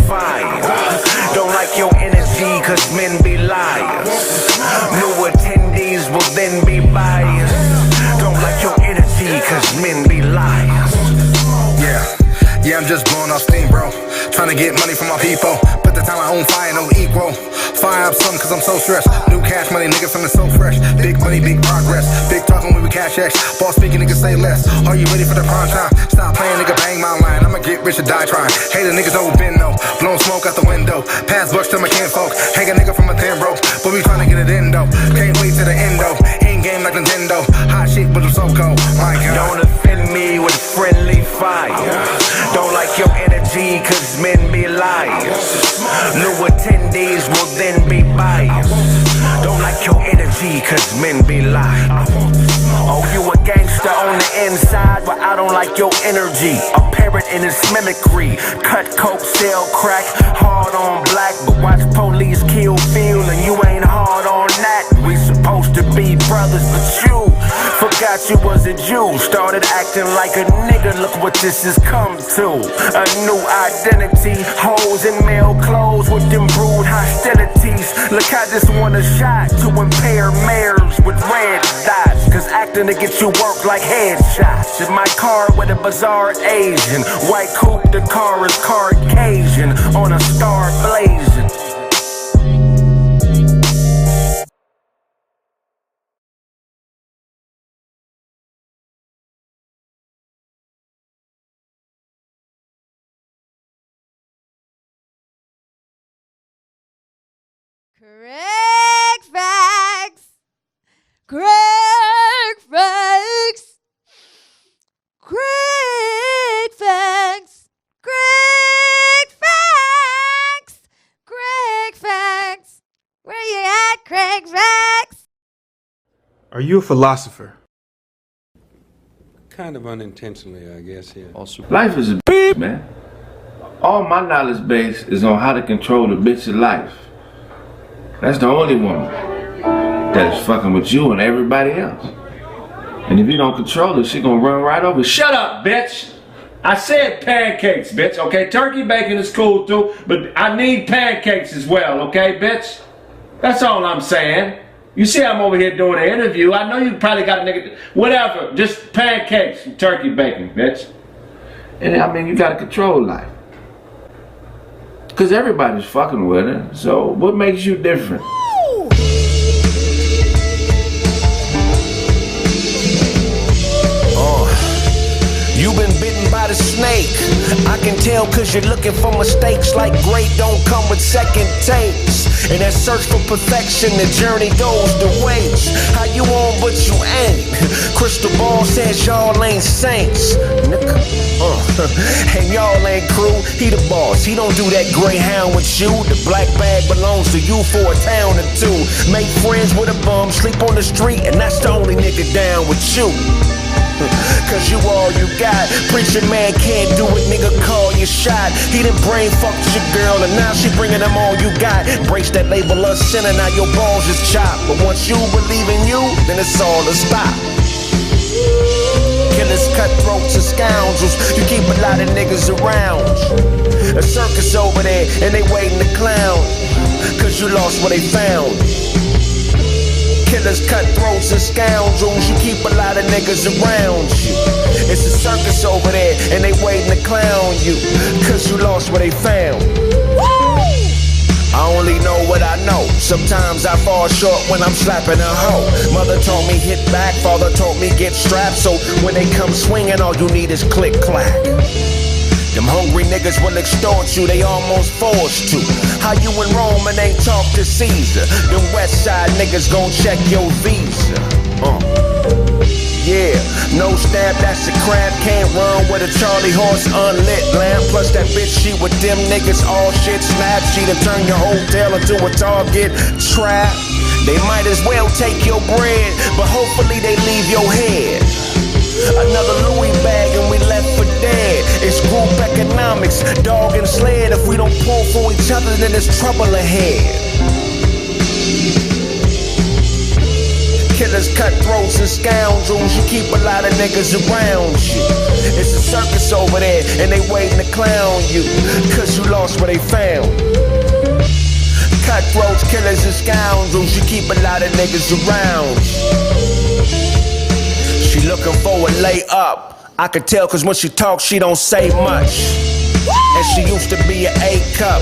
S8: Trying to get money from my people. But the time I own fire, no equal. Fire up something cause I'm so stressed. New cash money, nigga feeling so fresh. Big money, big progress. Big talking when we cash X. Boss speaking, niggas say less. Are you ready for the prime time? Stop playing, nigga, bang my line. I'ma get rich or die trying. Hater niggas don't bend no. Blowing smoke out the window. Pass bucks to my kinfolk. Hang a nigga from a thin rope. But we trying to get it in though. Can't wait to the end though. In game like Nintendo. Hot shit, but I'm so cold. My God.
S12: Don't offend me with friendly fire. Don't like your energy, cause men be liars. New attendees will then be biased. Don't like your energy, cause men be liars. Oh, you a gangster on the inside, but I don't like your energy. A parrot in his mimicry. Cut coke, sell crack, hard on black, but watch police kill Phil, and you ain't hard on that. We supposed to be brothers, but you forgot you was a Jew. Started acting like a nigga, look what this has come to. A new identity, hoes in male clothes with them brewed hostilities. Look, I just want a shot to impair mayors with red dots, cause acting to get you work like headshots. In my car with a bizarre Asian, white coupe, the car is Caucasian, on a star blazing.
S15: Kraig facts. Kraig facts. Kraig facts. Kraig facts. Kraig facts. Where you at, Kraig facts?
S16: Are you a philosopher?
S17: Kind of unintentionally, I guess, yeah.
S1: Life is a bitch, man. All my knowledge base is on how to control the bitch of life. That's the only woman that is fucking with you and everybody else. And if you don't control her, she gonna run right over. Shut up, bitch! I said pancakes, bitch, okay? Turkey bacon is cool too, but I need pancakes as well, okay, bitch? That's all I'm saying. You see I'm over here doing an interview. I know you probably got a nigga, whatever, just pancakes and turkey bacon, bitch. And I mean, you gotta control life. Cause everybody's fucking with her, so what makes you different?
S12: You've been bitten by the snake. I can tell cause you're looking for mistakes. Like great don't come with second takes. In that search for perfection, the journey goes to waste. How you on but you ain't? Crystal ball says y'all ain't saints, nigga. And y'all ain't crew. He the boss, he don't do that greyhound with you. The black bag belongs to you for a town or two. Make friends with a bum, sleep on the street, and that's the only nigga down with you. Cause you all you got. Preaching man can't do it, nigga, call your shot. He done brain fucked your girl and now she bringing them all you got. Brace that label of sinner, now your balls is chopped. But once you believe in you, then it's all to stop. Killers, cutthroats, and scoundrels, you keep a lot of niggas around. A circus over there and they waiting to clown. Cause you lost what they found. Killers, cutthroats, and scoundrels, you keep a lot of niggas around you. It's a circus over there, and they waiting to clown you, cause you lost what they found. I only know what I know. Sometimes I fall short when I'm slapping a hoe. Mother told me hit back, father told me get strapped. So when they come swinging, all you need is click clack. Them hungry niggas will extort you, they almost forced to. How you in Rome and ain't talk to Caesar? Them west side niggas gon' check your visa. Yeah, no stab, that's a crab. Can't run with a Charlie horse, unlit lamp. Plus that bitch, she with them niggas, all shit snap. She done turn your hotel into a Target trap. They might as well take your bread, but hopefully they leave your head. Another Louis bag and we left for dead. It's group economics, dog and sled. If we don't pull for each other, then there's trouble ahead. Killers, cutthroats, and scoundrels, you keep a lot of niggas around you. It's a circus over there and they waiting to clown you, cause you lost what they found. Cutthroats, killers, and scoundrels, you keep a lot of niggas around you. She looking for a layup, I could tell cause when she talks, she don't say much. And she used to be an A cup.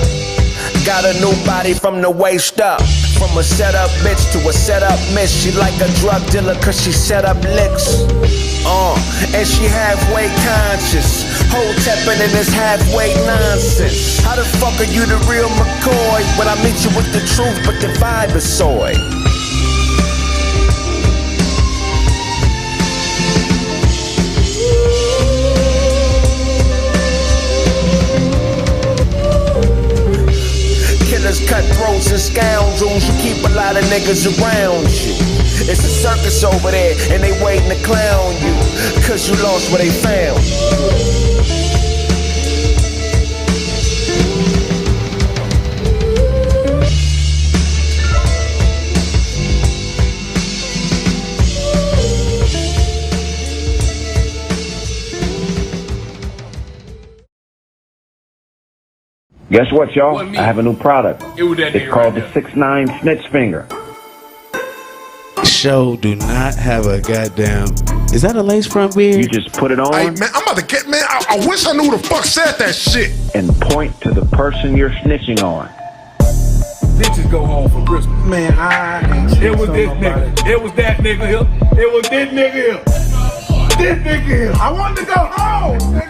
S12: Got a new body from the waist up. From a set up bitch to a set up miss. She like a drug dealer cause she set up licks. And she halfway conscious. Whole teppin' in this halfway nonsense. How the fuck are you the real McCoy when I meet you with the truth but the vibe is soy? Killers, cutthroats, and scoundrels. You keep a lot of niggas around you. It's a circus over there, and they waiting to clown you, cause you lost what they found.
S18: Guess what, y'all? I have a new product. It's called the 6'9" Snitch Finger.
S19: Show do not have a goddamn. Is that a lace front beard?
S18: You just put it on.
S20: Hey man, I'm about to get I wish I knew who the fuck said that shit.
S18: And point to the person you're snitching on.
S21: Bitches go home for Christmas. Man, I ain't shit. It was this nigga. It was that nigga here. It was this nigga here. This nigga here. I wanted to go home, nigga.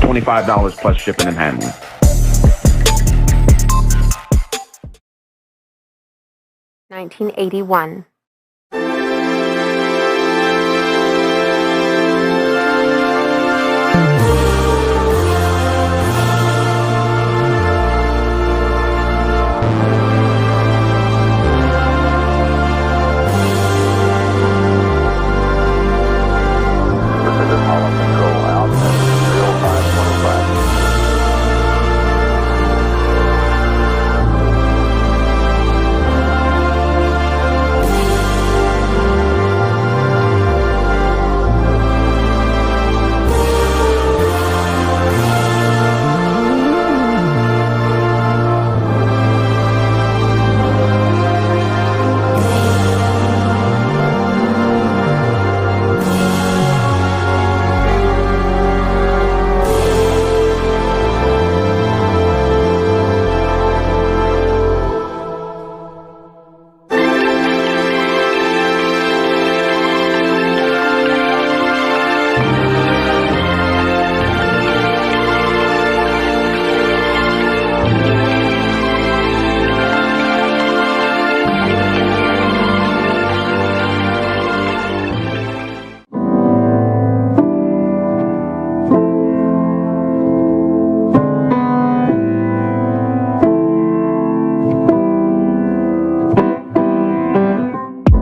S18: $25 plus shipping and handling.
S10: $19.81.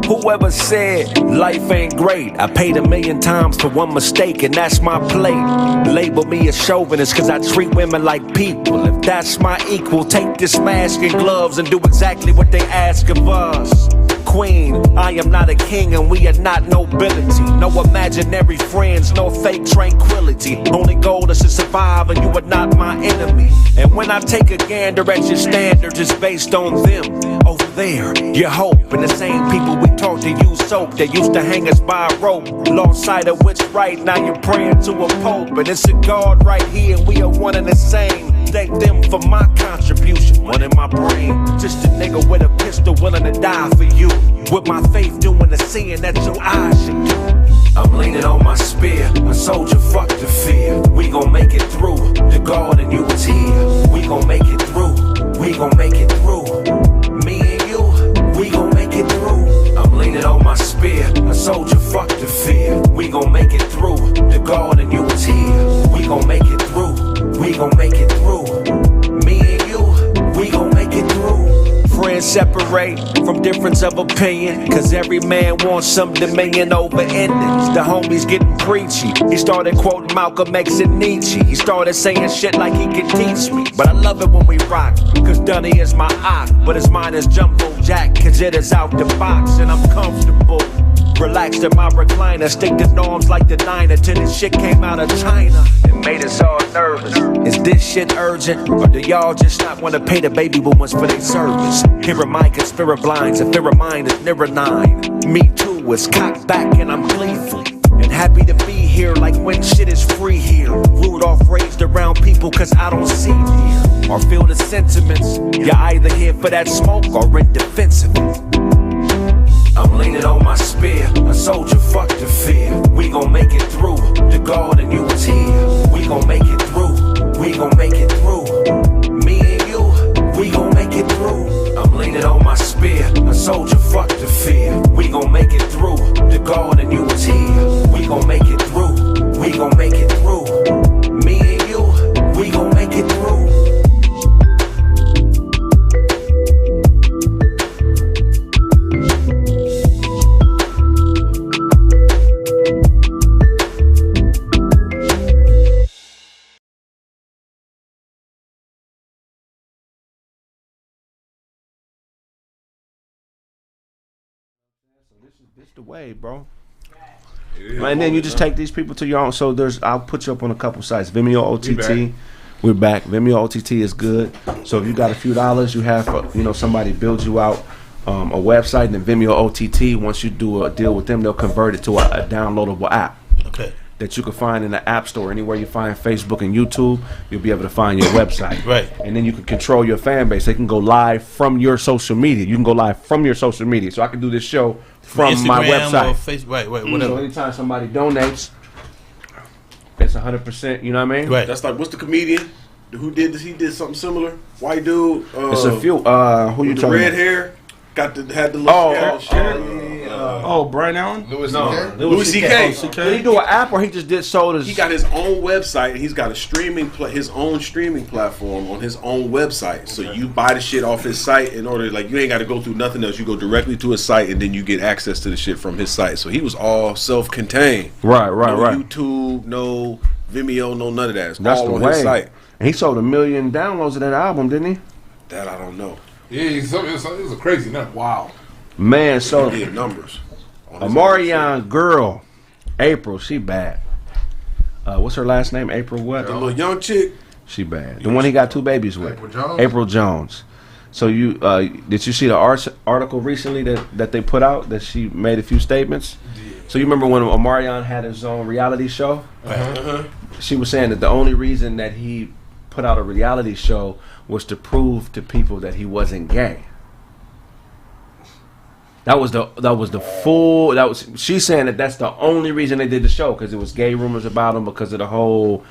S12: Whoever said life ain't great, I paid $1 million for one mistake and that's my plate. Label me a chauvinist cause I treat women like people. If that's my equal, take this mask and gloves and do exactly what they ask of us. Queen, I am not a king and we are not nobility. No imaginary friends, no fake tranquility. Only goal is to survive and you are not my enemy. And when I take a gander at your standards, it's based on them. Over there, your hope and the same people we talk to use soap. They used to hang us by a rope. Lost sight of what's right, now you're praying to a pope. And it's a God right here and we are one and the same. Thank them for my contribution, one in my brain. Just a nigga with a pistol willing to die for you. With my faith doing the sin that your eyes should do. I'm leaning on my spear, a soldier, fuck the fear. We gon' make it through, the God and you is here. We gon' make it through, we gon' make it through. Me and you, we gon' make it through. I'm leaning on my spear, a soldier, fuck the fear. We gon' make it through, the God and you is here. We gon' make it through, we gon' make it through. Me and you, we gon' make it through. Friends separate from difference of opinion, cause every man wants some dominion over endings. The homies getting preachy. He started quoting Malcolm X and Nietzsche. He started saying shit like he could teach me. But I love it when we rock, cause Dunny is my eye, but his mind is Jumbo Jack, cause it is out the box and I'm comfortable. Relaxed in my recliner, stick to norms like the diner till this shit came out of China. It made us all nervous. Is this shit urgent? Or do y'all just not want to pay the baby boomers for their service? Here are my conspira blinds, a fear of mine is nearer 9. Me too is cocked back and I'm gleeful.
S6: and happy to be here like when shit is free here. Rudolph raised around people cause I don't see deer or feel the sentiments. You're either here for that smoke or in defensive. I'm leaning on my spear, a soldier, fuck the fear. We gon' make it through, the God and you was here. We gon' make it through, we gon' make it through. Me and you, we gon' make it through. I'm leaning on my spear, a soldier, fuck the fear. We gon' make it through, the God and you was here. We gon' make it through, we gon' make it through. Me and you, we gon' make it through.
S5: This the way, bro. And then you just take these people to your own. So I'll put you up on a couple sites. Vimeo OTT. We're back. Vimeo OTT is good. So if you got a few dollars, you have somebody build you out a website, and then Vimeo OTT. Once you do a deal with them, they'll convert it to a downloadable app.
S4: Okay.
S5: That you can find in the App Store. Anywhere you find Facebook and YouTube, you'll be able to find your website.
S4: Right.
S5: And then you can control your fan base. They can go live from your social media. You can go live from your social media. So I can do this show from
S4: Instagram
S5: my website.
S4: Or Facebook, right, whatever.
S5: So anytime somebody donates, it's 100%. You know what I mean?
S4: Right.
S2: That's like, what's the comedian who did this? He did something similar. White dude.
S5: It's a few. Who you
S2: the
S5: talking
S2: red
S5: about?
S2: hair. Had the little
S3: Brian Allen?
S2: Louis C.K.
S5: Did he do an app or he just did sodas?
S2: He got his own website. He's got a his own streaming platform on his own website. So you buy the shit off his site in order, like, you ain't got to go through nothing else. You go directly to his site and then you get access to the shit from his site. So he was all self-contained.
S5: Right.
S2: No YouTube, no Vimeo, no none of that. It's
S5: That's
S2: all
S5: the
S2: on
S5: way.
S2: his site.
S5: And he sold 1 million downloads of that album, didn't he?
S2: That I don't know.
S3: Yeah, it was a crazy number.
S2: Wow.
S5: Man, so
S2: He did numbers.
S5: Omarion girl, April, she bad. What's her last name? April what?
S2: The little young chick.
S5: She bad. The one he got 2 babies with.
S8: April Jones?
S5: April Jones. So you did you see the article recently that they put out that she made a few statements? Yeah. So you remember when Omarion had his own reality show? She was saying that the only reason that he put out a reality show was to prove to people that he wasn't gay. She's saying that that's the only reason they did the show, because it was gay rumors about him because of the whole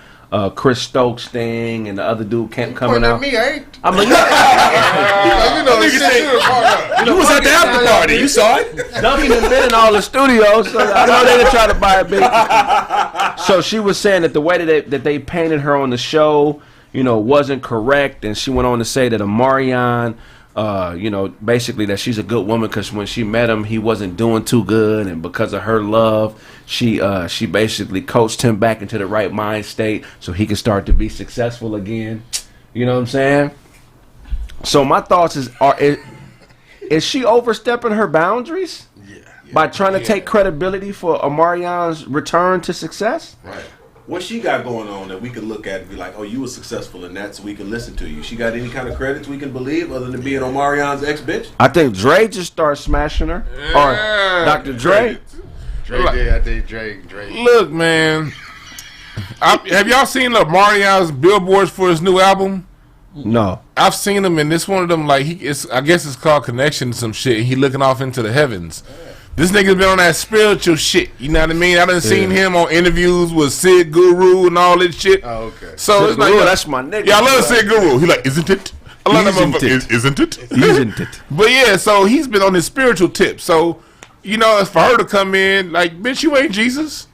S5: Chris Stokes thing and the other dude coming out.
S8: Me, I ain't.
S5: I'm like,
S2: You was at the after party. You saw it.
S5: Duncan has been in all the studios, so I know they didn't try to buy a big. So she was saying that the way that they painted her on the show, wasn't correct, and she went on to say that Omarion, basically that she's a good woman because when she met him, he wasn't doing too good, and because of her love, she basically coached him back into the right mind state so he could start to be successful again. You know what I'm saying? So my thoughts is she overstepping her boundaries? By trying to take credibility for Omarion's return to success?
S2: Right. What she got going on that we can look at and be like, oh, you were successful in that, so we can listen to you? She got any kind of credits we can believe other than being Omarion's ex-bitch?
S5: I think Dre just started smashing her. Or Dr. Dre.
S8: I think Dre.
S3: Look, man. Have y'all seen Omarion's billboards for his new album?
S5: No.
S3: I've seen him, and this one of them, like, I guess it's called Connection, some shit. He looking off into the heavens. This nigga's been on that spiritual shit. You know what I mean? I done seen him on interviews with Sid Guru and all this shit.
S8: Oh, okay.
S3: So
S5: Sid
S3: it's like,
S5: Guru, that's my nigga.
S3: Yeah, I love Sid Guru. He like, isn't it? I love that motherfucker. Isn't it?
S5: Isn't it?
S3: But yeah, so he's been on his spiritual tip. So, it's for her to come in, like, bitch, you ain't Jesus.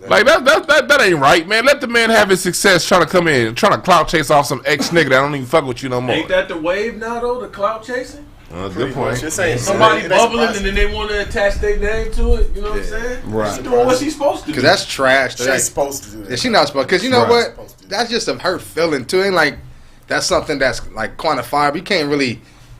S3: Like, that ain't right, man. Let the man have his success trying to come in, trying to clout chase off some ex-nigga that don't even fuck with you no more.
S2: Ain't that the wave now, though, the clout chasing?
S3: Good point.
S2: Somebody bubbling and then they want to attach their name to it. You know what I'm saying?
S8: Right.
S2: She's doing what she's supposed to do.
S8: Because that's trash.
S7: She's supposed to do that.
S8: Yeah, she not supposed. Because you know what? That's just a hurt feeling too. Ain't like that's something that's like quantifiable. You can't really, you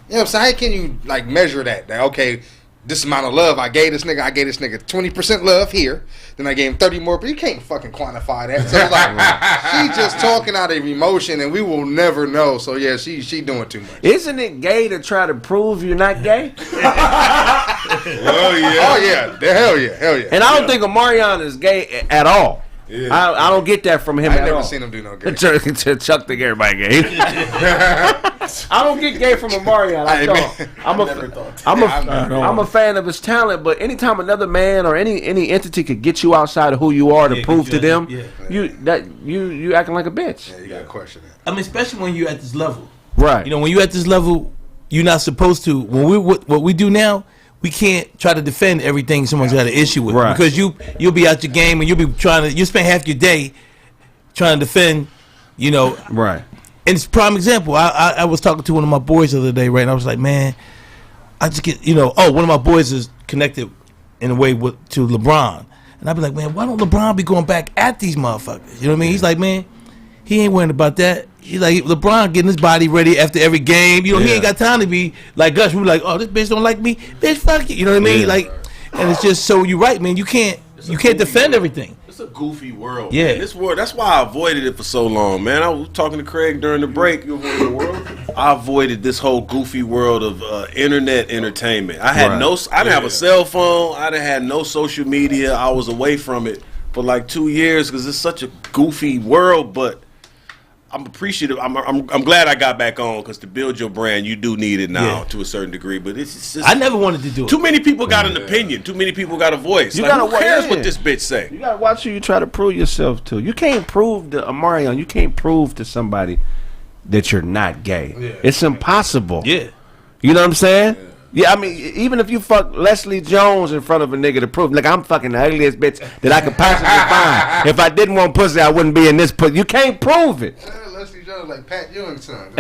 S8: know what I'm saying? How can you like measure that? That okay, this amount of love I gave this nigga 20% love here. Then I gave him 30 more, but you can't fucking quantify that. So it's like she's just talking out of emotion, and we will never know. So yeah, she doing too much.
S5: Isn't it gay to try to prove you're not gay?
S3: Oh yeah. Hell yeah.
S5: And I don't think Omarion is gay at all.
S3: Yeah.
S5: I don't get that from him
S8: I
S5: at
S8: never
S5: all.
S8: seen him do no gay.
S5: Chuck think everybody gay. I don't get gay from Omarion. I don't. I'm a fan of his talent, but anytime another man or any entity could get you outside of who you are to prove to them, you acting like a bitch.
S8: Yeah, you gotta question that.
S4: I mean, especially when you're at this level.
S5: Right.
S4: You know, when you're at this level, you're not supposed to. When what we do now, we can't try to defend everything someone's got an issue with,
S5: right?
S4: Because you'll be out your game and you spend half your day trying to defend,
S5: right.
S4: And it's a prime example. I was talking to one of my boys the other day, right? And I was like, man, I just get one of my boys is connected in a way to LeBron, and I'd be like, man, why don't LeBron be going back at these motherfuckers? You know what I mean? He's like, man, he ain't worrying about that. He's like, LeBron getting his body ready after every game. He ain't got time to be like us. We like, oh, this bitch don't like me. Bitch, fuck you. You know what I mean? Like, and it's just so you're right, man. You can't defend everything.
S2: It's a goofy world.
S4: Yeah.
S2: Man. This world. That's why I avoided it for so long, man. I was talking to Kraig during the break. I avoided this whole goofy world of internet entertainment. I had I didn't have a cell phone. I didn't have no social media. I was away from it for like 2 years because it's such a goofy world, but I'm appreciative. I'm glad I got back on because to build your brand, you do need it now to a certain degree. But it's just
S4: I never wanted to do it.
S2: Too many people got an opinion. Too many people got a voice.
S5: You
S2: like,
S5: gotta
S2: who cares what this bitch say?
S5: You gotta watch who you try to prove yourself to. You can't prove to Omarion. You can't prove to somebody that you're not gay. Yeah. It's impossible.
S4: Yeah.
S5: You know what I'm saying? Yeah, I mean, even if you fuck Leslie Jones in front of a nigga to prove, like, I'm fucking the ugliest bitch that I could possibly find. If I didn't want pussy, I wouldn't be in this pussy. You can't prove it.
S8: Leslie Jones like Pat Ewing's son.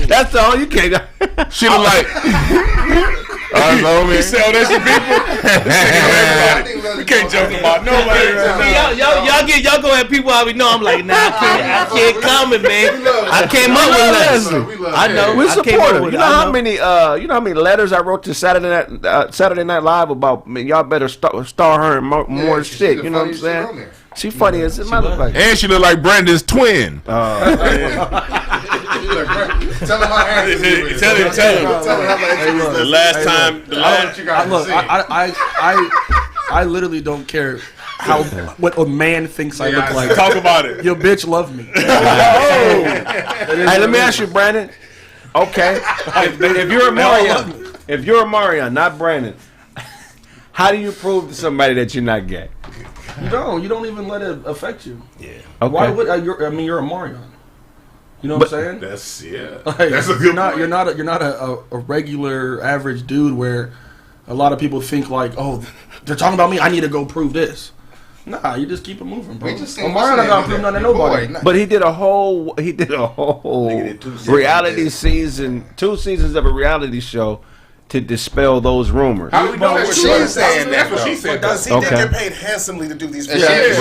S5: That's all you can't.
S3: She look like.
S2: You sell that to people. We can't joke about nobody.
S4: Y'all go at people I know. I'm like, nah, I can't comment, man. I came up with Leslie. I know.
S5: We support her. You know how many letters I wrote to Saturday Night Live about y'all better star her in more shit. You know what I'm saying? She funny as it might look like.
S3: And she look like Brandon's twin.
S8: Tell him how handsome he is.
S2: Tell him. The last time.
S9: I literally don't care what a man thinks I look like.
S2: Talk about it.
S9: Your bitch love me.
S5: Hey, let me ask you, Brandon. Okay, if you're Omarion, not Brandon, how do you prove to somebody that you're not gay?
S9: You don't even let it affect you.
S5: Yeah. Okay.
S9: Why would you're Omarion? You know what I'm saying?
S3: That's
S9: Like,
S3: that's a good
S9: you're not a regular average dude where a lot of people think like, oh, they're talking about me. I need to go prove this. Nah, you just keep it moving, bro. Omarion not gonna prove nothing to nobody.
S5: But he did a whole reality season, 2 seasons of a reality show to dispel those rumors.
S7: How we know that she's saying that? That's what she said. Because he did get paid handsomely to do these videos.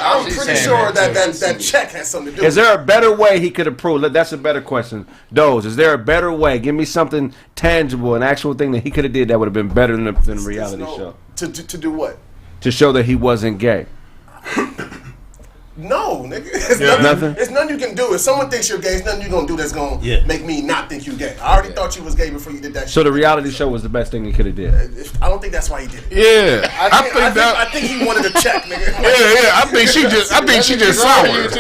S7: I'm pretty sure that check has something to do with it.
S5: Is there a better way he could have proved? That's a better question. Is there a better way? Give me something tangible, an actual thing that he could have did that would have been better than a reality show.
S7: To do what?
S5: To show that he wasn't gay.
S7: No, nigga. It's nothing. It's nothing you can do. If someone thinks you're gay, it's nothing you're gonna do that's gonna make me not think you gay. I already thought you was gay before you did that shit.
S5: So the reality show was the best thing he could have did.
S7: I don't think that's why he did it.
S3: Yeah,
S7: I think he wanted to check, nigga.
S3: I think she just sour. This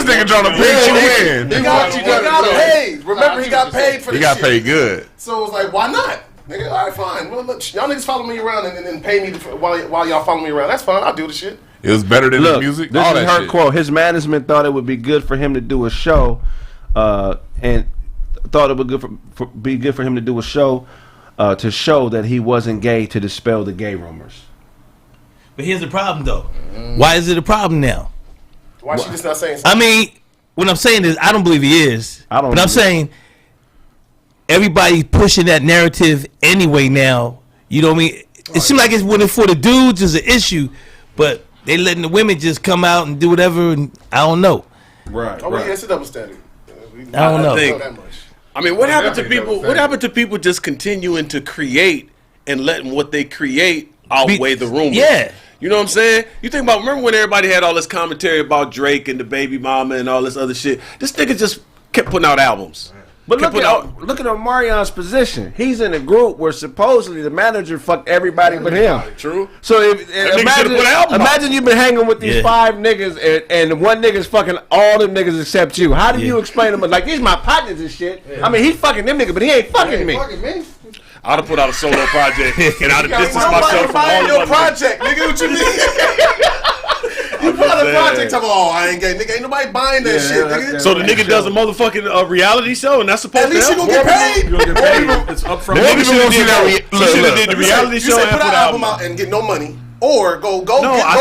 S3: nigga trying to pinch you in.
S7: He got paid. Remember, he got paid for this shit.
S3: He got paid good.
S7: So it was like, why not? Nigga, all right, fine. Well, look, y'all niggas follow me around and then pay me while y'all follow me around. That's fine. I'll do the shit.
S3: It was better than the music.
S5: This
S3: all
S5: is
S3: that
S5: her
S3: shit.
S5: quote. His management thought it would be good for him to do a show, and thought it would be good for him to do a show to show that he wasn't gay, to dispel the gay rumors.
S4: But here's the problem, though. Why is it a problem now?
S7: Why she just not saying something?
S4: I mean, what I'm saying is, I don't believe he is. But I'm saying everybody's pushing that narrative anyway now. You know what I mean? It seems like it's when it's for the dudes is an issue, but they letting the women just come out and do whatever, and I don't know.
S2: Right.
S7: Oh, yeah, it's a double standard.
S4: I don't know.
S2: I mean, what happened to people? What happened to people just continuing to create and letting what they create outweigh the rumors?
S4: Yeah.
S2: You know what I'm saying? You think about, remember when everybody had all this commentary about Drake and the baby mama and all this other shit? This nigga just kept putting out albums.
S5: But look at Omarion's position. He's in a group where supposedly the manager fucked everybody but him.
S3: True.
S5: So imagine you've been hanging with these 5 niggas and one nigga's fucking all them niggas except you. How do you explain them? Like, these my partners and shit. I mean, he's fucking them niggas, but he ain't fucking me.
S2: I'd have put out a solo project and I'd have distanced myself from all
S7: your
S2: of
S7: project, nigga. What you mean? You put out a project of I ain't gay, nigga. Ain't nobody buying that shit, nigga.
S2: So the nigga does a motherfucking reality show, and that's supposed to help.
S7: At least you gonna get paid.
S9: You gonna get paid. It's upfront.
S2: The nigga should have did the reality show and
S7: put
S2: put
S7: an album out and get no money. Or go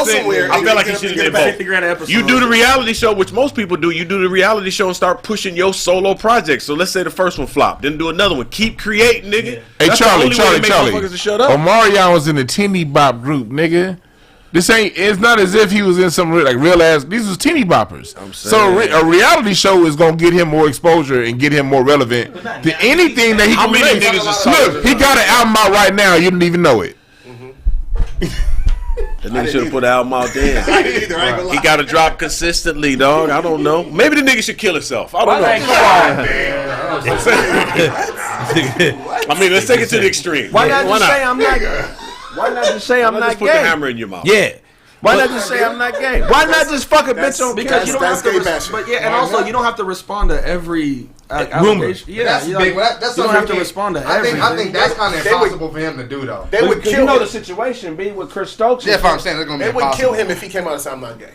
S7: somewhere.
S2: I feel like he should have did both. You do the reality show, which most people do. You do the reality show and start pushing your solo project. So let's say the first one flopped, then do another one. Keep creating, nigga.
S3: Hey,
S2: That's
S3: Charlie.
S2: to shut up.
S3: Omarion was in the teeny bop group, nigga. It's not as if he was in some like real ass. These was teeny boppers. So a reality show is gonna get him more exposure and get him more relevant to anything that he can relate. Look, he got an album out right now. You didn't even know it.
S2: The nigga should have put an album out there. He got to drop consistently, dog. I don't know. Maybe the nigga should kill himself. I don't know. I mean, let's take it to the extreme.
S5: Why not just say I'm not? Why not just say I'm not
S2: just
S5: gay?
S2: Put the hammer in your mouth.
S4: Yeah.
S5: Why not just say I'm not gay? Why not just fuck a bitch on
S9: because you don't have to. But and also you don't have to respond to every rumor. Yeah,
S8: that's big. That's
S9: you don't have to respond to everything.
S8: I think that's kind of impossible for him to do though.
S7: They would kill
S5: the situation be with Chris Stokes.
S8: Yeah, if I'm saying
S7: they would kill him if he came out and said I'm not gay.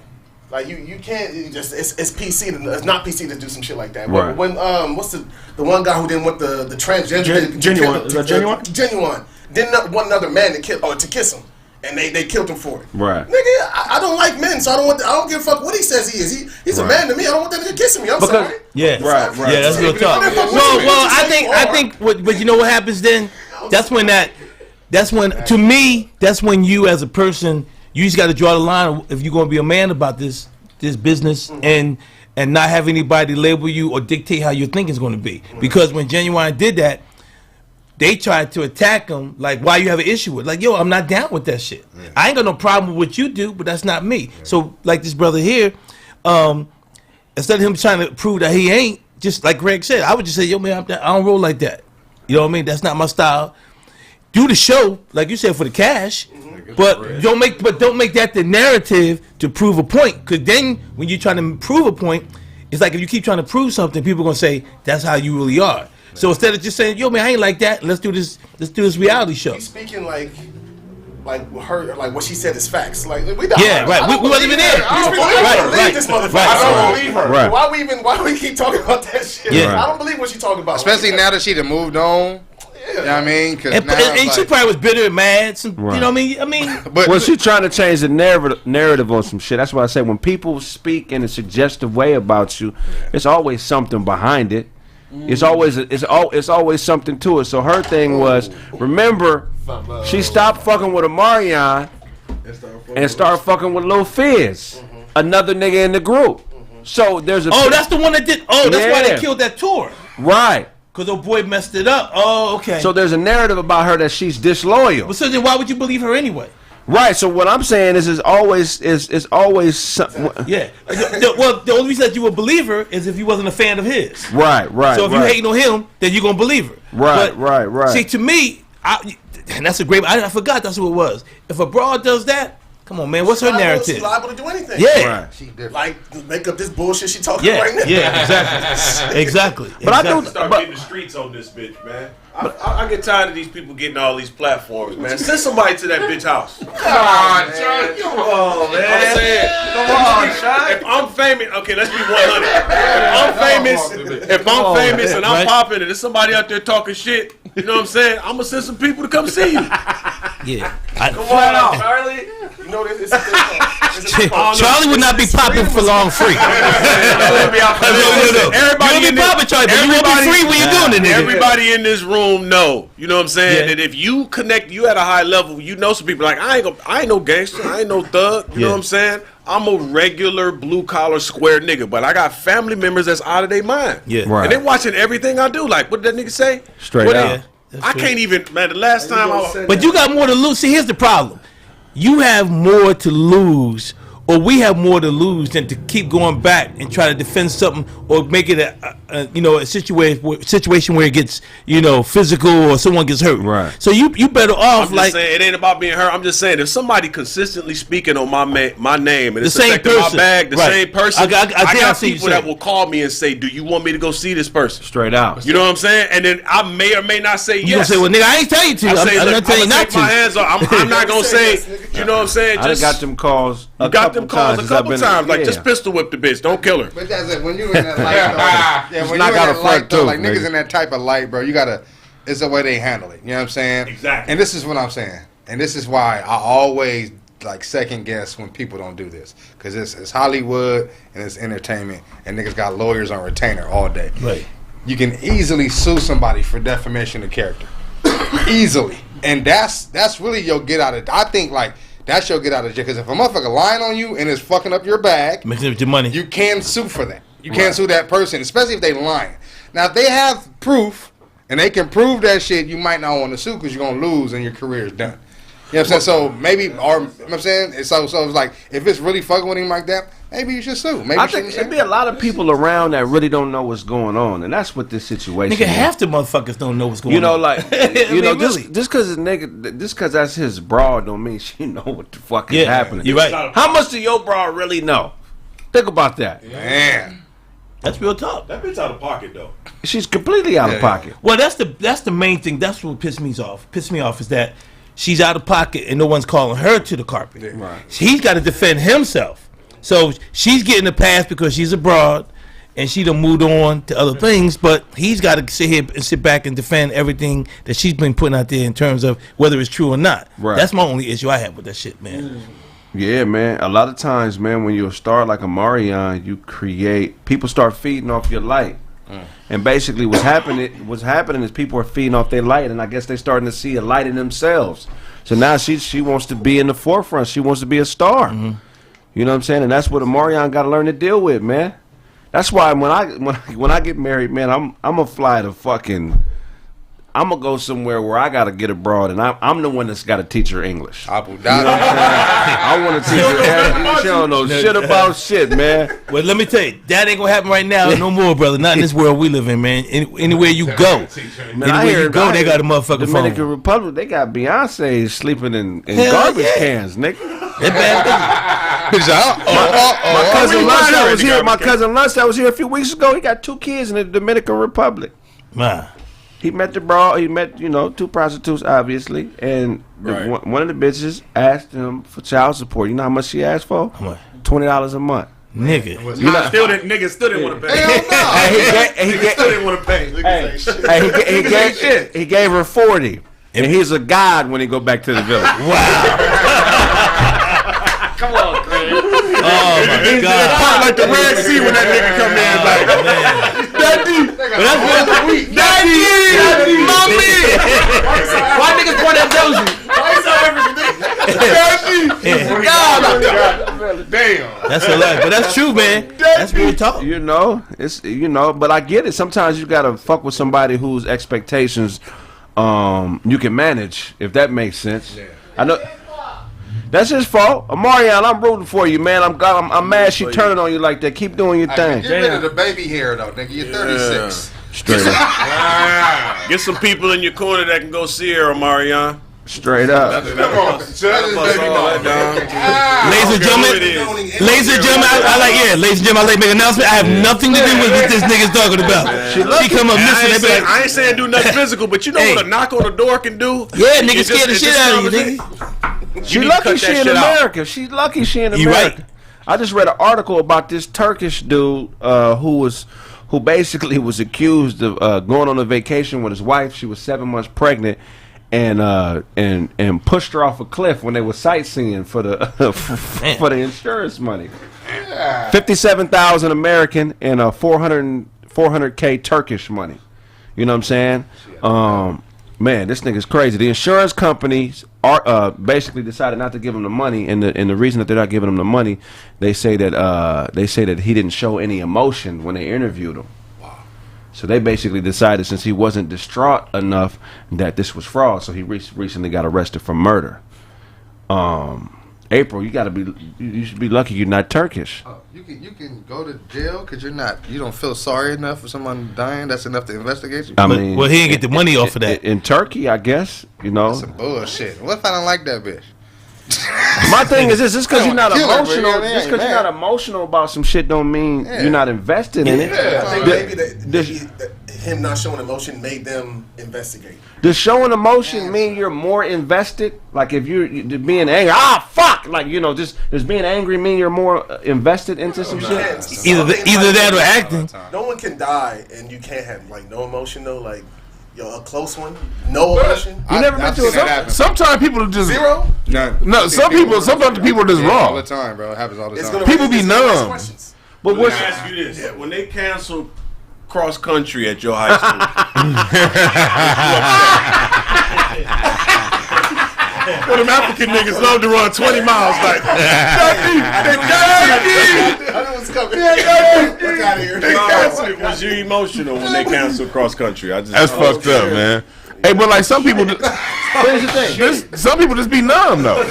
S7: Like you can't it's PC. It's not PC to do some shit like that.
S5: Right.
S7: When what's the one guy who didn't want the transgender
S9: Genuine? Is that Genuine?
S7: Genuine didn't want another man to kiss him. And they killed him for it.
S5: Right.
S7: Nigga, I don't like men, so I don't give a fuck what he says he is. He's a man to me. I don't want that nigga kissing me. I'm sorry.
S4: Yeah.
S5: Right.
S4: Yeah, that's real tough. Well, I think but you know what happens then? That's when to me, that's when you as a person, you just got to draw the line if you're going to be a man about this business and not have anybody label you or dictate how your thinking is going to be. Because when Genuine did that, they tried to attack him, like, why you have an issue with? Like, yo, I'm not down with that shit. Yeah. I ain't got no problem with what you do, but that's not me. Yeah. So, like this brother here, instead of him trying to prove that he ain't, just like Greg said, I would just say, yo, man, I don't roll like that. You know what I mean? That's not my style. Do the show, like you said, for the cash, but don't make that the narrative to prove a point. Because then, when you're trying to prove a point, it's like if you keep trying to prove something, people are going to say, that's how you really are. So instead of just saying, "Yo, man, I ain't like that. Let's do this reality show."
S7: He's speaking like her, like what she said is facts. Like we
S4: don't. Yeah, right. We wasn't even there.
S7: I don't believe this motherfucker. I don't believe her.
S5: Right.
S7: Why we keep talking about that shit?
S4: Yeah.
S7: I don't believe what she talking about.
S8: Especially now that she done moved on. Yeah. You know what I mean? Cause
S4: and she probably was bitter and mad. You know what I mean?
S5: But she's trying to change the narrative on some shit. That's why I say when people speak in a suggestive way about you, it's always something behind it. It's always something to it. So her thing was, remember, she stopped fucking with Omarion and started fucking with Lil Fizz, another nigga in the group. So there's a
S4: that's the one that did. Oh, that's why they killed that tour.
S5: Right.
S4: Because old boy messed it up. Oh, okay.
S5: So there's a narrative about her that she's disloyal.
S4: But so then why would you believe her anyway?
S5: Right. So what I'm saying is always
S4: yeah. Well, the only reason that you would believe her is if you wasn't a fan of his.
S5: Right.
S4: So if you hating on him, then you're gonna believe her.
S5: Right.
S4: See, to me, and that's a great. I forgot that's what it was. If a broad does that, come on, man. What's her narrative?
S7: She's liable to do anything.
S4: Yeah.
S7: Right. Like make up this bullshit she talking right now.
S4: Yeah. Exactly.
S2: But I don't start getting the streets on this bitch, man. I get tired of these people getting all these platforms, man. Send somebody to that bitch house. Come on, man. Come on, man. I'm saying, come on, Sean. If I'm famous, okay, let's be 100. If I'm famous and I'm popping and there's somebody out there talking shit, you know what I'm saying? I'm gonna send some people to come see you.
S4: Yeah.
S2: Come on, Charlie.
S7: You know this.
S2: Charlie
S4: would not be popping for long free.
S2: Everybody
S4: in popping, Charlie, but you won't be free when you're doing it.
S2: Everybody in this room know. You know what I'm saying? That if you connect, you at a high level, you know some people like I ain't no gangster, I ain't no thug. You know what I'm saying? I'm a regular blue collar square nigga, but I got family members that's out of their mind.
S4: Yeah,
S5: right.
S2: And they watching everything I do. Like, what did that nigga say?
S5: Straight out.
S2: I can't even, man. The last time
S4: But you got more to lose. See, here's the problem. You have more to lose or we have more to lose than to keep going back and try to defend something or make it a situation where it gets physical or someone gets hurt.
S5: Right.
S4: So you better off
S2: I'm just saying, it ain't about being hurt. I'm just saying, if somebody consistently speaking on my name and it's affecting my bag, the same person, I got people that will call me and say, "Do you want me to go see this person?"
S5: Straight out.
S2: You know what I'm saying? And then I may or may not say yes.
S4: You gonna say, "Well, nigga, I ain't telling you to. I'm not telling you not to."
S2: My hands off. I'm not gonna say. You know what I'm saying?
S5: I got them calls.
S2: A couple times. Like, just pistol whip the bitch. Don't kill her.
S8: But that's it. When you in that light, when you in that light, though, like niggas in that type of light, bro, you gotta. It's the way they handle it. You know what I'm saying?
S2: Exactly.
S8: And this is what I'm saying. And this is why I always like second guess when people don't do this, because it's Hollywood and it's entertainment, and niggas got lawyers on retainer all day.
S4: Right.
S8: You can easily sue somebody for defamation of character, easily, and that's really your get out of. I think like. That's your get out of jail. Because if a motherfucker lying on you and is fucking up your bag,
S4: mixing up with your money,
S8: you can sue for that. You can't sue that person, especially if they lying. Now, if they have proof and they can prove that shit, you might not want to sue because you're gonna lose and your career is done. You know what I'm saying? So maybe, you know what I'm saying? So it's like if it's really fucking with him like that, maybe you should sue. Maybe
S5: I think it'd be a lot of people around that really don't know what's going on, and that's what this situation.
S4: Nigga, half the motherfuckers don't know what's going on.
S5: Like just because that's his broad don't mean she know what the fuck is happening.
S4: You're right.
S5: How much do your broad really know? Think about that,
S8: man.
S4: That's real talk.
S2: That bitch out of pocket though.
S5: She's completely out of pocket.
S4: Well, that's the main thing. That's what pissed me off. Pissed me off is that she's out of pocket and no one's calling her to the carpet.
S5: Yeah. Right.
S4: He's got to defend himself. So she's getting a pass because she's abroad and she done moved on to other things, but he's got to sit here and sit back and defend everything that she's been putting out there in terms of whether it's true or not.
S5: Right.
S4: That's my only issue I have with that shit, man.
S5: Yeah, man. A lot of times, man, when you're a star like Omarion, people start feeding off your light. And basically what's happening is people are feeding off their light, and I guess they're starting to see a light in themselves. So now she wants to be in the forefront. She wants to be a star. Mm-hmm. You know what I'm saying? And that's what Omarion got to learn to deal with, man. That's why when I get married, man, I'm gonna fly to fucking. I'm gonna go somewhere where I gotta get abroad, and I'm the one that's gotta teach her English.
S8: Abu Dhabi.
S5: You know what I'm saying? I want to teach her everything. She don't know shit about shit, man.
S4: Well, let me tell you, that ain't gonna happen right now, no more, brother. Not in this world we live in, man. Anywhere you go, anywhere you go, they got a motherfucking
S5: Dominican
S4: phone.
S5: Republic, they got Beyonce sleeping in garbage cans, nigga. My cousin Lush that was here a few weeks ago. He got 2 kids in the Dominican Republic.
S4: Man.
S5: He met the broad. He met 2 prostitutes, obviously, and one of the bitches asked him for child support. You know how much she asked for?
S4: How much?
S5: $20 a month.
S4: Nigga,
S2: niggas still didn't want to pay.
S5: He still didn't want to pay. He gave her 40, and he's a god when he go back to the village.
S4: Wow.
S13: Come on, Kraig.
S4: Oh my God!
S3: Part like the Red Sea when that nigga come in, like Daddy, mommy.
S9: Why niggas point at Josie?
S3: Damn.
S4: That's a lot, but that's true, man. That's real talk.
S5: But I get it. Sometimes you gotta fuck with somebody whose expectations you can manage, if that makes sense. Yeah. I know. That's his fault. Omarion, I'm rooting for you, man. I'm mad she turning on you like that. Keep doing your thing.
S8: Get rid of the baby hair, though, nigga. You're 36.
S5: Straight up.
S2: Get some people in your corner that can go see her, Omarion.
S5: Straight up.
S4: Ladies and gentlemen, I like make an announcement. I have nothing to do with what this nigga's talking about. She come up missing.
S2: I ain't saying do nothing physical, but you know what a knock on the door can do?
S4: Yeah, nigga scared the shit out of you, nigga.
S5: She lucky she in America. She's lucky she in America. Right. I just read an article about this Turkish dude who basically was accused of going on a vacation with his wife. She was 7 months pregnant, and pushed her off a cliff when they were sightseeing for the for the insurance money. Yeah. 57,000 American and 400K Turkish money. You know what I'm saying? Man, this nigga's crazy. The insurance companies are basically decided not to give him the money, and the reason that they're not giving him the money, they say that he didn't show any emotion when they interviewed him. Wow. So they basically decided, since he wasn't distraught enough, that this was fraud. So he recently got arrested for murder. April, you gotta be. You should be lucky you're not Turkish.
S8: You can go to jail because you don't feel sorry enough for someone dying. That's enough to investigate you.
S5: I mean,
S4: well, he didn't get the money off of that.
S5: In Turkey, I guess,
S8: That's some bullshit. What if I don't like that bitch?
S5: My thing is this: just because you're not emotional,
S8: just
S5: because you're not emotional about some shit, don't mean you're not invested in it.
S7: I think maybe him not showing emotion made them investigate.
S5: Does showing emotion mean you're more invested? Like if you're being angry, fuck! Like does being angry mean you're more invested into some shit?
S4: Either that or acting.
S7: No one can die and you can't have like no emotion though. Like a close one, no emotion.
S8: You never been to
S3: sometimes people just
S7: zero.
S3: No, sometimes people just raw
S8: all the time, bro. It happens all the time.
S3: People be numb.
S2: But let me ask you this: when they cancel cross country at your high school,
S3: well, them African niggas love to run 20 miles like
S2: was you emotional when they canceled cross country?
S3: That's fucked up, man. Hey, but like some people,
S5: here's the thing.
S3: Some people just be numb though.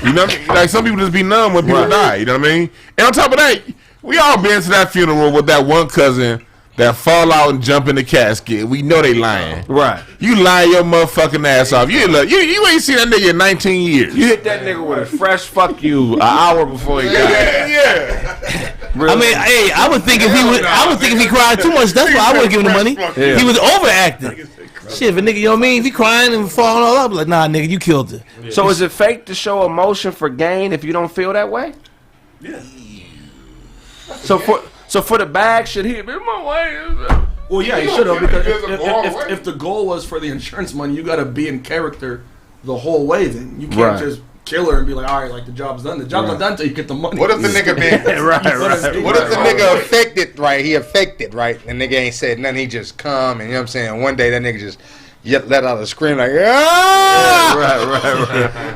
S3: You know, like some people just be numb when people die. You know what I mean? And on top of that, we all been to that funeral with that one cousin that fall out and jump in the casket. We know they lying.
S5: Right.
S3: You lying your motherfucking ass off. You ain't seen that nigga in 19 years.
S5: You hit that nigga with a fresh fuck you an hour before he died.
S3: Yeah.
S4: I mean, hey, I would think if he cried too much, that's why I wouldn't give him the money.
S5: Yeah.
S4: He was overacting. Shit, if a nigga, you know what I mean? If he crying and falling all up, like, nah, nigga, you killed it.
S5: So is it fake to show emotion for gain if you don't feel that way?
S2: Yeah.
S5: So for the bag, should he be my way?
S9: Well, yeah, he should have, because if the goal was for the insurance money, you got to be in character the whole way. Then you can't just kill her and be like, all right, like the job's done. The job's not done until you get the money.
S8: What if the nigga been
S5: right?
S8: What if the nigga affected right? He affected right, and nigga ain't said nothing. He just come, and you know what I'm saying. One day that nigga just let out a scream like, ah!
S5: Right.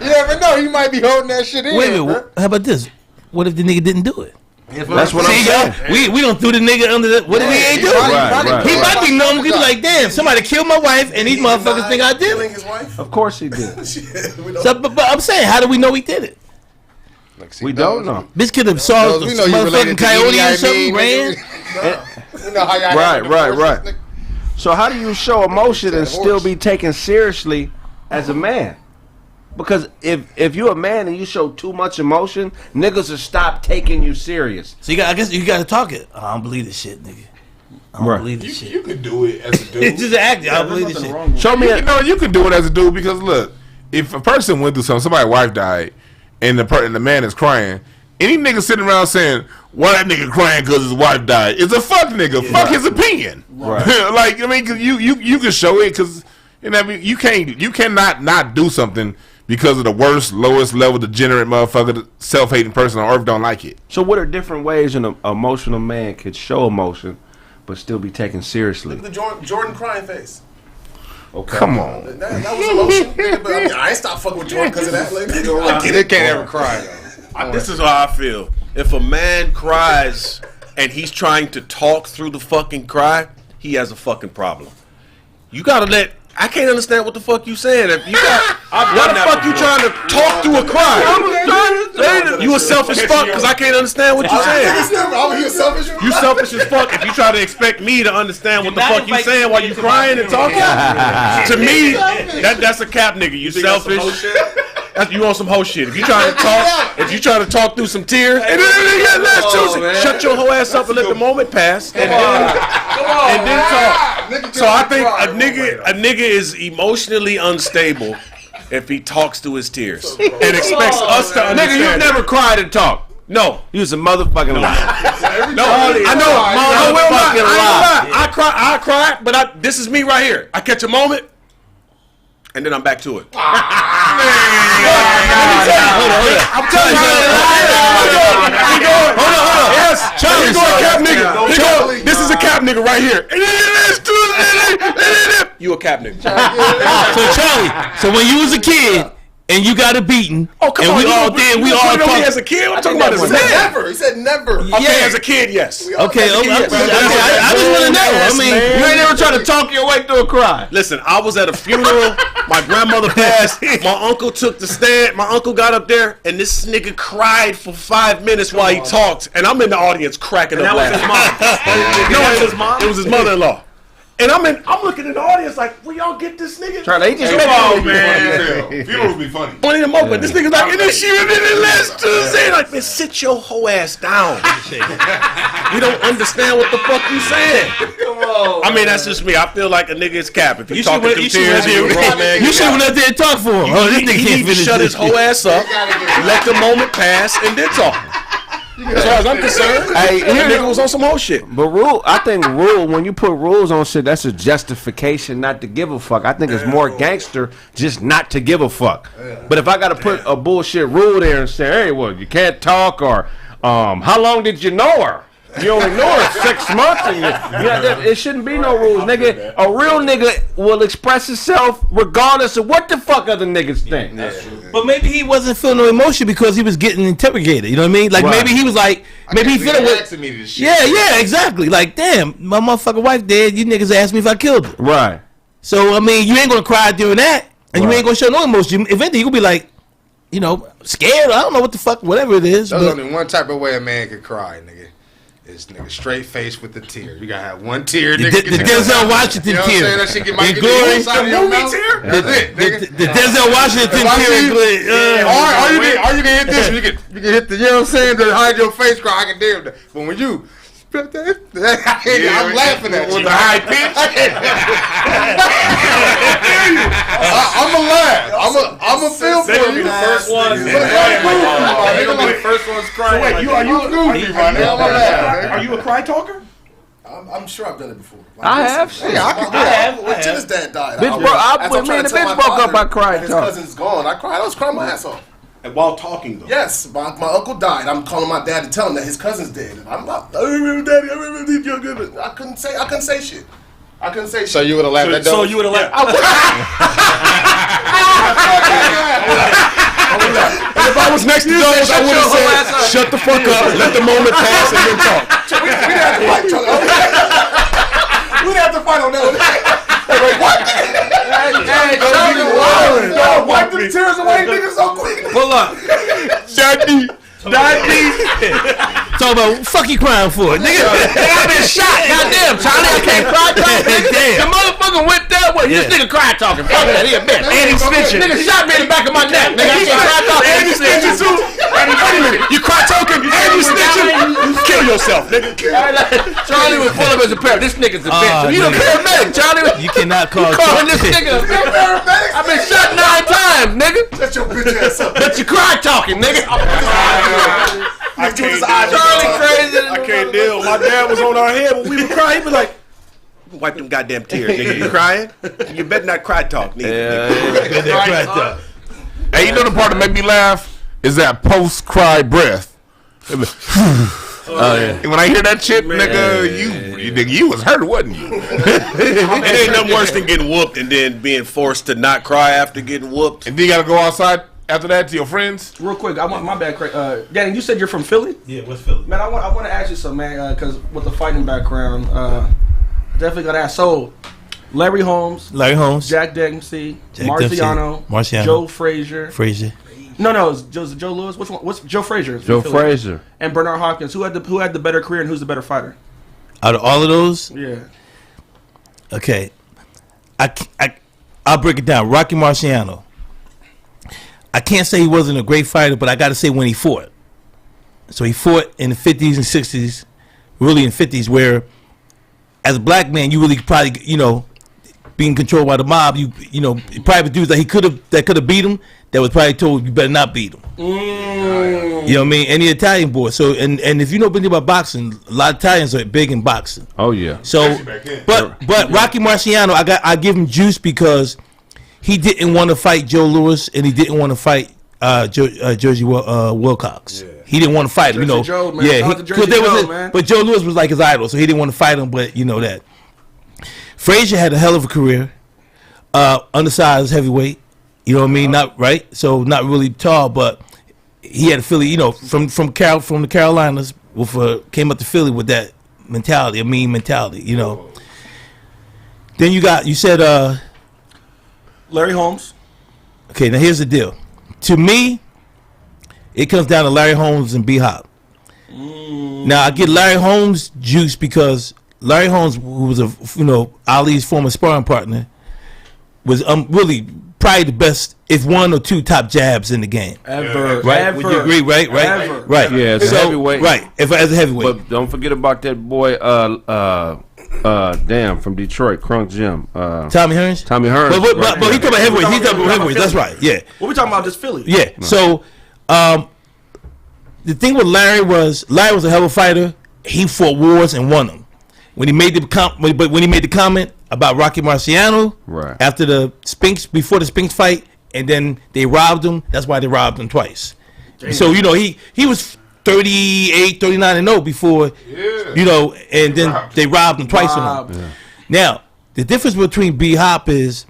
S8: You never know. He might be holding that shit in.
S4: Wait a minute. How about this? What if the nigga didn't do it?
S5: That's what I'm saying.
S4: We don't threw the nigga under the. What if he ain't do it? He might be numb. He be like, damn, somebody killed my wife, and these motherfuckers think I did it.
S7: His wife?
S5: Of course he did.
S4: But I'm saying, how do we know he did it?
S5: We don't know.
S4: Bitch could have saw the motherfucking coyote or something, ran.
S5: Right. So how do you show emotion and still be taken seriously as a man? Because if you're a man and you show too much emotion, niggas will stop taking you serious.
S4: So I guess you got to talk it. I don't believe this shit, nigga. I don't believe this shit.
S3: You can do it as a dude.
S4: It's just acting. I don't believe this shit.
S3: Show me. You can do it as a dude because look, if a person went through something, somebody's wife died, and the man is crying, any nigga sitting around saying, "Why that nigga crying because his wife died?" It's a fuck nigga. Yeah. Fuck his opinion. Right. Like I mean, cause you can show it because you know what I mean. You cannot not do something. Because of the worst, lowest level degenerate motherfucker, self-hating person on earth don't like it.
S5: So what are different ways an emotional man could show emotion but still be taken seriously?
S7: Look at the Jordan crying face.
S5: Okay.
S3: Come on.
S7: That was emotion. But I mean, I ain't stopped fucking with Jordan because of that. Like,
S8: they can't ever cry.
S2: This is how I feel. If a man cries and he's trying to talk through the fucking cry, he has a fucking problem. You gotta let... I can't understand what the fuck you saying. If you got, why the fuck you trying to talk through a cry? You a selfish fuck because I can't understand what you saying. You selfish as fuck if you try to expect me to understand what the fuck you saying while you crying and talking. To me, that's a cap nigga. You selfish. You on some hoe shit. If you trying to talk through some tears, shut your whole ass up and let the moment pass, and then talk. So I think a nigga is emotionally unstable if he talks through his tears and expects us to understand.
S5: Nigga, you never cried and talked.
S2: No,
S5: you was a motherfucking liar.
S2: No, I know. I cry, but this is me right here. I catch a moment. And then I'm back to it. I'm telling you. Hold on. Yes, Charlie, cap nigga. This is a cap nigga right here. You a cap nigga.
S4: So Charlie, so when you was a kid and you got a beating.
S2: Oh, come
S4: and
S2: on.
S4: We all did. We all talked.
S2: As a kid? I'm talking about as a man.
S7: Never. He said never.
S2: Okay, as a kid, yes.
S4: Okay, I just want to know. I mean,
S5: you ain't ever trying to talk your way through a cry.
S2: Listen, I was at a funeral. My grandmother passed. My uncle took the stand. My uncle got up there, and this nigga cried for 5 minutes while he talked. And I'm in the audience cracking up laughing.
S5: No, it was his mom.
S2: It was his mother-in-law. And I'm looking in the audience like, will y'all get this nigga?
S5: Charlie, he just
S3: man. Funerals be funny.
S2: One in the moment, this nigga's like, and then she went in the last Tuesday. Like, man, sit your whole ass down. You don't understand what the fuck you saying.
S13: Come on.
S2: I mean, that's just me. I feel like a nigga is cap. If you talking through
S4: you
S2: tears, you
S4: should have let there and talk for him. Oh, this nigga can't finish.
S2: Shut his whole ass up, let the moment pass, and then talk. As far as I'm concerned,
S5: hey,
S2: that nigga was on some whole shit.
S5: But I think when you put rules on shit, that's a justification not to give a fuck. I think it's more gangster just not to give a fuck. But if I got to put a bullshit rule there and say, hey, well, you can't talk, or how long did you know her? You only know her 6 months, and it shouldn't be no rules, nigga. A real nigga will express himself regardless of what the fuck other niggas think.
S4: But maybe he wasn't feeling no emotion because he was getting interrogated. You know what I mean? Like maybe he was like, maybe he feeling with. Yeah, exactly. Like, damn, my motherfucking wife dead. You niggas asked me if I killed her.
S5: Right.
S4: So I mean, you ain't gonna cry doing that, and you ain't gonna show no emotion. If anything, you gonna be like, you know, scared. I don't know what the fuck, whatever it is.
S8: There's only one type of way a man can cry, nigga. It's nigga straight face with the tear. You gotta have one tear.
S4: The Denzel Washington tear.
S8: That shit might get the movie tear. That's it, nigga.
S4: The Denzel Washington tear.
S8: Or you can hit this. You can hit the. You know what I'm saying? To hide your face cry. I can deal with that. But when you. I'm laughing at you.
S3: With the high pitch.
S8: I'ma laugh. I'ma feel for you.
S3: The first one.
S8: The first one's crying.
S3: So wait, are you goofy, my nigga?
S2: Are you a cry talker?
S7: I'm sure I've done it before.
S5: I have.
S7: I have. When Jenna's dad died,
S5: me and the bitch broke up. I cried.
S7: His cousin's gone. I cried. I was crying my ass off.
S2: And while talking, though.
S7: Yes, my uncle died. I'm calling my dad to tell him that his cousin's dead. I'm not. I remember daddy. I remember you're good. I couldn't say shit. I couldn't say shit.
S8: So you would have laughed at that?
S2: So you would have laughed. If I was next to those, I would have said, shut the fuck up, let the moment pass, and then talk.
S7: We'd have to fight each other. We'd have to fight on that. Like, what? Hey, Charlie, wipe the tears away, niggas, so quick.
S4: Pull up.
S3: Daddy.
S4: Talk about fuck you crying for, nigga.
S5: I've been shot. Goddamn, Charlie, I can't cry talking. The motherfucker went that way. This nigga cry talking. Fuck that, he a bitch. And he's snitching. Nigga shot me in the back of my neck. Nigga, I can't cry talking.
S2: And he's snitching too. Wait a minute, you cry talking and you snitching. Kill yourself, nigga.
S5: Charlie was full of as a parent. This nigga's a bitch. You a paramedic, Charlie.
S4: You cannot call.
S5: Calling this nigga a paramedic. I've been shot 9 times, nigga.
S7: Shut your bitch ass up.
S5: But you cry talking, nigga.
S2: I can't deal. My dad was on our head when we were crying. He'd be like, wipe them goddamn tears, nigga. You crying? You better not cry talk, nigga.
S3: Hey, you know the part that made me laugh is that post-cry breath. When I hear that shit, nigga, you was hurt, wasn't you?
S2: It ain't nothing worse than getting whooped and then being forced to not cry after getting whooped.
S3: And then you gotta go outside after that to your friends.
S9: Real quick, I want my bad, Kraig. Danny, you said you're from Philly?
S4: Yeah, what's Philly?
S9: Man, I want to ask you something, man, because with the fighting background, I definitely got to ask. So, Larry Holmes, Jack Dempsey, Marciano, Joe Frazier. No, it's Joe Lewis. Which one? What's Joe Frazier?
S5: Joe Frazier
S9: and Bernard Hopkins. Who had the better career and who's the better fighter?
S4: Out of all of those,
S9: yeah.
S4: Okay, I'll break it down. Rocky Marciano. I can't say he wasn't a great fighter, but I got to say when he fought. So he fought in the 50s and 60s, really in the 50s, where as a black man, you really probably, being controlled by the mob, you probably dudes that could have beat him, that was probably told you better not beat him. You know what I mean? Any Italian boy. So and if you know anything about boxing, a lot of Italians are big in boxing.
S5: Oh yeah.
S4: So, but Rocky Marciano, I give him juice because he didn't want to fight Joe Lewis and he didn't want to fight Jersey Wilcox. Yeah. He didn't want to fight him.
S9: Joe, man. Yeah,
S4: but Joe Lewis was like his idol, so he didn't want to fight him. But you know that. Frazier had a hell of a career, undersized heavyweight. You know what I mean? Not right. So not really tall, but he had a Philly. You know, from the Carolinas, came up to Philly with that mentality, a mean mentality. You know. Then you said
S9: Larry Holmes.
S4: Okay, now here's the deal. To me, it comes down to Larry Holmes and B-Hop. Now I get Larry Holmes juice because Larry Holmes, who was Ali's former sparring partner, was really probably the best, if one or two top jabs in the game
S5: ever.
S4: Right?
S5: Ever.
S4: Would you agree? Right?
S5: Ever.
S4: Right.
S5: Yeah, as a heavyweight.
S4: Right. As a heavyweight.
S5: But don't forget about that boy. From Detroit, Crunk Jim.
S4: Tommy Hearns.
S5: But he
S4: talking about heavyweights. He's talking about heavyweights. That's right. Yeah.
S9: What we talking about? Just Philly.
S4: Yeah. No. So, the thing with Larry was a hell of a fighter. He fought wars and won them. When he made the comment about Rocky Marciano,
S5: right
S4: after before the Spinks fight, and then they robbed him. That's why they robbed him twice. Damn. So he was 38, 39-0 before, and then they robbed him twice on him. Yeah. Now, the difference between B-Hop is,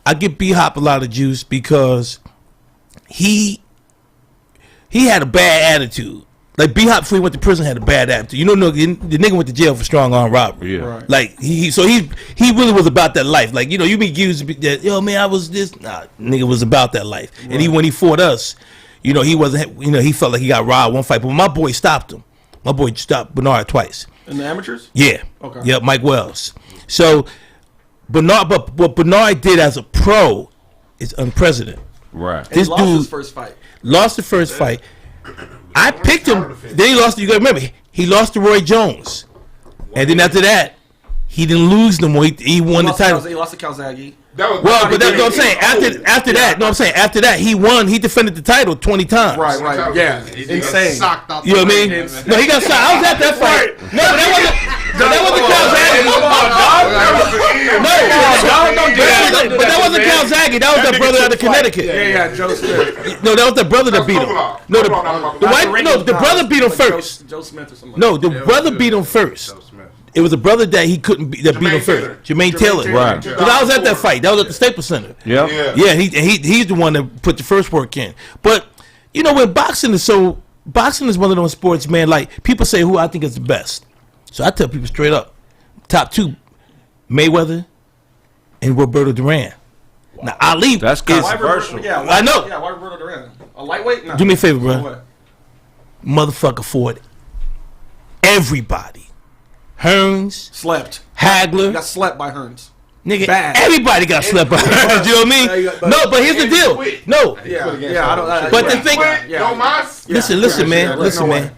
S4: I give B-Hop a lot of juice because he had a bad attitude. Like B-Hop, before he went to prison, had a bad attitude. The nigga went to jail for strong arm robbery.
S5: Yeah. Right.
S4: Like he really was about that life. Like, you be accused that, yo man, I was this. Nah, nigga was about that life. Right. And when he fought us, he wasn't. He felt like he got robbed one fight, but my boy stopped him. My boy stopped Bernard twice.
S9: In the amateurs?
S4: Yeah.
S9: Okay.
S4: Yep. Mike Wells. So Bernard, but what Bernard did as a pro is unprecedented.
S5: Right.
S4: This
S9: lost
S4: dude
S9: his first fight.
S4: Lost the first fight. I picked him. Then he lost. You got to remember, he lost to Roy Jones, and then after that, he didn't lose no more. He won the title.
S9: He lost to Calzaghe.
S4: But that's what I'm saying. After that, he won. He defended the title 20 times.
S9: Right. Yeah, insane.
S4: You know what I mean? No, he got shot. I was at that fight. No, that wasn't Calzaghe. No, but that wasn't Calzaghe. That was that brother out of Connecticut.
S9: Yeah, Joe Smith.
S4: No, that was the brother that beat him. No, the brother beat him first.
S9: Joe Smith or something.
S4: No, the brother beat him first. It was a brother that he couldn't beat, that beat him first. Jermaine Taylor.
S5: Right.
S4: Because I was at that fight. That was at the Staples Center.
S5: Yeah.
S4: Yeah, he's the one that put the first work in. But, when boxing is one of those sports, man, like, people say who I think is the best. So I tell people straight up, top two, Mayweather and Roberto Duran. Wow. Now, Ali.
S5: That's controversial.
S4: I know.
S9: Yeah, why Roberto Duran? A lightweight? No.
S4: Do me a favor, bro. Motherfucker fought everybody. Hearns
S9: slept.
S4: Hagler
S9: got slept by Hearns.
S4: Nigga, everybody got slept by Hearns. You know what I mean? No, but here's the deal. No.
S9: Yeah. I don't.
S4: But the thing. Listen, man.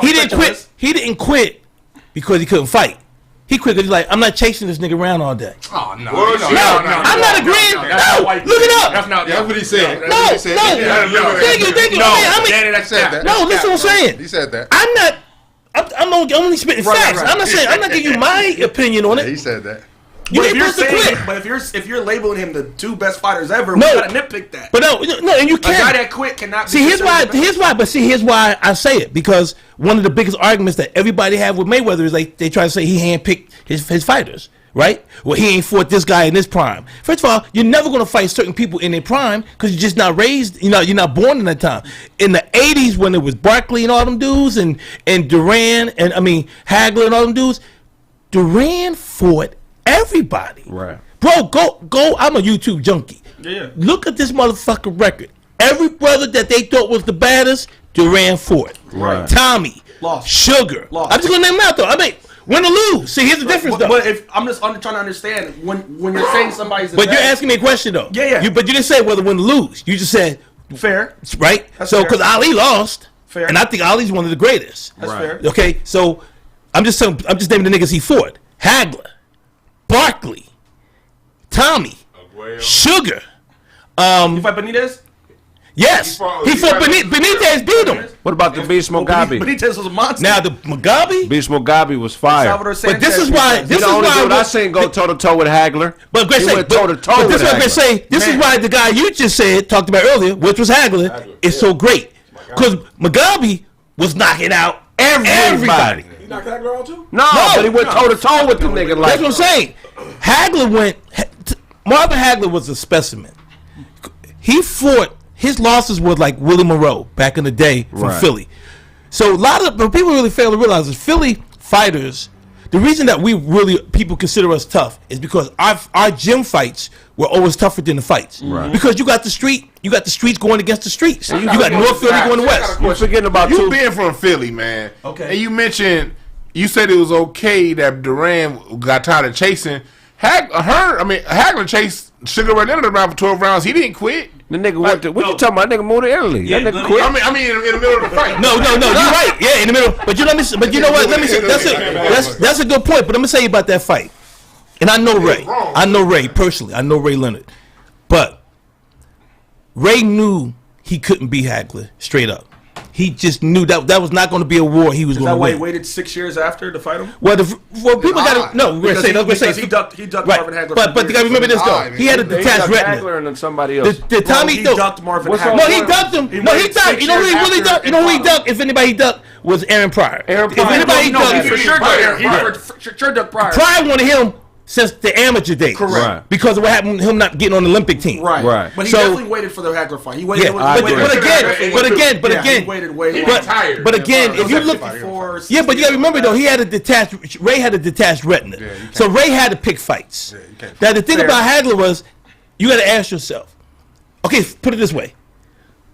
S4: He didn't quit. He didn't quit because he couldn't fight. He quit because he's like, I'm not chasing this nigga around all day.
S7: Oh no.
S4: I'm not agreeing. No, look it up.
S7: That's what he said.
S4: No. Thank you. No, listen what I'm saying.
S7: He said that.
S4: I'm not. I'm only spitting facts. I'm not saying. I'm not giving you my opinion on it.
S7: He said that.
S9: If you're labeling him the two best fighters ever, we gotta nitpick that.
S4: But no, and you can't.
S9: A guy that quit cannot.
S4: See, here's why I say it, because one of the biggest arguments that everybody have with Mayweather is like they try to say he handpicked his fighters. Right? Well, he ain't fought this guy in his prime. First of all, you're never going to fight certain people in their prime because you're just not raised, you're not born in that time. In the 80s, when it was Barkley and all them dudes, and Duran, and Hagler and all them dudes, Duran fought everybody.
S5: Right.
S4: Bro, go, I'm a YouTube junkie.
S9: Yeah.
S4: Look at this motherfucking record. Every brother that they thought was the baddest, Duran fought.
S5: Right.
S4: Tommy.
S9: Lost.
S4: Sugar.
S9: Lost.
S4: I'm just going to name them out, though. Win or lose. See, here's the difference, though.
S9: But if I'm just trying to understand when you're saying somebody's the
S4: best.
S9: But
S4: you're asking me a question, though.
S9: Yeah.
S4: But you didn't say whether win or lose. You just said
S9: fair,
S4: right?
S9: That's
S4: so because Ali lost,
S9: fair,
S4: and I think Ali's one of the greatest.
S9: That's fair.
S4: Okay, so I'm just naming the niggas he fought: Hagler, Barkley, Tommy, Sugar.
S9: You fight Benitez?
S4: Yes, he fought Benitez, beat him.
S5: What about the Beast Mugabe?
S9: Benitez was a monster.
S4: Now the Mugabe,
S5: Beast Mugabe was fire.
S4: But this is why
S5: I seen go toe to toe with Hagler.
S4: But
S5: this is
S4: why the guy you just talked about earlier, which was Hagler, is so great, because Mugabe was knocking out everybody.
S7: He knocked Hagler out too?
S5: No, but he went toe to toe with the nigga.
S4: That's what I'm saying. Marvin Hagler was a specimen. he fought. His losses were like Willie Monroe back in the day from Philly. So a lot of what people really fail to realize is Philly fighters. The reason that people consider us tough is because our gym fights were always tougher than the fights. Right. Because you got the streets going against the streets. You got North Philly going west.
S3: You're forgetting about you being from Philly, man.
S4: Okay.
S3: And you mentioned you said it was okay that Duran got tired of chasing. Hagler chased Sugar Ray Leonard around for 12 rounds. He didn't quit.
S5: The nigga went to, what you talking about? That nigga moved to Italy.
S3: Yeah, that nigga quit. I mean, in the middle of the fight.
S4: No, you're right. Yeah, in the middle. But you know what? Let me say that's a good point. But let me tell you about that fight. And I know Ray. I know Ray personally. I know Ray Leonard. But Ray knew he couldn't beat Hagler straight up. He just knew that was not going to be a war he was going to win.
S9: Is that why he waited 6 years after to fight him?
S4: Well, people got to no. We're going to say
S9: he ducked Marvin Hagler.
S4: But you got to remember this though. He had a detached retina.
S5: Hagler and then somebody else.
S4: The time
S9: he ducked Marvin Hagler.
S4: No, he ducked him. No, he ducked. You know who he really ducked? You know who he ducked? If anybody ducked was Aaron Pryor. If anybody ducked,
S9: for sure ducked Pryor.
S4: Pryor wanted him since the amateur days.
S9: Correct. Right.
S4: Because of what happened him not getting on the Olympic team.
S9: Right. But he definitely waited for the Hagler fight. He waited.
S4: Yeah, but again, if you look, but you got to remember though, Ray had a detached retina. So Ray had to pick fights. Now the thing about Hagler was, you got to ask yourself, okay, put it this way.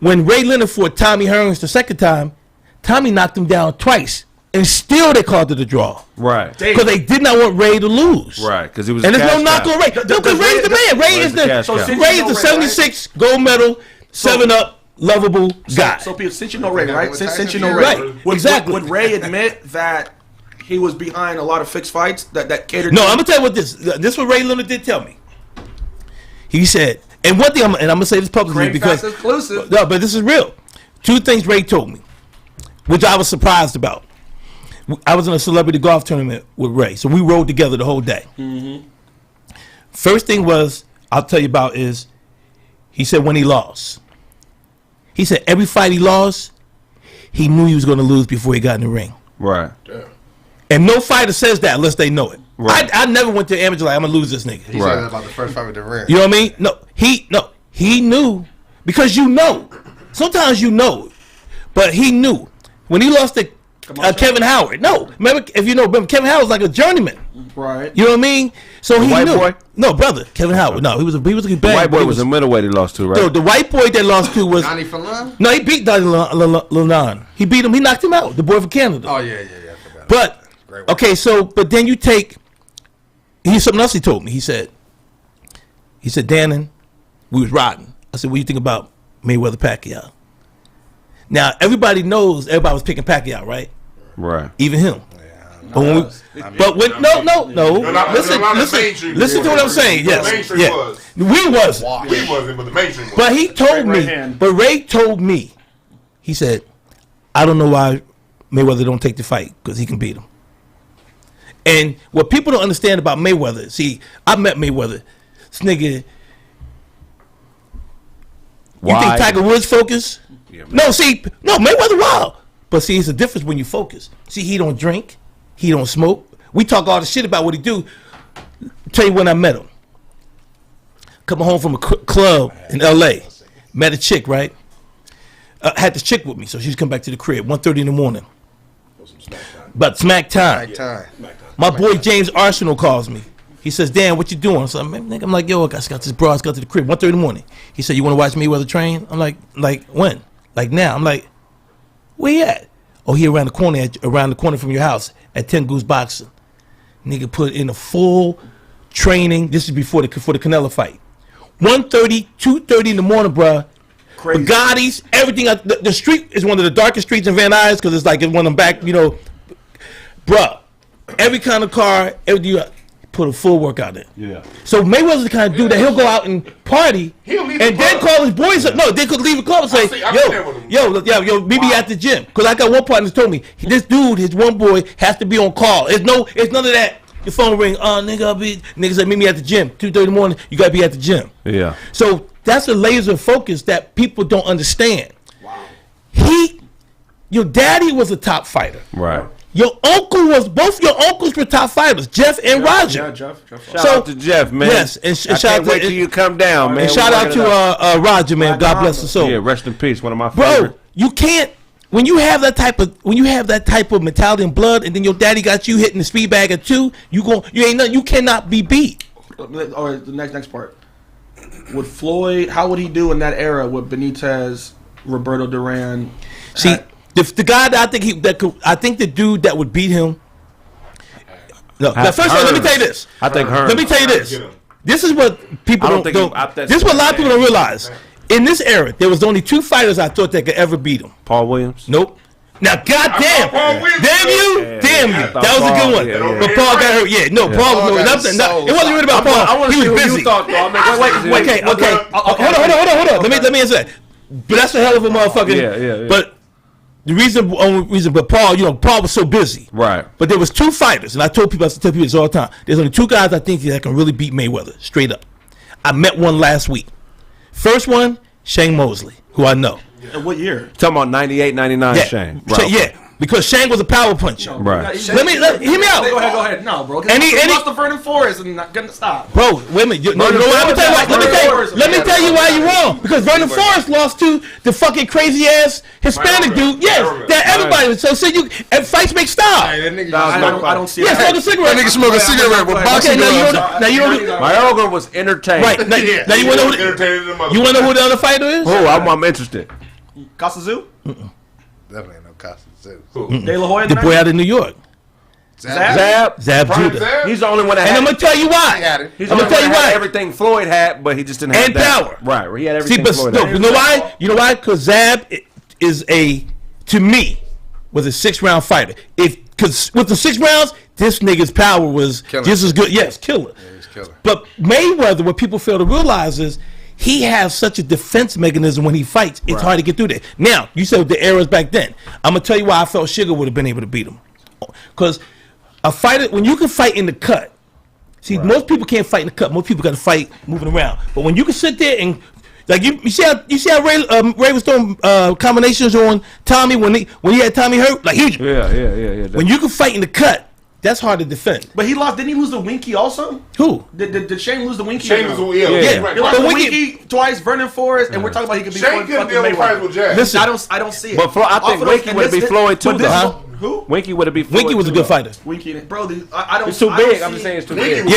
S4: When Ray Leonard fought Tommy Hearns the second time, Tommy knocked him down twice. And still they called it a draw.
S5: Right.
S4: Because they did not want Ray to lose.
S5: Right. Because he was.
S4: And there's no knock on Ray. No, because Ray's the man. Ray is the 76 gold medal, 7-up, lovable guy.
S9: So since you know Ray, right? Since you know Ray.
S4: Exactly.
S9: Would Ray admit that he was behind a lot of fixed fights that catered
S4: No, I'm going to tell you what this is what Ray Leonard did tell me. He said, and one thing, and I'm going to say this publicly because.
S9: Exclusive.
S4: No, but this is real. 2 things Ray told me, which I was surprised about. I was in a celebrity golf tournament with Ray, so we rode together the whole day. Mm-hmm. First thing I'll tell you about is, he said when he lost, he said every fight he lost, he knew he was going to lose before he got in the ring.
S5: Right.
S4: And no fighter says that unless they know it. Right. I never went to amateur like I'm gonna lose this nigga.
S8: He said that about the first fight with the ring.
S4: You know what I mean? He knew because sometimes you know, but he knew when he lost to Kevin Howard. No, remember Kevin Howard was like a journeyman.
S9: Right.
S4: You know what I mean? So he
S5: white
S4: knew.
S5: Boy?
S4: No, brother, Kevin Howard. No, he was a bad.
S5: The white boy was a middleweight he lost to, right?
S4: No, the white boy that lost to was
S8: Donnie Fallon?
S4: No, he beat Donnie Fallon. He beat him. He knocked him out. The boy from Canada.
S8: Oh yeah.
S4: But okay, but then you take. Here's something else he told me. He said, Dannon, we was riding. I said, what do you think about Mayweather Pacquiao? Now everybody knows everybody was picking Pacquiao, right?
S5: Right.
S4: Even him. No. Listen to what I'm saying. Yes. Yeah. We wasn't,
S3: but the mainstream was.
S4: But he told me. But Ray told me. He said, I don't know why Mayweather don't take the fight because he can beat him. And what people don't understand about Mayweather, see, I met Mayweather. This nigga. Why? You think Tiger Woods focus? Yeah, no, Mayweather wild. But see, it's a difference when you focus. See, he don't drink. He don't smoke. We talk all the shit about what he do. Tell you when I met him. Coming home from a club in L.A. Met a chick, right? Had this chick with me, so she's come back to the crib. 1:30 in the morning. But smack time. My boy James Arsenal calls me. He says, Dan, what you doing? So I'm like, yo, I got this bro. I got to the crib. 1:30 in the morning. He said, you want to watch Mayweather train? I'm like when? Like now. I'm like, where you at? Oh, he around the corner from your house at 10 Goose Boxing. Nigga put in a full training. This is before the Canelo fight. 1:30, 2:30 in the morning, bruh. Crazy. Bugattis, everything. The street is one of the darkest streets in Van Nuys because it's like one of them back, bruh. Every kind of car, everything. Put a full workout in. Yeah. So Mayweather's the kind of dude that he'll go out and party and then call his boys up. No, they could leave a club and say, yo, meet me at the gym. Because I got one partner that told me, this dude, his one boy, has to be on call. It's none of that. Your phone ring, niggas say, meet me at the gym. 2:30 in the morning, you got to be at the gym.
S5: Yeah.
S4: So that's a laser focus that people don't understand. Wow. Your daddy was a top fighter.
S5: Right.
S4: Your uncle was both your uncles were top fighters, Jeff and Roger.
S9: Yeah, Jeff.
S5: Shout out to Jeff, man.
S4: Yes, and
S5: I can't wait till you come down, man.
S4: And shout out to Roger, man. God bless his soul.
S5: Yeah, rest in peace. One of my favorite.
S4: Bro, you can't. When you have that type of mentality and blood, and then your daddy got you hitting the speed bag at 2, you ain't nothing. You cannot be beat.
S9: All right, the next part. Would Floyd? How would he do in that era with Benitez, Roberto Duran?
S4: See, the guy that I think the dude that would beat him. No, first of all, let me tell you this.
S5: I think Hearns.
S4: Let me tell you this. This is what people don't. This is what a lot of people don't realize. In this era, there was only 2 fighters I thought that could ever beat him.
S5: Paul Williams?
S4: Nope. Now, goddamn, damn you. That was a good one.
S5: Yeah.
S4: But Paul got hurt. Yeah, no, Paul was nothing. It wasn't really about Paul. He was busy. Okay. Hold on. Let me answer that. But that's a hell of a motherfucker.
S5: Yeah.
S4: But the only reason, but Paul, Paul was so busy.
S5: Right.
S4: But there was 2 fighters, and I tell people this all the time. There's only 2 guys I think that can really beat Mayweather, straight up. I met one last week. First one, Shane Mosley, who I know.
S9: What year?
S5: Talking about 98, 99, Shane.
S4: Right. Yeah, because Shane was a power puncher.
S9: No,
S5: right.
S4: Hear me out.
S9: Go ahead. No, bro. He lost to Vernon Forrest and not gonna stop.
S4: Bro, wait a minute. Let me tell you why you're wrong. Because Vernon Forrest lost to the fucking crazy ass Hispanic dude. Yes, that everybody. So you and fights make style.
S9: I don't see.
S4: Yes, smoke a cigarette.
S7: That nigga smoke a cigarette with boxing gloves.
S4: Now you don't.
S5: Mayorga was entertaining.
S4: Right. Now you want to know who the other fighter is?
S5: Oh, I'm interested.
S9: Kasazu?
S8: Definitely no Kasazu.
S9: De La Hoya?
S4: The boy out of New York.
S5: Zab
S4: Judah.
S5: He's the only one that
S4: and I'm going to tell you why.
S5: He's the only one that had everything Floyd had, but he just didn't have that.
S4: And power.
S5: Right. He had everything Floyd had.
S4: You know why? You know why? Because Zab is to me, was a 6-round fighter. Because with the 6 rounds, this nigga's power was just as good. Yes, killer.
S8: Yeah, he's killer.
S4: But Mayweather, what people fail to realize is he has such a defense mechanism when he fights. It's hard to get through there. Now, you said the eras back then. I'm going to tell you why I felt Sugar would have been able to beat him. Because a fighter, when you can fight in the cut, see, most people can't fight in the cut. Most people got to fight moving around. But when you can sit there and, like, you see how Ray was throwing combinations on Tommy when he had Tommy hurt? Like, huge.
S5: Yeah.
S4: When you can fight in the cut, that's hard to defend.
S9: But he lost. Didn't he lose the Winky also?
S4: Who?
S9: Did Shane lose the Winky?
S7: Shane was
S9: He lost the Winky twice. Vernon Forrest, and we're talking about he could be.
S7: Shane couldn't deal with fights with Jack.
S4: Listen,
S9: I don't see it.
S5: But I think Winky would be Floyd too, though.
S9: Who?
S5: Winky would be Floyd.
S4: Winky was a good fighter.
S9: Winky, bro. I don't.
S5: It's too big. I'm just saying it's too big.
S4: But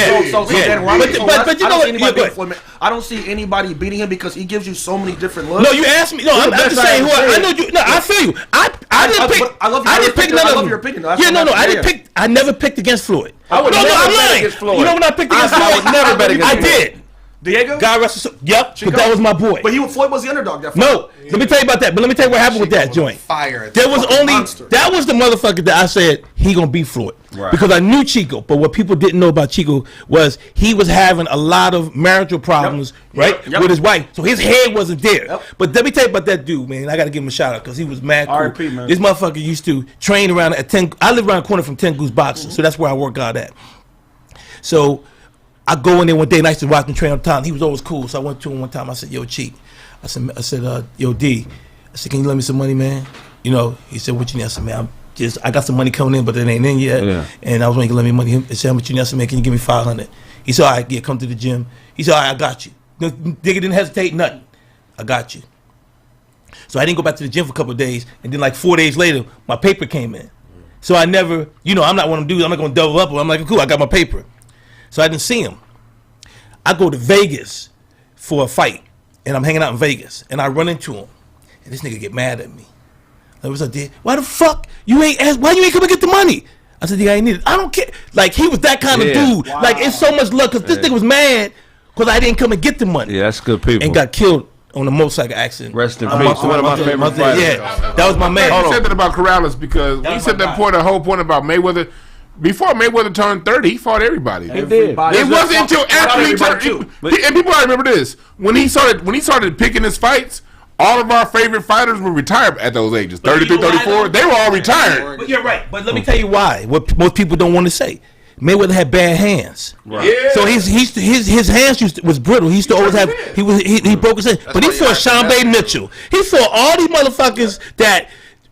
S4: you know what?
S9: I don't see anybody beating him because he gives you so many different looks.
S4: No, you asked me. No, I'm just saying who I know. You. No, I feel you. I didn't pick. I didn't pick none of them.
S9: I love your opinion.
S4: Yeah, no. I didn't pick. I never picked against Floyd.
S5: I'm lying.
S4: You know when I picked against Floyd?
S5: I would never bet against
S4: Floyd. I did.
S9: Diego?
S4: God rest his soul. Yep, but that was my boy.
S9: But Floyd was the underdog. That fight.
S4: No, let me tell you about that. But let me tell you what happened with that joint.
S8: Fire.
S4: There was only that was the motherfucker that I said he gonna beat Floyd because I knew Chico. But what people didn't know about Chico was he was having a lot of marital problems, with his wife. So his head wasn't there. But let me tell you about that dude, man. I got to give him a shout out because he was mad cool.
S9: R.I.P., man.
S4: This motherfucker used to train around at 10. I live around the corner from 10 Goose Boxing, so that's where I work out at. So I go in there one day and I used to watch him train on time. He was always cool. So I went to him one time. I said, yo, Cheek. I said, yo, D. I said, can you lend me some money, man? You know, he said, what you need? I said, man, I got some money coming in, but it ain't in yet. Yeah. And I was waiting to lend me money. He said, how much you need? I said, man, can you give me $500? He said, all right, yeah, come to the gym. He said, all right, I got you. Nigga didn't hesitate, nothing. I got you. So I didn't go back to the gym for a couple of days. And then like 4 days later, my paper came in. So I never, I'm not one of them dudes. I'm not going to double up. I'm like, cool, I got my paper. So I didn't see him. I go to Vegas for a fight, and I'm hanging out in Vegas, and I run into him, and this nigga get mad at me. Like, what's up, dude? Why the fuck you ain't ask? Why you ain't come and get the money? I said, I ain't need it. I don't care. Like, he was that kind of dude. Wow. Like, it's so much luck, because this nigga was mad because I didn't come and get the money.
S5: Yeah, that's good people.
S4: And got killed on a motorcycle accident.
S5: Rest in peace. One of my favorite fighters.
S4: Yeah, that was my man.
S3: You said that about Corrales because when you said that point, the whole point about Mayweather. Before Mayweather turned 30, he fought everybody.
S5: He did. It
S3: wasn't until after he turned. And people gotta remember this: when he started picking his fights, all of our favorite fighters were retired at those ages, 33, 34. They were all retired.
S4: But you're right. But let me tell you why. What most people don't want to say. Mayweather had bad hands. Right. Yeah. So his hands was brittle. He used to always have. He broke his hand. But he fought Sean Bay Mitchell. He fought all these motherfuckers that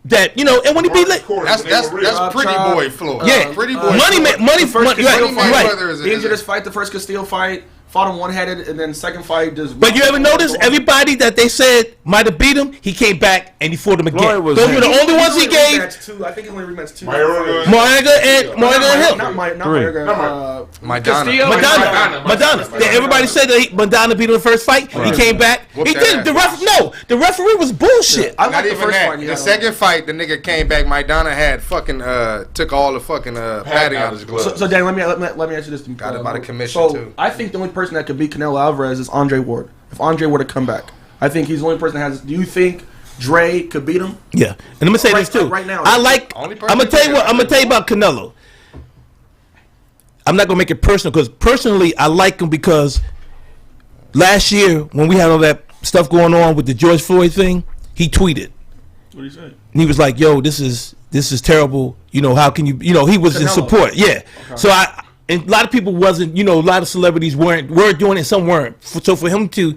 S3: that, you know, and when he beat
S8: that's Pretty Boy Floyd.
S3: Yeah,
S8: Pretty Boy.
S3: Money
S9: Mayweather he injured his fight, the first Castillo fight. Fought him one-headed, and then second fight just.
S3: But you ever notice everybody that they said might have beat him, he came back and he fought him again. Those were the only ones he gave.
S9: I think he only rematched 2.
S3: Moraga and Hill.
S9: Not Moraga.
S3: Madonna. Everybody said that Madonna beat him the first fight. He came back. He didn't. The referee was bullshit.
S8: I like the first fight. The second fight, the nigga came back. Madonna had fucking took all the fucking padding out of his glove.
S9: So Dan, let me ask you this.
S8: Got him out of commission too.
S9: I think the only person that could beat Canelo Alvarez is Andre Ward. If Andre were to come back, I think he's the only person that has. Do you think Dre could beat him?
S3: Yeah, and I'm gonna say this too. Right now, I'm gonna tell you what. I'm gonna tell you about Canelo. I'm not gonna make it personal because personally, I like him because last year when we had all that stuff going on with the George Floyd thing, he tweeted.
S9: What did he say?
S3: And he was like, "Yo, this is terrible. You know, how can you? You know, he was in support. Yeah. Okay. So and a lot of people wasn't, you know, a lot of celebrities were doing it, some weren't. So for him to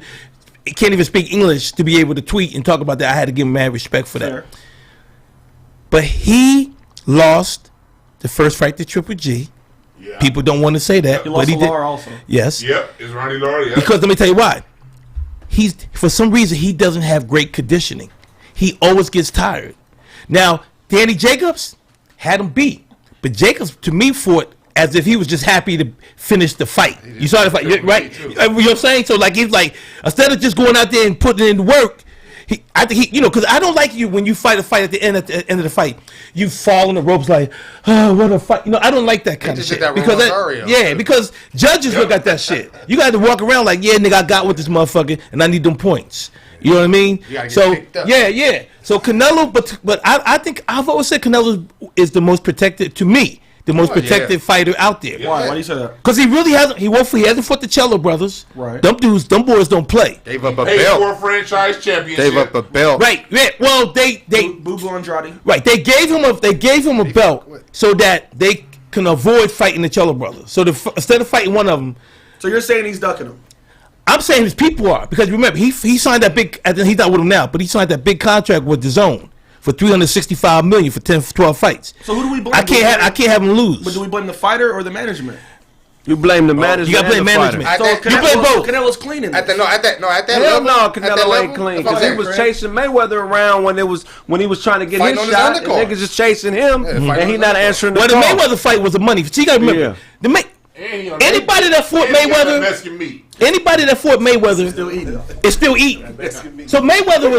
S3: can't even speak English to be able to tweet and talk about that, I had to give him mad respect for that. But he lost the first fight to Triple G. Yeah. People don't want to say that,
S9: but he did. Also.
S3: Yes.
S20: Yep, it's Ronnie Lara. Yep.
S3: Because let me tell you why. For some reason he doesn't have great conditioning. He always gets tired. Now Danny Jacobs had him beat, but Jacobs to me fought as if he was just happy to finish the fight. You saw the fight, right? You know what I'm saying? So like he's like, instead of just going out there and putting in the work, I think he, you know, because I don't like you when you fight a fight at the end of the fight, you fall on the ropes like, oh, what a fight. You know, I don't like that kind of shit. Because judges look at that shit. You got to walk around like, yeah, nigga, I got with this motherfucker, and I need them points. You know what I mean? So yeah. So Canelo, but I think I've always said Canelo is the most protected to me. The most protected fighter out there.
S9: Why? Why do you say that?
S3: Because he really hasn't. He hasn't fought the Cello brothers.
S9: Right.
S3: Them boys don't play.
S20: Gave up a belt. Franchise championship.
S8: Gave up a belt.
S3: Right. Yeah. Well, they
S9: Bubu Andrade.
S3: Right. They gave him a belt so that they can avoid fighting the Cello brothers. So instead of fighting one of them.
S9: So you're saying he's ducking them?
S3: I'm saying his people are, because remember he signed that big. He's not with him now, but he signed that big contract with DAZN for $365 million for 12 fights.
S9: So who do we blame?
S3: I can't have him lose.
S9: But do we blame the fighter or the management?
S5: You blame the management.
S3: You got to blame management.
S9: You blame both. Canelo's cleaning.
S8: At that
S5: level. No, Canelo ain't clean because he was chasing Mayweather around when he was trying to get his shot. And niggas just chasing him, and he not answering the call.
S3: Well, the Mayweather fight was the money. So you got to remember, anybody that fought Mayweather. Anybody that fought Mayweather is still eating. So Mayweather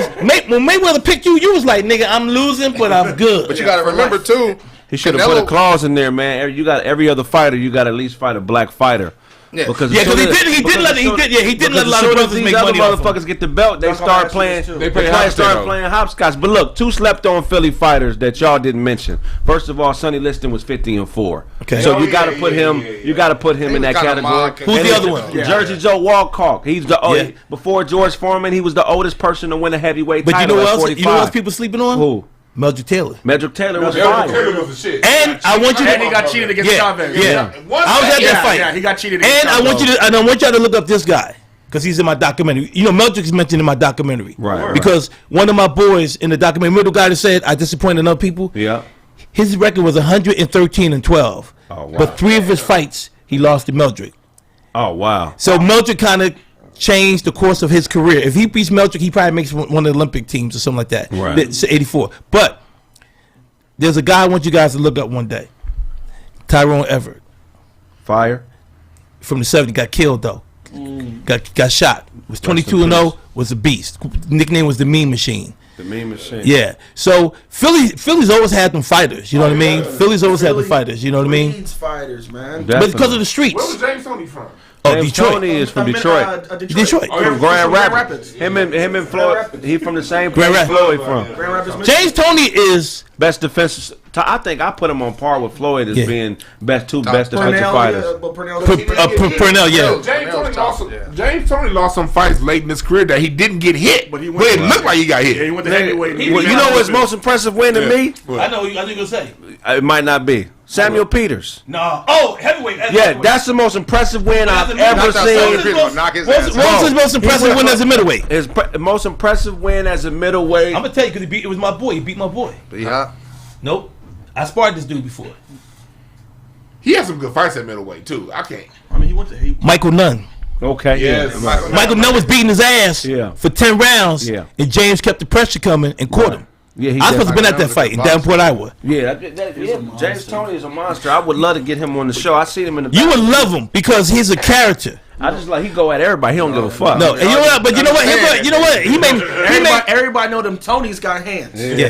S3: when Mayweather picked you, you was like, nigga, I'm losing, but I'm good.
S8: But you got to remember too,
S5: he should have put a clause in there, man. You got every other fighter, you got to at least fight a black fighter.
S3: Yeah, because he didn't let a lot of brothers make money.
S5: These other motherfuckers get the belt, they start playing. They start playing hopscotch. But look, 2 slept-on Philly fighters that y'all didn't mention. First of all, Sonny Liston was 50-4.
S3: Okay,
S5: so you got to put him. You got to put him in that category.
S3: Who's the other one?
S5: Jersey Joe Walcott. He's the oldest. Before George Foreman, he was the oldest person to win a heavyweight title.
S3: But you know what else? You know what else people sleeping on?
S5: Who?
S3: Meldrick Taylor.
S5: Meldrick Taylor was fire.
S20: Taylor was the shit.
S3: And I want you to.
S9: And he got cheated against Chavez.
S3: Yeah. I was at that fight.
S9: Yeah, he got cheated against
S3: Chavez. And I want y'all to look up this guy because he's in my documentary. You know, Meldrick is mentioned in my documentary.
S5: Right.
S3: Because one of my boys in the documentary, middle guy that said I disappointed other people.
S5: Yeah.
S3: His record was 113-12.
S5: Oh wow.
S3: But 3 of his fights he lost to Meldrick.
S5: Oh wow.
S3: So Meldrick kind of changed the course of his career. If he beats Meldrick, he probably makes one of the Olympic teams or something like that.
S5: Right.
S3: It's 84. But there's a guy I want you guys to look up one day. Tyrone Everett.
S5: Fire.
S3: From the 70s. Got killed though. Got shot. Was 22-0. Was a beast. Nickname was the Mean Machine.
S5: The Mean Machine.
S3: Yeah. So Philly's always had them fighters. You know what I mean? Philly's always had the fighters. You know what I mean?
S9: Fighters, man.
S3: But because of the streets.
S20: Where was James Tony from?
S3: Oh,
S5: James
S3: Detroit.
S5: Tony is from Detroit.
S3: Detroit.
S5: From Grand Rapids. Him and Floyd. He from the same place Floyd from.
S9: Grand Rapids.
S3: James Tony is
S5: best defensive. I think I put him on par with Floyd as being best defensive fighters.
S3: Purnell, yeah.
S20: James Tony lost some fights late in his career that he didn't get hit, but it looked like he got hit.
S9: Yeah, he went to heavyweight.
S5: You know what's most impressive win to me?
S3: I know what you're gonna say.
S5: It might not be. Samuel Peters.
S4: No. Oh, heavyweight.
S5: Yeah, that's the most impressive win I've ever seen.
S4: What was his most impressive win as a middleweight?
S5: His most impressive win as a middleweight.
S4: I'm gonna tell you because it was my boy. He beat my boy.
S8: Yeah.
S4: Nope. I sparred this dude before.
S3: He had some good fights at middleweight too. I can't.
S9: I mean, he went to
S4: Michael Nunn.
S5: Okay.
S3: Yes.
S5: Yeah.
S4: Michael Nunn was beating his ass for 10 rounds.
S5: Yeah.
S4: And James kept the pressure coming and caught him.
S5: Yeah,
S4: I was supposed to have been at that fight in Davenport, Iowa.
S5: Yeah, James Toney is a monster. I would love to get him on the show. I seen him in the.
S4: You would love him because he's a character.
S5: I just like he go at everybody. He don't give a fuck.
S4: No, and you know what? But you know what? You know what? He made
S9: everybody know them Tonys got hands.
S5: Yeah.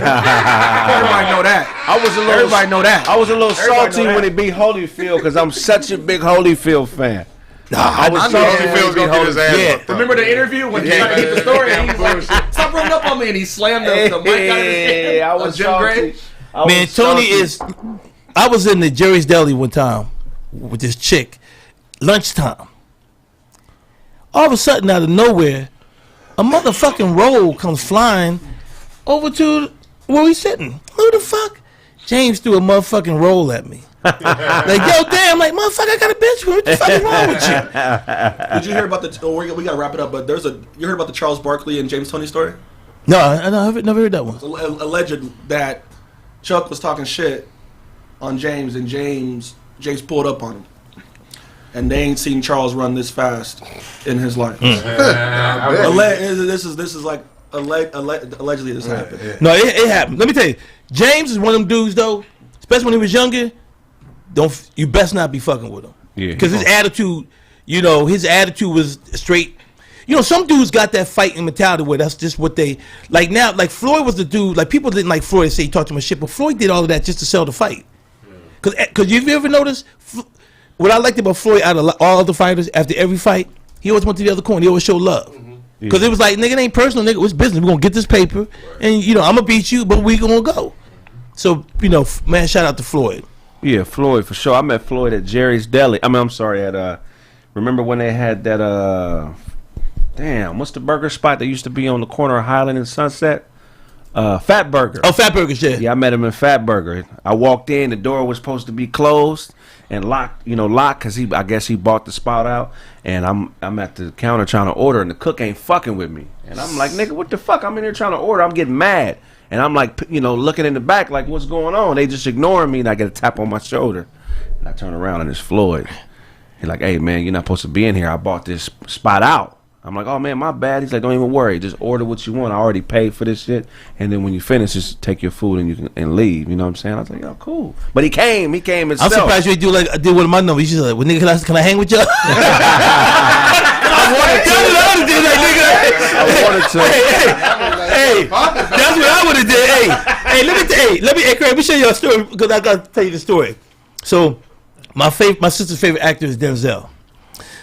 S9: Everybody know that. Everybody know that.
S5: I was a little
S9: Everybody
S5: salty
S9: know
S5: when
S9: that.
S5: he beat Holyfield because I'm such a big Holyfield fan. I was salty when he beat Holyfield.
S9: Remember the interview when he tried to get the story and he was like, "Stop running up on me," and he slammed the mic out of his hand.
S5: I was
S9: Jim Gray.
S4: Man, Tony is. I was in the Jerry's Deli one time with this chick, lunchtime. All of a sudden, out of nowhere, a motherfucking roll comes flying over to where we sitting. Who the fuck? James threw a motherfucking roll at me. Like, yo, damn, like, motherfucker, I got a bitch. What the fuck is wrong with you?
S9: Did you hear about the? Oh, we gotta wrap it up. But you heard about the Charles Barkley and James Toney story?
S4: No, I never heard that one.
S9: It's alleged that Chuck was talking shit on James, and James pulled up on him. And they ain't seen Charles run this fast in his life. This is like allegedly this happened.
S4: No, it happened. Let me tell you, James is one of them dudes though, especially when he was younger. You best not be fucking with him.
S5: Yeah.
S4: Because his attitude, his attitude was straight. Some dudes got that fighting mentality where that's just what they like now. Like Floyd was the dude. Like people didn't like Floyd, say he talked too much shit, but Floyd did all of that just to sell the fight. Because you ever noticed? What I liked about Floyd out of all the fighters, after every fight, he always went to the other corner. He always showed love. Because it was like, nigga, it ain't personal, nigga. It's business. We're going to get this paper. And, I'm going to beat you, but we going to go. So, man, shout out to Floyd.
S5: Yeah, Floyd, for sure. I met Floyd at Jerry's Deli. Remember when they had that, what's the burger spot that used to be on the corner of Highland and Sunset? Fat Burger.
S4: Oh, Fat Burger's, yeah.
S5: Yeah, I met him in Fat Burger. I walked in, the door was supposed to be closed and locked because I guess he bought the spot out, and I'm at the counter trying to order, and the cook ain't fucking with me, and I'm like, nigga, what the fuck? I'm in here trying to order. I'm getting mad, and I'm like, looking in the back like, what's going on? They just ignoring me, and I get a tap on my shoulder, and I turn around and it's Floyd. He's like, hey man, you're not supposed to be in here. I bought this spot out. I'm like, oh man, my bad. He's like, don't even worry. Just order what you want. I already paid for this shit. And then when you finish, just take your food and you can leave. You know what I'm saying? I was like, oh, cool. But he came himself.
S4: I'm surprised you do like I did one of my numbers. You just like, well, nigga, can I hang with you? I
S5: wanted to.
S4: Hey, that's what I would have did. Let me show you a story because I got to tell you the story. So, my sister's favorite actor is Denzel.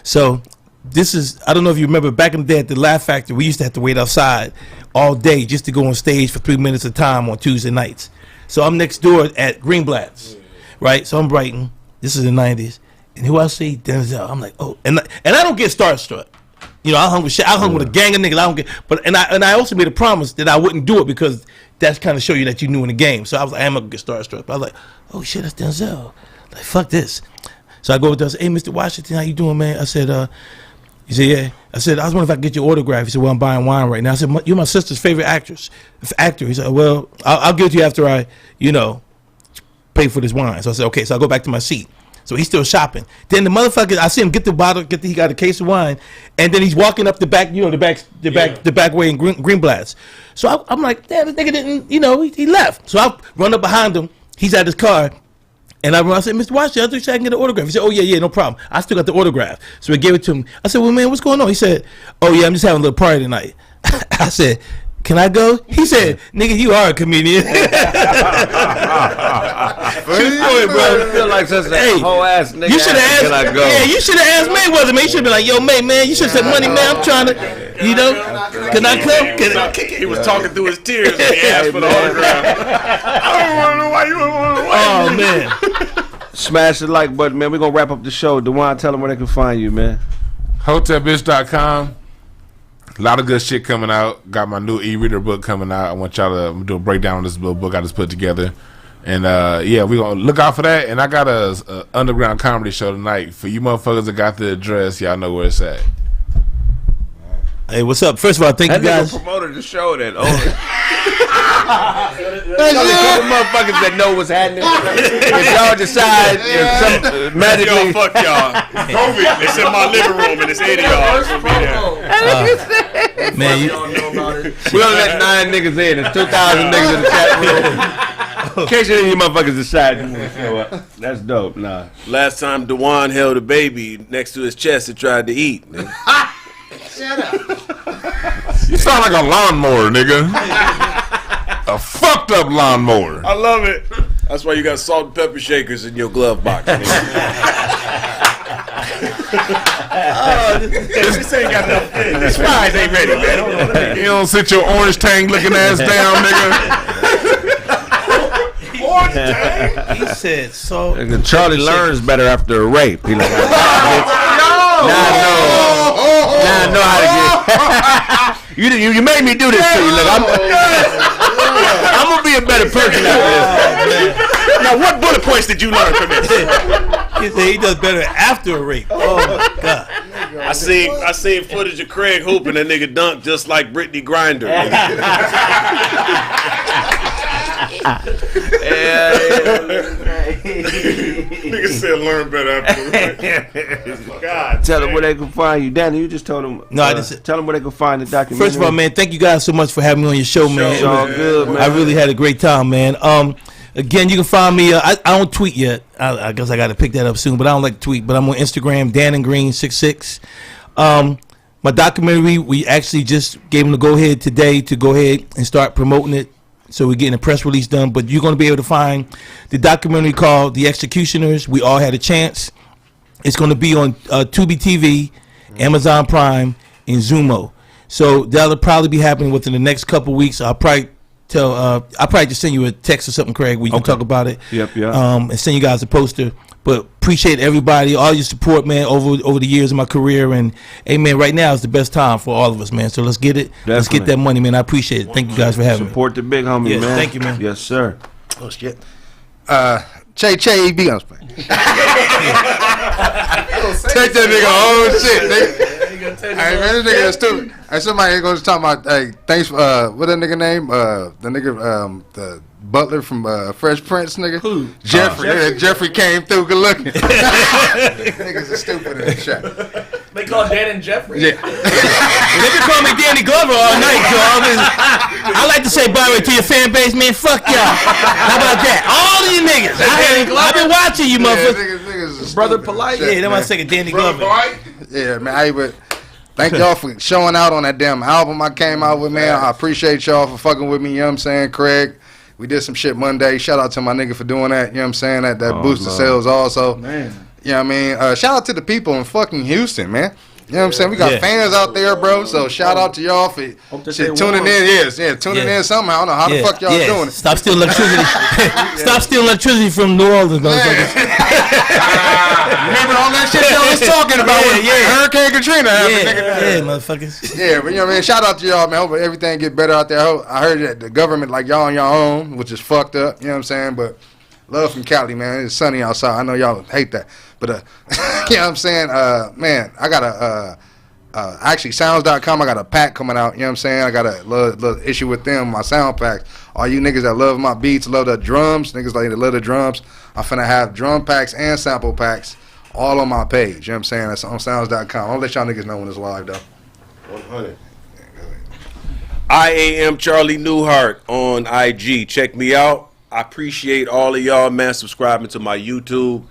S4: So. I don't know if you remember back in the day at the Laugh Factory, we used to have to wait outside all day just to go on stage for 3 minutes of time on Tuesday nights. So I'm next door at Greenblatt's, right? So I'm writing. This is the 90s. And who I see? Denzel. I'm like, oh. And I don't get starstruck. I hung with shit. I hung with a gang of niggas. I don't get, and I also made a promise that I wouldn't do it because that's kind of show you that you knew in the game. So I was like, I'm going to get starstruck. But I was like, oh shit, that's Denzel. Like, fuck this. So I go with Denzel. Hey, Mr. Washington, how you doing, man? I said, he said, yeah. I said, I was wondering if I could get your autograph. He said, well, I'm buying wine right now. I said, you're my sister's favorite actor. He said, well, I'll give it to you after I, pay for this wine. So I said, okay. So I go back to my seat. So he's still shopping. Then the motherfucker, I see him get the bottle, he got a case of wine, and then he's walking up the back, the back way in Greenblatt's. So I'm like, damn, this nigga didn't, he left. So I run up behind him. He's at his car. And I said, Mr. Washington, I thought I can get an autograph. He said, oh, yeah, no problem. I still got the autograph. So we gave it to him. I said, well, man, what's going on? He said, oh, yeah, I'm just having a little party tonight. I said, can I go? He said, nigga, you are a comedian. True story, bro.
S5: I feel like such a whole ass nigga.
S4: You should have asked.
S5: Can I go?
S4: Yeah, you should have asked Mayweather, man. You should have been like, yo, man, you should have said, money, man, I'm trying to, can I come?
S2: He was talking through his tears when he asked for the autograph. I don't want to know why you don't want to know why.
S4: Oh, man.
S5: Smash the like button, man. We're going to wrap up the show. DeJuan, tell them where they can find you, man.
S3: HotelBitch.com. A lot of good shit coming out. Got my new e-reader book coming out. I want y'all to do a breakdown of this little book I just put together. And yeah, we gonna look out for that. And I got a underground comedy show tonight for you motherfuckers that got the address. Y'all know where it's at.
S4: Hey, what's up? First of all, thank you guys.
S5: Promoted the show that. There's only a couple motherfuckers that know what's happening. If y'all decide, magically,
S2: fuck y'all. COVID. It's in my living room, and it's 80 y'all. It's gonna be there.
S4: Man,
S5: we only let 9 niggas in. There's 2,000 niggas in the chat room. In case any of you motherfuckers decide you want to show up, that's dope. Nah.
S2: Last time Dewan held a baby next to his chest and tried to eat.
S7: Shut up.
S3: You sound like a lawnmower, nigga. A fucked up lawnmower.
S2: I love it. That's why you got salt and pepper shakers in your glove box.
S7: This ain't got enough. This fries ain't ready, man. Hold on.
S3: You don't sit your orange tang looking ass down, nigga.
S7: Orange tang?
S4: He said so.
S5: Charlie learns better after a rape. He like, now I know how to get. You made me do this to you. Look, I'm gonna be a better person after this.
S2: Now, what bullet points did you learn from this?
S4: He said he does better after a rape. Oh my god!
S2: I seen footage of Kraig hooping that nigga dunk just like Brittany Griner. Nigga said learn better after. God.
S5: Tell them where they can find you, Danny. You just told them.
S4: No, I just
S5: tell them where they can find the documentary.
S4: First of all, man, thank you guys so much for having me on your show, man.
S5: It's all good, man.
S4: I really had a great time, man. Again, you can find me. I don't tweet yet. I guess I got to pick that up soon. But I don't like to tweet. But I'm on Instagram, DanandGreen66. My documentary, we actually just gave them the go ahead today to go ahead and start promoting it. So we're getting a press release done. But you're going to be able to find the documentary called The Executioners. We All Had a Chance. It's going to be on Tubi TV, Amazon Prime, and Zumo. So that'll probably be happening within the next couple weeks. I'll probably just send you a text or something, Kraig, where you can talk about it.
S5: Yep.
S4: And send you guys a poster. But appreciate everybody, all your support, man, over the years of my career. And hey, man, right now is the best time for all of us, man. So let's get it.
S5: Definitely.
S4: Let's get that money, man. I appreciate it. Thank you guys for having me.
S5: Support the big homie,
S4: Yes,
S5: man.
S4: thank you, man.
S5: Yes, sir.
S8: Oh shit. Che be on spring. Take that nigga old shit, nigga. Hey man, this nigga is stupid. Hey, somebody goes talking about hey, thanks for what that nigga name? The nigga the butler from Fresh Prince, nigga.
S9: Who?
S8: Jeffrey. Jeffrey came through good looking. Niggas are stupid in the shot.
S9: They call Dan and Jeffrey.
S8: Yeah.
S4: They can call me Danny Glover all night, dog. I like to say bye to your fan base, man. Fuck y'all. How about that? All of you niggas. I've been watching you, motherfuckers.
S8: Niggas
S9: Brother Polite.
S4: Yeah, that might say Danny Glover.
S8: Yeah, man. Hey, but thank y'all for showing out on that damn album I came out with, man. I appreciate y'all for fucking with me, you know what I'm saying, Kraig. We did some shit Monday. Shout out to my nigga for doing that, you know what I'm saying? That boosted sales also.
S9: Man.
S8: You know what I mean? Shout out to the people in fucking Houston, man. You know what I'm saying? We got fans out there, bro. So shout out to y'all for shit, tuning in. Tuning in somehow. I don't know how the fuck y'all doing it.
S4: Stop stealing electricity. Stop stealing electricity from New Orleans, motherfuckers.
S8: Remember all that shit y'all was talking about when Hurricane Katrina happened, nigga?
S4: Yeah, motherfuckers.
S8: Yeah, but you know what I mean? Shout out to y'all, man. Hope everything get better out there. I heard that the government like y'all on your own, which is fucked up. You know what I'm saying? But love from Cali, man. It's sunny outside. I know y'all hate that. But, you know what I'm saying? Man, I got actually, sounds.com, I got a pack coming out. You know what I'm saying? I got a little issue with them, my sound packs. All you niggas that love my beats, love the drums, niggas like that love the drums, I'm finna have drum packs and sample packs all on my page. You know what I'm saying? That's on sounds.com. I'll let y'all niggas know when it's live, though.
S2: 100. I am Charlie Newhart on IG. Check me out. I appreciate all of y'all, man, subscribing to my YouTube.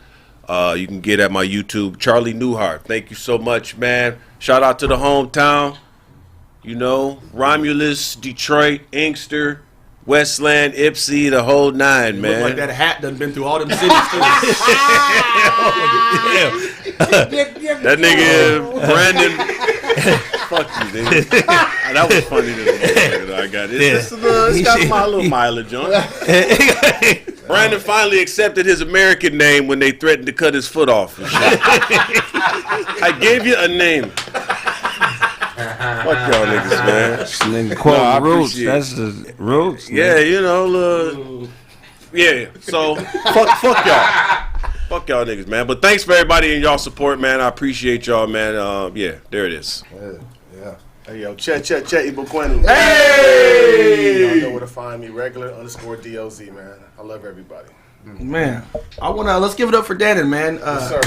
S2: You can get at my YouTube, Charlie Newhart. Thank you so much, man. Shout out to the hometown. You know, Romulus, Detroit, Inkster, Westland, Ypsi, the whole nine, man.
S9: Look like that hat done been through all them cities, too.
S2: That nigga, Brandon. Fuck you, nigga. That was funny. I got it. It's got my little mileage on it. Brandon finally accepted his American name when they threatened to cut his foot off. I gave you a name. Fuck y'all niggas, man.
S5: Nigga quote roots. That's the roots.
S2: Yeah, you know, Yeah, so fuck y'all. Fuck y'all niggas, man. But thanks for everybody and y'all support, man. I appreciate y'all, man. Yeah, there it is.
S7: Yeah.
S11: Hey, yo, Chet, Ibukwenu.
S7: Hey!
S11: Y'all know where to find me. Regular_DOZ, man. I love everybody.
S9: Man, let's give it up for Dannon, man.
S11: Yes, sir.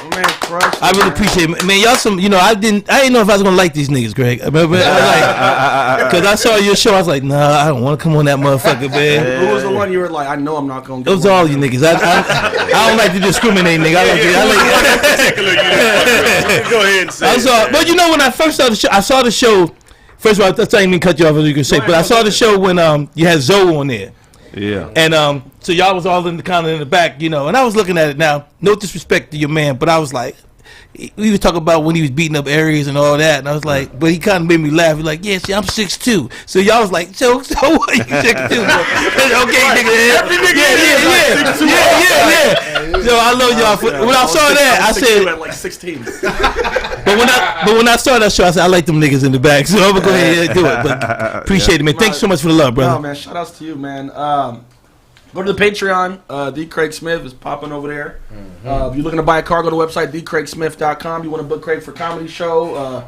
S9: Man, Crush.
S4: I really appreciate it, man. Y'all I didn't know if I was gonna like these niggas, Greg. Because I saw your show, I was like, nah, I don't want to come on that motherfucker, man.
S9: Who was the one you were like, I know I'm not gonna?
S4: It was all you niggas. I don't like to discriminate, nigga.
S2: Go ahead and say
S4: but when I first saw the show, I saw the show. First of all, I didn't mean cut you off as you can say, but I saw the show when you had Zoe on there.
S5: Yeah.
S4: And so y'all was all in the back, and I was looking at it now. No disrespect to your man, but I was like, we was talking about when he was beating up Aries and all that, and I was like, but he kind of made me laugh. He's like, yeah, see, I'm 6'2". So y'all was like, so what? You 6'2"? Okay, nigga.
S21: Every nigga
S4: Yeah. So I love y'all. When I saw that, I said,
S9: at like 16.
S4: But when I saw that show, I said, I like them niggas in the back, so I'm gonna go ahead and do it. But appreciate it, man. Thanks so much for the love, brother.
S9: No, man. Shout outs to you, man. Go to the Patreon. The Kraig Smith is popping over there. If you're looking to buy a car, go to the website thekraigsmith.com. You want to book Kraig for comedy show?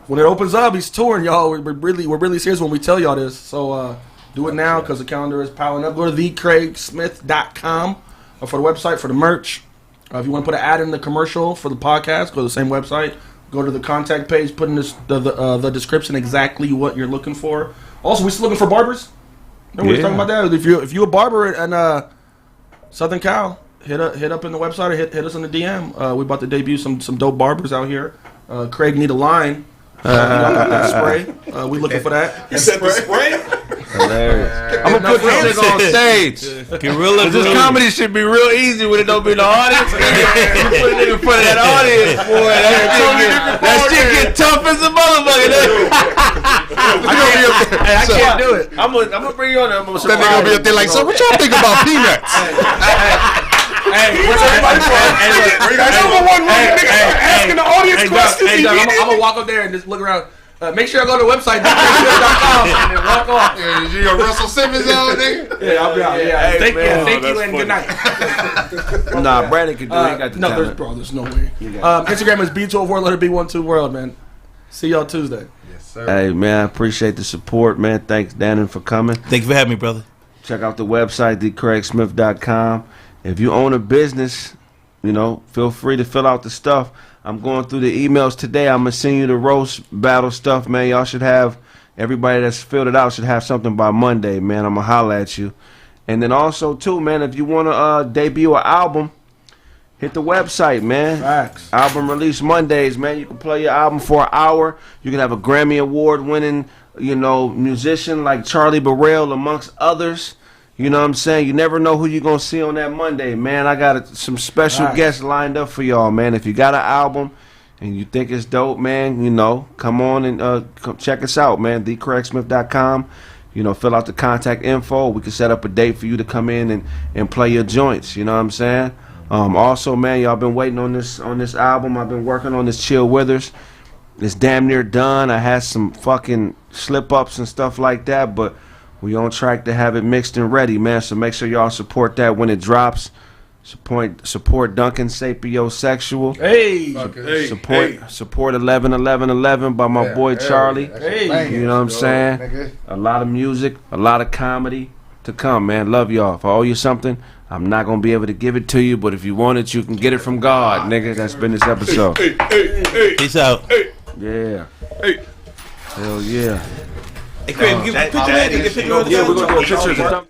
S9: When it opens up, he's touring, y'all. We're really serious when we tell y'all this. So do it now because the calendar is piling up. Go to thekraigsmith.com for the website for the merch. If you want to put an ad in the commercial for the podcast, go to the same website. Go to the contact page, put in the description exactly what you're looking for. Also, we're still looking for barbers. Remember we were talking about that. If you're a barber in Southern Cal, hit up in the website or hit us in the DM. We about to debut some dope barbers out here. Kraig need a line. That spray. We looking for that.
S11: You said the spray?
S5: Hilarious. I'm gonna put this nigga on stage. This comedy should be real easy when it don't be in the audience. You put a nigga in front of that audience, boy. That shit get tough as a motherfucker.
S9: I can't do it.
S5: I'm gonna bring you on there.
S7: That nigga gonna be up there like, so what y'all think about peanuts?
S21: Hey, where's everybody from? Number one nigga asking the audience questions.
S9: I'm gonna walk up there and just look around. Make sure I go to the website thekraigsmith.com and then walk off.
S7: Yeah, you got Russell Simmons out, nigga?
S9: Yeah, I'll be out. Yeah.
S5: Hey,
S9: thank you and good night.
S5: Nah, Brandon can do it. He got the talent.
S9: There's no way. Instagram is B204_B12 man. See y'all Tuesday.
S7: Yes, sir.
S5: Hey, man, I appreciate the support, man. Thanks, Dannon, for coming.
S4: Thank you for having me, brother.
S5: Check out the website, thekraigsmith.com. If you own a business, feel free to fill out the stuff. I'm going through the emails today. I'm going to send you the roast battle stuff, man. Y'all should have, everybody that's filled it out should have something by Monday, man. I'm going to holler at you. And then also, too, man, if you want to debut an album, hit the website, man.
S9: Facts.
S5: Album release Mondays, man. You can play your album for an hour. You can have a Grammy Award-winning, musician like Charlie Burrell, amongst others. You know what I'm saying? You never know who you're going to see on that Monday, man. I got some special guests lined up for y'all, man. If you got an album and you think it's dope, man, come on and come check us out, man. thekraigsmith.com. Fill out the contact info. We can set up a date for you to come in and play your joints. You know what I'm saying? Also, man, y'all been waiting on this album. I've been working on this Chill Withers. It's damn near done. I had some fucking slip-ups and stuff like that, but we on track to have it mixed and ready, man. So make sure y'all support that when it drops. Support Duncan Sapiosexual.
S9: Hey.
S5: Support 111111 by my boy Charlie.
S9: Hey.
S5: You know what I'm saying? A lot of music, a lot of comedy to come, man. Love y'all. If I owe you something, I'm not gonna be able to give it to you, but if you want it, you can get it from God, nigga. That's been this episode.
S4: Peace out.
S5: Yeah. Hell yeah.
S4: Hey, Kraig, get a picture.
S5: Yeah, we're gonna do a picture.